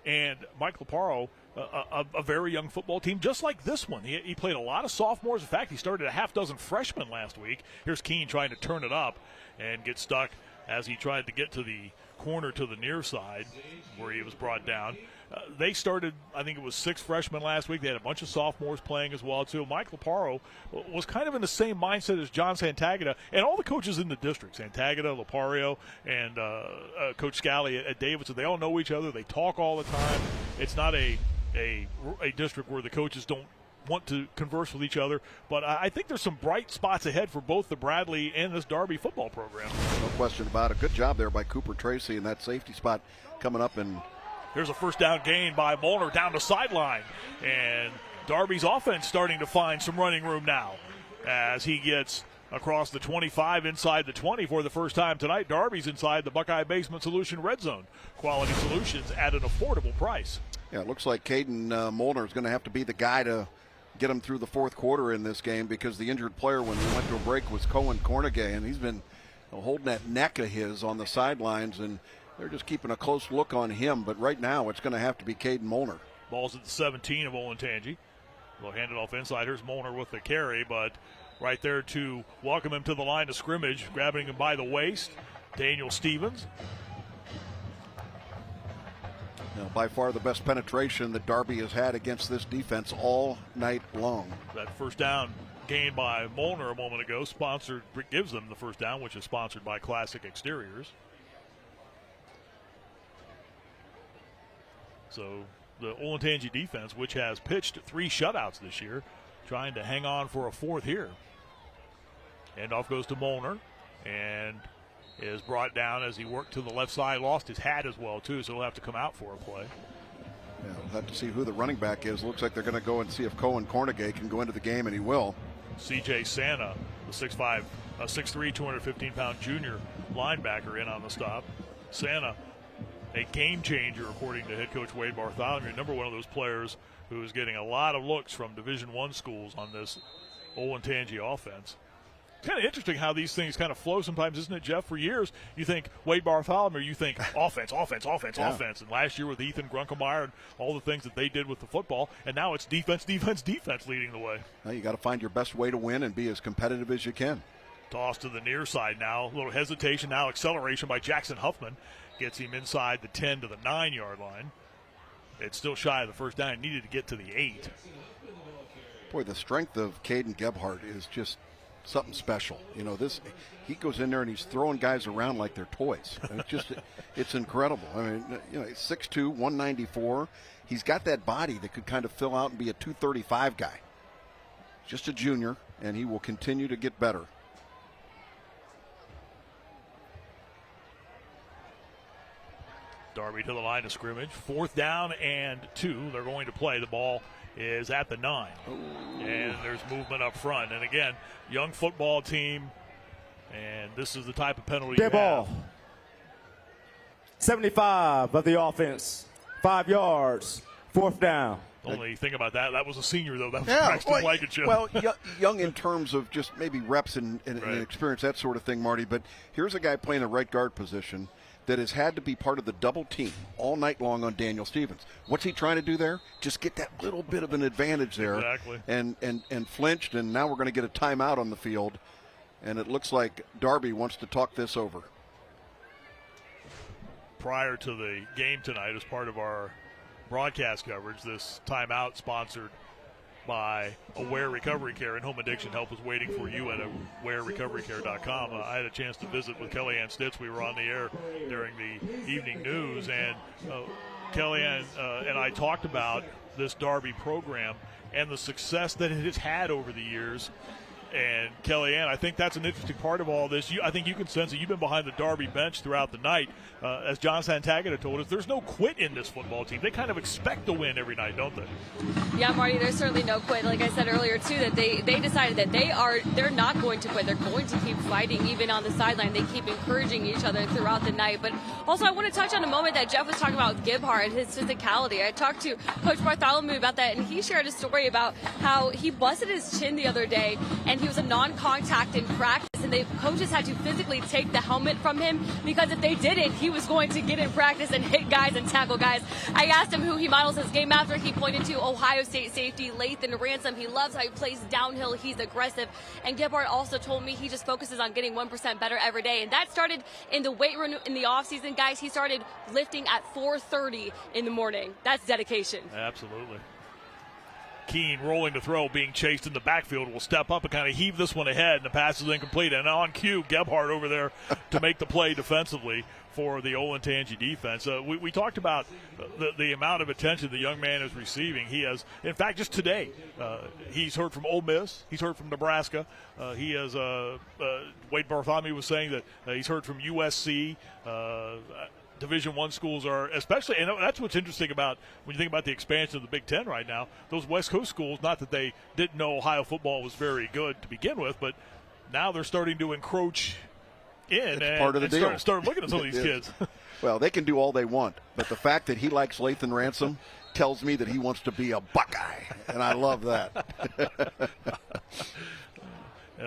and Mike Laparo, a very young football team, just like this one. He played a lot of sophomores. In fact, he started a half dozen freshmen last week. Here's Keene trying to turn it up and get stuck as he tried to get to the corner to the near side where he was brought down. They started, I think it was 6 freshmen last week. They had a bunch of sophomores playing as well, too. Mike Laparo was kind of in the same mindset as John Santagata and all the coaches in the district. Santagata, Lapario, and Coach Scally at Davidson. They all know each other. They talk all the time. It's not a district where the coaches don't want to converse with each other. But I think there's some bright spots ahead for both the Bradley and this Darby football program.
No question about it. Good job there by Cooper Tracy in that safety spot coming up. And
here's a first down gain by Molnar down the sideline. And Darby's offense starting to find some running room now as he gets across the 25 inside the 20 for the first time tonight. Darby's inside the Buckeye Basement Solution red zone. Quality solutions at an affordable price.
Yeah, it looks like Caden Molnar is going to have to be the guy to get him through the fourth quarter in this game, because the injured player when we went to a break was Cohen Cornegay, and he's been holding that neck of his on the sidelines. And They're just keeping a close look on him, but right now it's going to have to be Caden Molnar.
Ball's at the 17 of Olentangy. They'll hand it off inside. Here's Molnar with the carry, but right there to welcome him to the line of scrimmage, grabbing him by the waist, Daniel Stevens.
Now, by far the best penetration that Darby has had against this defense all night long.
That first down gained by Molnar a moment ago, gives them the first down, which is sponsored by Classic Exteriors. So the Olentangy defense, which has pitched 3 shutouts this year, trying to hang on for a 4th here. Handoff goes to Molnar and is brought down as he worked to the left side. Lost his hat as well, too, so he'll have to come out for a play.
Yeah, we'll have to see who the running back is. Looks like they're going to go and see if Cohen Cornegay can go into the game, and he will.
C.J. Santa, the 6'5", 6'3", 215-pound junior linebacker in on the stop. Santa, a game changer, according to head coach Wade Bartholomew. Number one of those players who is getting a lot of looks from Division I schools on this Olentangy offense. It's kind of interesting how these things kind of flow sometimes, isn't it, Jeff? For years, you think Wade Bartholomew, you think offense. And last year with Ethan Grunkemeyer and all the things that they did with the football, and now it's defense leading the way.
Well, you got to find your best way to win and be as competitive as you can.
Toss to the near side now. A little hesitation now. Acceleration by Jackson Huffman. Gets him inside the 10 to the 9-yard line. It's still shy of the first down. Needed to get to the 8.
Boy, the strength of Caden Gebhardt is just something special. You know, he goes in there and he's throwing guys around like they're toys. It's incredible. I mean, you know, he's 6'2", 194. He's got that body that could kind of fill out and be a 235 guy. Just a junior, and he will continue to get better.
Darby to the line of scrimmage. 4th down and 2. They're going to play. The ball is at the 9. Ooh. And there's movement up front. And again, young football team, and this is the type of penalty
Dead ball. 75 of the offense. 5 yards. 4th down.
Only thing about that was a senior, though. That was Braxton Blankenship.
Well, young in terms of just maybe reps and experience, that sort of thing, Marty. But here's a guy playing the right guard position that has had to be part of the double team all night long on Daniel Stevens. What's he trying to do there? Just get that little bit of an advantage there.
Exactly.
And flinched, and now we're going to get a timeout on the field. And it looks like Darby wants to talk this over.
Prior to the game tonight, as part of our broadcast coverage, this timeout sponsored by Aware Recovery Care and Home Addiction Help is waiting for you at awarerecoverycare.com. I had a chance to visit with Kellyanne Stitz. We were on the air during the evening news, and Kellyanne and I talked about this Darby program and the success that it has had over the years. And Kellyanne, I think that's an interesting part of all this. I think you can sense that you've been behind the Darby bench throughout the night. As John Santagata told us, there's no quit in this football team. They kind of expect to win every night, don't they?
Yeah, Marty, there's certainly no quit. Like I said earlier, too, that they decided that they're not going to quit. They're going to keep fighting, even on the sideline. They keep encouraging each other throughout the night. But also, I want to touch on a moment that Jeff was talking about with Gebhardt and his physicality. I talked to Coach Bartholomew about that, and he shared a story about how he busted his chin the other day, and he was a non-contact in practice, and the coaches had to physically take the helmet from him because if they didn't, he was going to get in practice and hit guys and tackle guys. I asked him who he models his game after. He pointed to Ohio State safety Lathan Ransom. He loves how he plays downhill. He's aggressive. And Gebhardt also told me he just focuses on getting 1% better every day. And that started in the weight room in the offseason, guys. He started lifting at 4:30 in the morning. That's dedication.
Absolutely. Keene rolling to throw, being chased in the backfield, will step up and kind of heave this one ahead, and the pass is incomplete. And on cue, Gebhardt over there to make the play defensively for the Olentangy defense. We talked about the amount of attention the young man is receiving. He has, in fact, just today, he's heard from Ole Miss. He's heard from Nebraska. He has, Wade Bartholomew was saying that he's heard from USC. Division I schools are especially, and that's what's interesting about when you think about the expansion of the Big Ten right now. Those West Coast schools, not that they didn't know Ohio football was very good to begin with, but now they're starting to encroach in
it's part of the deal.
Start looking at some of these kids.
Well, they can do all they want, but the fact that he likes Lathan Ransom tells me that he wants to be a Buckeye, and I love that.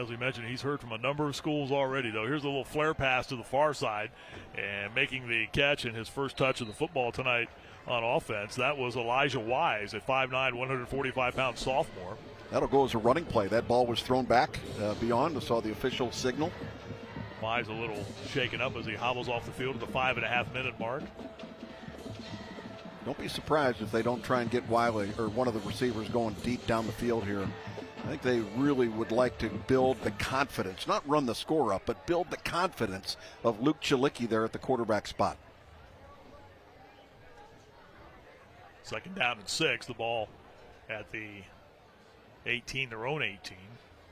As we mentioned, he's heard from a number of schools already, though. Here's a little flare pass to the far side, and making the catch in his first touch of the football tonight on offense. That was Elijah Wise, a 5'9", 145-pound sophomore.
That'll go as a running play. That ball was thrown back beyond. I saw the official signal.
Wise a little shaken up as he hobbles off the field at the 5.5-minute mark.
Don't be surprised if they don't try and get Wiley or one of the receivers going deep down the field here. I think they really would like to build the confidence, not run the score up, but build the confidence of Luke Chilicki there at the quarterback spot.
Second down and 6. The ball at the 18, their own 18.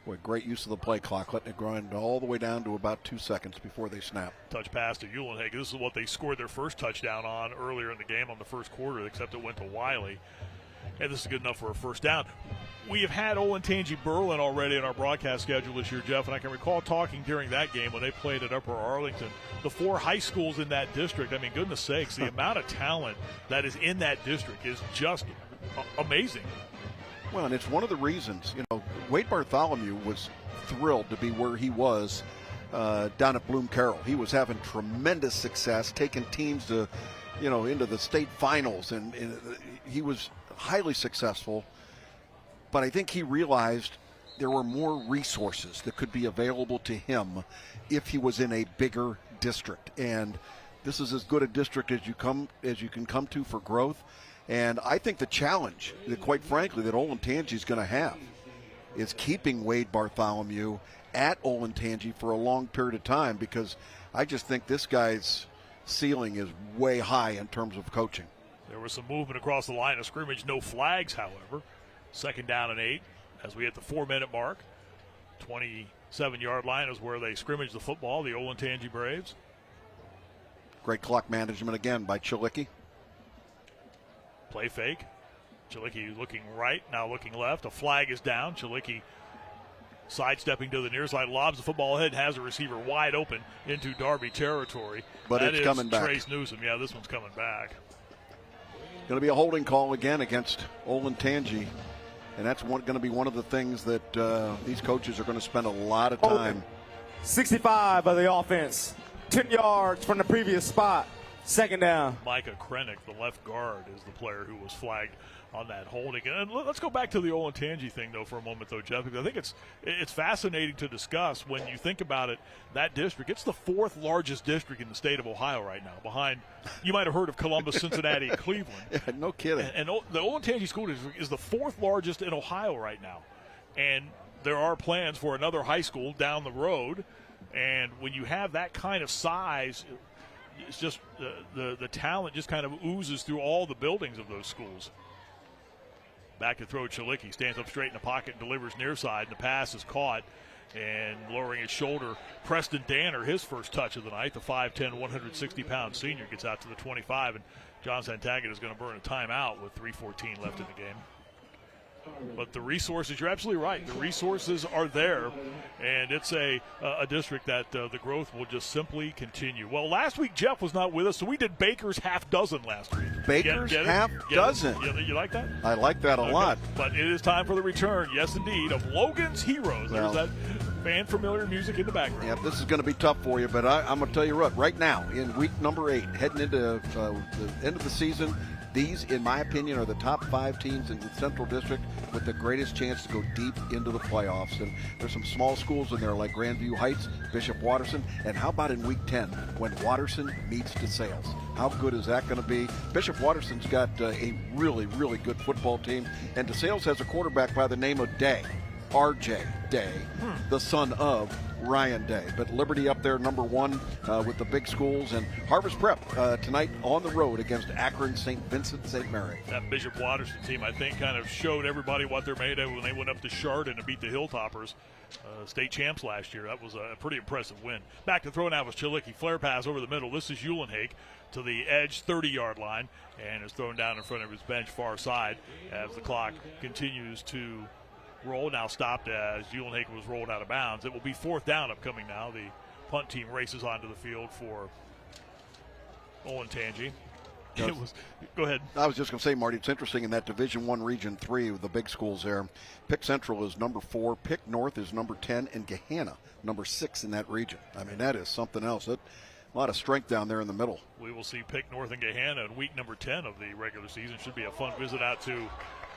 Boy, great use of the play clock, letting it grind all the way down to about 2 seconds before they snap.
Touch pass to Ulenhagen. This is what they scored their first touchdown on earlier in the game on the first quarter, except it went to Wiley. And this is good enough for a first down. We have had Olentangy Berlin already in our broadcast schedule this year, Jeff, and I can recall talking during that game when they played at Upper Arlington. The 4 high schools in that district, I mean, goodness sakes, the amount of talent that is in that district is just amazing.
Well, and it's one of the reasons, Wade Bartholomew was thrilled to be where he was down at Bloom Carroll. He was having tremendous success, taking teams to, into the state finals, and he was highly successful. But I think he realized there were more resources that could be available to him if he was in a bigger district. And this is as good a district as you can come to for growth. And I think the challenge, that quite frankly, that Olentangy is going to have is keeping Wade Bartholomew at Olentangy for a long period of time, because I just think this guy's ceiling is way high in terms of coaching.
There was some movement across the line of scrimmage, no flags, however. Second down and 8 as we hit the 4-minute mark. 27-yard line is where they scrimmage the football, the Olentangy Braves.
Great clock management again by Chilicki.
Play fake. Chilicki looking right, now looking left. A flag is down. Chilicki sidestepping to the near side, lobs the football ahead, has a receiver wide open into Darby territory.
But it's coming back.
Trace Newsom. Yeah, this one's coming back.
Going to be a holding call again against Olentangy. And that's going to be one of the things that these coaches are going to spend a lot of time.
65 of the offense. 10 yards from the previous spot. Second down.
Micah Krennick, the left guard, is the player who was flagged on that holding. And let's go back to the Olentangy thing, though, for a moment, though, Jeff, because I think it's fascinating to discuss when you think about it. That district, it's the 4th largest district in the state of Ohio right now, behind, you might have heard of Columbus, Cincinnati, and Cleveland.
Yeah, no kidding.
And the Olentangy School District is the 4th largest in Ohio right now. And there are plans for another high school down the road. And when you have that kind of size, it's just the talent just kind of oozes through all the buildings of those schools. Back to throw Chilicki, stands up straight in the pocket and delivers near side, and the pass is caught. And lowering his shoulder, Preston Danner, his first touch of the night, the 5'10", 160-pound senior, gets out to the 25, and John Santagata is going to burn a timeout with 3:14 left in the game. But the resources, you're absolutely right. The resources are there, and it's a district that the growth will just simply continue. Well, last week Jeff was not with us, so we did Baker's half dozen last week.
Baker's half dozen.
You like that?
I like that a lot.
But it is time for the return, yes indeed, of Logan's Heroes. There's that fan-familiar music in the background.
Yeah, this is going to be tough for you, but I'm going to tell you what, right now, in week number 8, heading into the end of the season, these, in my opinion, are the top 5 teams in the Central District with the greatest chance to go deep into the playoffs. And there's some small schools in there like Grandview Heights, Bishop Watterson, and how about in week 10 when Watterson meets DeSales? How good is that going to be? Bishop Watterson's got a really, really good football team, and DeSales has a quarterback by the name of Day, R.J. Day, the son of Ryan Day. But Liberty up there number 1 with the big schools, and Harvest Prep tonight on the road against Akron St. Vincent St. Mary.
That Bishop Watterson team, I think, kind of showed everybody what they're made of when they went up to Chardon and beat the Hilltoppers, state champs last year. That was a pretty impressive win. Back to throw now was Chilicki. Flare pass over the middle. This is Ulenhagen to the edge, 30-yard line, and is thrown down in front of his bench far side as the clock continues to roll. Now stopped as Ulenhagen was rolled out of bounds. It will be 4th down upcoming now. The punt team races onto the field for Olentangy. It was. Go ahead.
I was just going to say, Marty, it's interesting in that Division I, Region 3 with the big schools there. Pick Central is number 4, Pick North is number 10, and Gahanna number 6 in that region. I mean, that is something else. A lot of strength down there in the middle.
We will see Pick North and Gahanna in week number 10 of the regular season. Should be a fun visit out to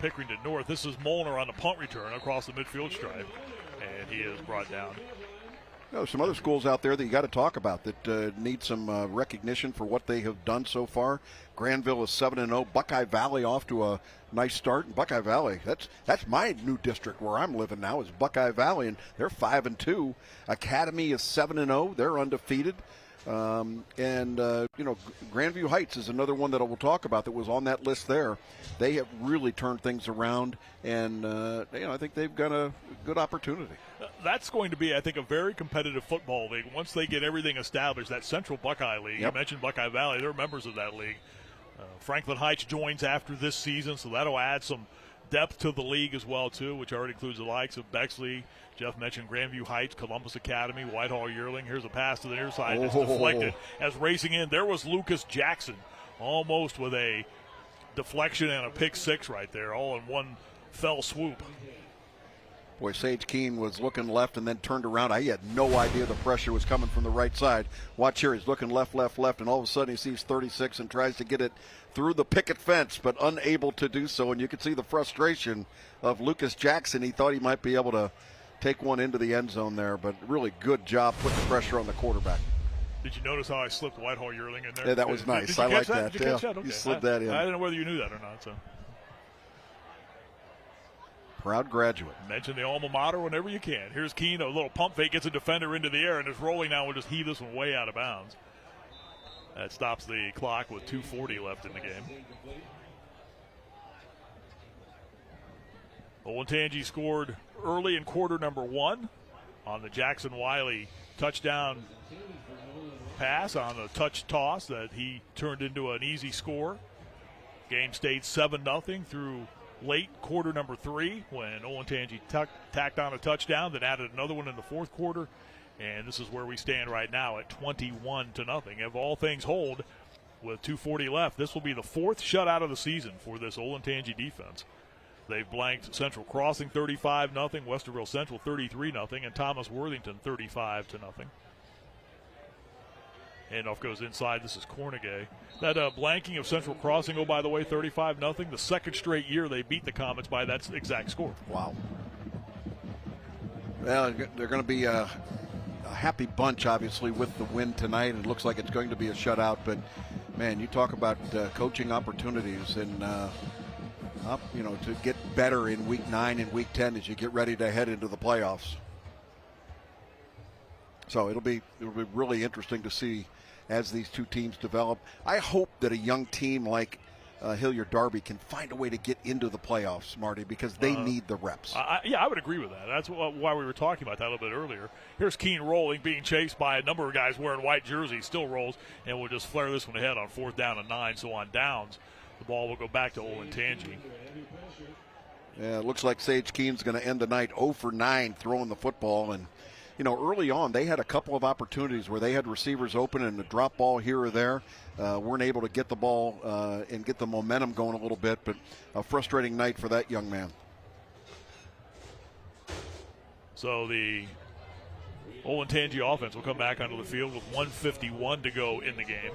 Pickerington North. This is Molnar on the punt return across the midfield stripe, and he is brought down.
Some other schools out there that you got to talk about that need some recognition for what they have done so far. Granville is 7-0. Buckeye Valley off to a nice start. And Buckeye Valley, that's my new district where I'm living now, is Buckeye Valley, and they're 5-2. Academy is 7-0. They're undefeated. Grandview Heights is another one that I will talk about that was on that list there. They have really turned things around, and I think they've got a good opportunity.
That's going to be, I think, a very competitive football league once they get everything established. That Central Buckeye League, You mentioned Buckeye Valley, they're members of that league. Franklin Heights joins after this season, so that'll add some depth to the league as well, too, which already includes the likes of Bexley. Jeff mentioned Grandview Heights, Columbus Academy, Whitehall Yearling. Here's a pass to the near side. It's deflected as racing in. There was Lucas Jackson, almost with a deflection and a pick six right there, all in one fell swoop.
Boy, Sage Keene was looking left and then turned around. He had no idea the pressure was coming from the right side. Watch here. He's looking left, and all of a sudden he sees 36 and tries to get it through the picket fence, but unable to do so. And you can see the frustration of Lucas Jackson. He thought he might be able to take one into the end zone there, but really good job putting the pressure on the quarterback.
Did you notice how I slipped Whitehall Yearling in there?
Yeah, that was nice.
I
like
that.
Did
you catch that? Okay.
You slid that in.
I didn't know whether you knew that or not. So.
Proud graduate.
Mention the alma mater whenever you can. Here's Keene, a little pump fake, gets a defender into the air, and is rolling now. We'll just heave this one way out of bounds. That stops the clock with 2:40 left in the game. Olentangy scored early in quarter number 1 on the Jackson Wiley touchdown pass on a touch toss that he turned into an easy score. Game stayed 7-0 through late quarter number 3 when Olentangy tacked on a touchdown, then added another one in the fourth quarter, and this is where we stand right now at 21-0. If all things hold with 2:40 left, this will be the 4th shutout of the season for this Olentangy defense. They've blanked Central Crossing 35-0, Westerville Central 33-0, and Thomas Worthington 35-0. Handoff goes inside. This is Cornegay. That blanking of Central Crossing, oh, by the way, 35-0. The second straight year they beat the Comets by that exact score.
Wow. Well, they're going to be a happy bunch, obviously, with the win tonight. It looks like it's going to be a shutout. But, man, you talk about coaching opportunities and, to get better in Week 9 and Week 10 as you get ready to head into the playoffs. So it'll be really interesting to see as these two teams develop. I hope that a young team like Hilliard Darby can find a way to get into the playoffs, Marty, because they need the reps.
I would agree with that. That's why we were talking about that a little bit earlier. Here's Keene rolling, being chased by a number of guys wearing white jerseys, still rolls, and we'll just flare this one ahead on 4th down and 9. So on downs, the ball will go back to Olentangy.
Yeah, it looks like Sage Keene's going to end the night 0 for 9 throwing the football. And early on, they had a couple of opportunities where they had receivers open and a drop ball here or there. Weren't able to get the ball and get the momentum going a little bit, but a frustrating night for that young man.
So the Olentangy offense will come back onto the field with 1:51 to go in the game.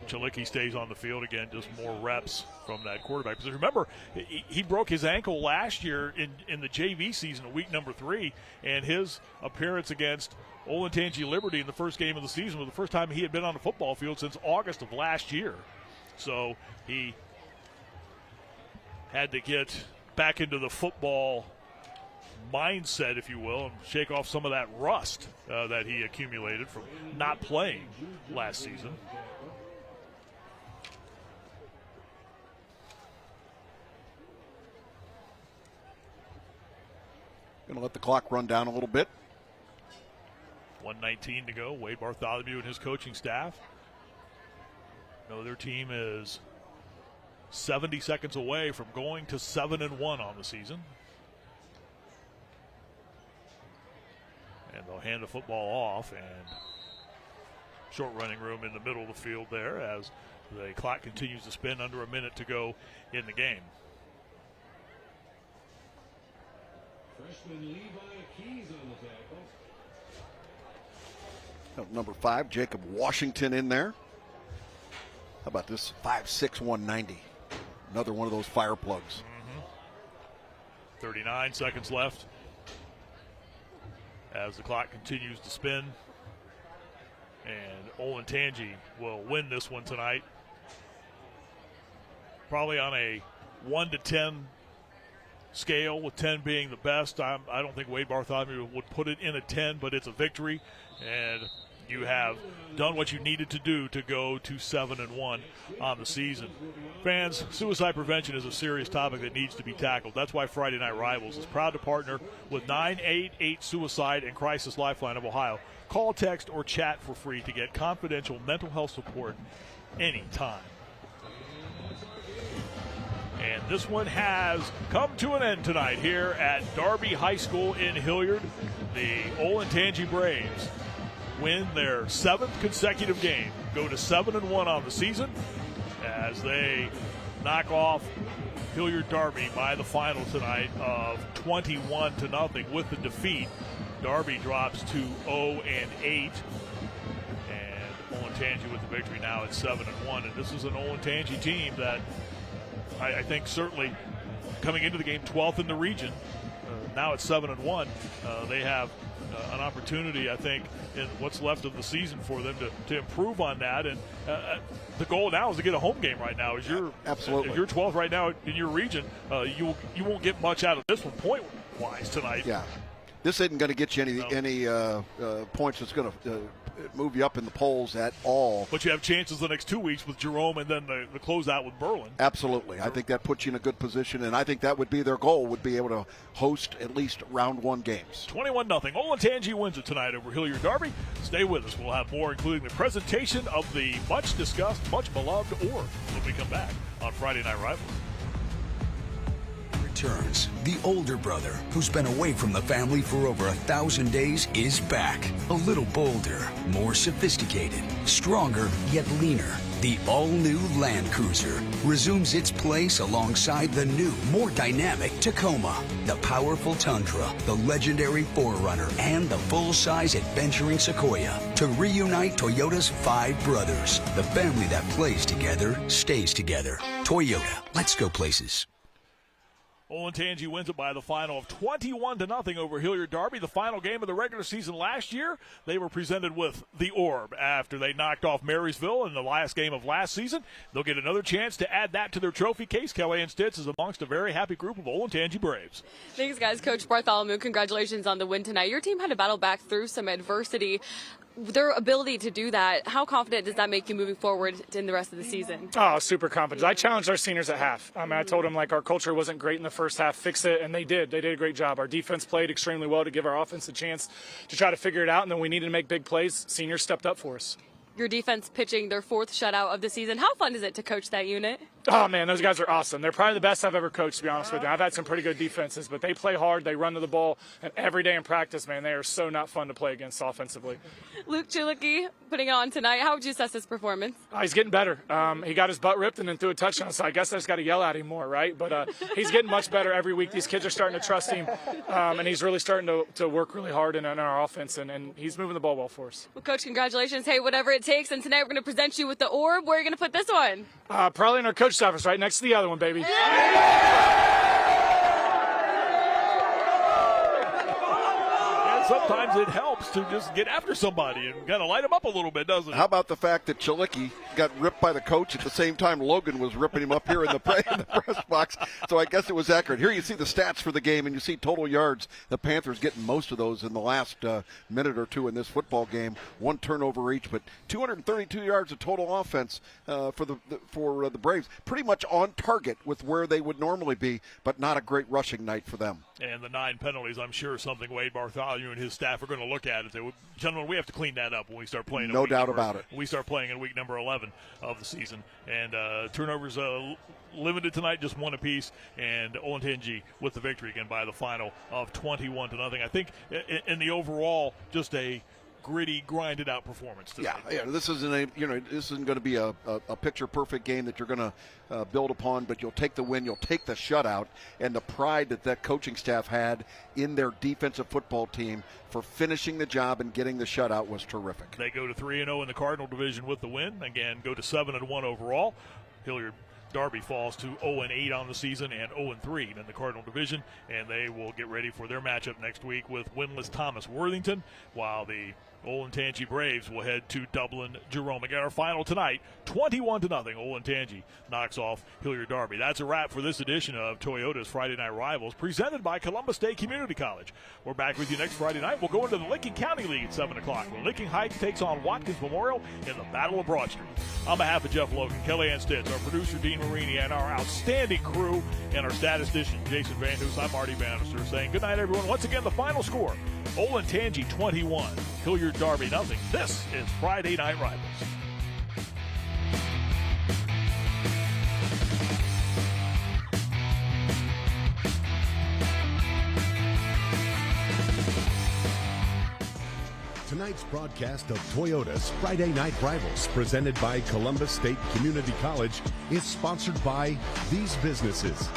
Chalicki stays on the field again, just more reps from that quarterback. Because remember, he broke his ankle last year in the JV season, week number 3, and his appearance against Olentangy Liberty in the first game of the season was the first time he had been on the football field since August of last year. So he had to get back into the football mindset, if you will, and shake off some of that rust that he accumulated from not playing last season.
Going to let the clock run down a little bit.
1:19 to go. Wade Bartholomew and his coaching staff. Their team is 70 seconds away from going to 7-1 on the season. And they'll hand the football off, and short running room in the middle of the field there as The clock continues to spin, under a minute to go in the game.
Freshman Levi Keys on the tackle.
Number 5, Jacob Washington in there. How about this? 5'6", 190. Another one of those fire plugs.
39 seconds left as the clock continues to spin. And Olentangy will win this one tonight. Probably on a 1 to 10 scale, with 10 being the best. I don't think Wade Bartholomew would put it in a 10, but it's a victory. And you have done what you needed to do to go to 7-1 on the season. Fans, suicide prevention is a serious topic that needs to be tackled. That's why Friday Night Rivals is proud to partner with 988 Suicide and Crisis Lifeline of Ohio. Call, text, or chat for free to get confidential mental health support anytime. And this one has come to an end tonight here at Darby High School in Hilliard. The Olentangy Braves win their 7th consecutive game, go to 7-1 on the season as they knock off Hilliard Darby by the final tonight of 21-0. With the defeat, Darby drops to 0-8, and Olentangy with the victory now at 7-1. And this is an Olentangy team that I think certainly coming into the game 12th in the region. Now at 7-1, they have an opportunity, I think, in what's left of the season for them to improve on that. And the goal now is to get a home game right now.
Absolutely.
If you're 12th right now in your region, you won't get much out of this one point-wise tonight.
Yeah. This isn't going to get you any points that's going to move you up in the polls at all.
But you have chances the next 2 weeks with Jerome and then the closeout with Berlin.
Absolutely. I think that puts you in a good position, and I think that would be their goal, would be able to host at least round 1 games.
21-0. Olentangy wins it tonight over Hilliard Darby. Stay with us. We'll have more, including the presentation of the much-discussed, much-beloved orb when we come back on Friday Night Rivals.
Returns. The older brother, who's been away from the family for over 1,000 days, is back. A little bolder, more sophisticated, stronger yet leaner. The all-new Land Cruiser resumes its place alongside the new, more dynamic Tacoma, the powerful Tundra, the legendary 4Runner, and the full-size adventuring Sequoia to reunite Toyota's 5 brothers. The family that plays together stays together. Toyota, let's go places.
Olentangy wins it by the final of 21-0 over Hilliard Darby. The final game of the regular season last year, they were presented with the Orb after they knocked off Marysville in the last game of last season. They'll get another chance to add that to their trophy case. Kellyanne Stitz is amongst a very happy group of Olentangy Braves.
Thanks, guys. Coach Bartholomew, congratulations on the win tonight. Your team had to battle back through some adversity. Their ability to do that, how confident does that make you moving forward in the rest of the season?
Oh, super confident. I challenged our seniors at half. I told them, our culture wasn't great in the first half. Fix it, and they did. They did a great job. Our defense played extremely well to give our offense a chance to try to figure it out, and then we needed to make big plays. Seniors stepped up for us.
Your defense pitching their 4th shutout of the season. How fun is it to coach that unit?
Oh, man, those guys are awesome. They're probably the best I've ever coached, to be honest with you. I've had some pretty good defenses, but they play hard. They run to the ball. And every day in practice, man, they are so not fun to play against offensively.
Luke Chulicki putting it on tonight. How would you assess his performance?
He's getting better. He got his butt ripped and then threw a touchdown, so I guess I just got to yell at him more, right? But he's getting much better every week. These kids are starting to trust him, and he's really starting to work really hard in our offense, and he's moving the ball well for us.
Well, Coach, congratulations. Hey, whatever it takes. And tonight we're going to present you with the Orb. Where are you going to put this one?
Probably in our coach's office, right next to the other one, baby.
Sometimes it helps to just get after somebody and kind of light them up a little bit, doesn't it?
How about the fact that Chulicki got ripped by the coach at the same time Logan was ripping him up here in the press box? So I guess it was accurate. Here you see the stats for the game, and you see total yards. The Panthers getting most of those in the last minute or two in this football game. 1 turnover each, but 232 yards of total offense for the Braves. Pretty much on target with where they would normally be, but not a great rushing night for them.
And the 9 penalties, I'm sure something Wade Bartholomew and his staff are going to look at it. Gentlemen, we have to clean that up when we start playing.
No doubt about it.
We start playing in week number 11 of the season. And turnovers limited tonight, just 1 apiece. And Olentangy with the victory again by the final of 21-0. I think in the overall, just a gritty, grinded out performance tonight.
Yeah. This isn't going to be a picture perfect game that you're going to build upon, but you'll take the win, you'll take the shutout, and the pride that coaching staff had in their defensive football team for finishing the job and getting the shutout was terrific.
They go to 3-0 in the Cardinal division with the win. Again, go to 7-1 overall. Hilliard Darby falls to 0-8 on the season and 0-3 in the Cardinal division, and they will get ready for their matchup next week with winless Thomas Worthington, while the Olentangy Braves will head to Dublin Jerome. Again, our final tonight, 21-0. Olentangy knocks off Hilliard Darby. That's a wrap for this edition of Toyota's Friday Night Rivals, presented by Columbus State Community College. We're back with you next Friday night. We'll go into the Licking County League at 7 o'clock, where Licking Heights takes on Watkins Memorial in the Battle of Broad Street. On behalf of Jeff Logan, Kellyanne Stitz, our producer Dean Marini, and our outstanding crew, and our statistician Jason Van Hoos, I'm Marty Bannister, saying good night, everyone. Once again, the final score, Olentangy 21, Hilliard Darby 0. This is Friday Night Rivals.
Tonight's broadcast of Toyota's Friday Night Rivals, presented by Columbus State Community College, is sponsored by these businesses.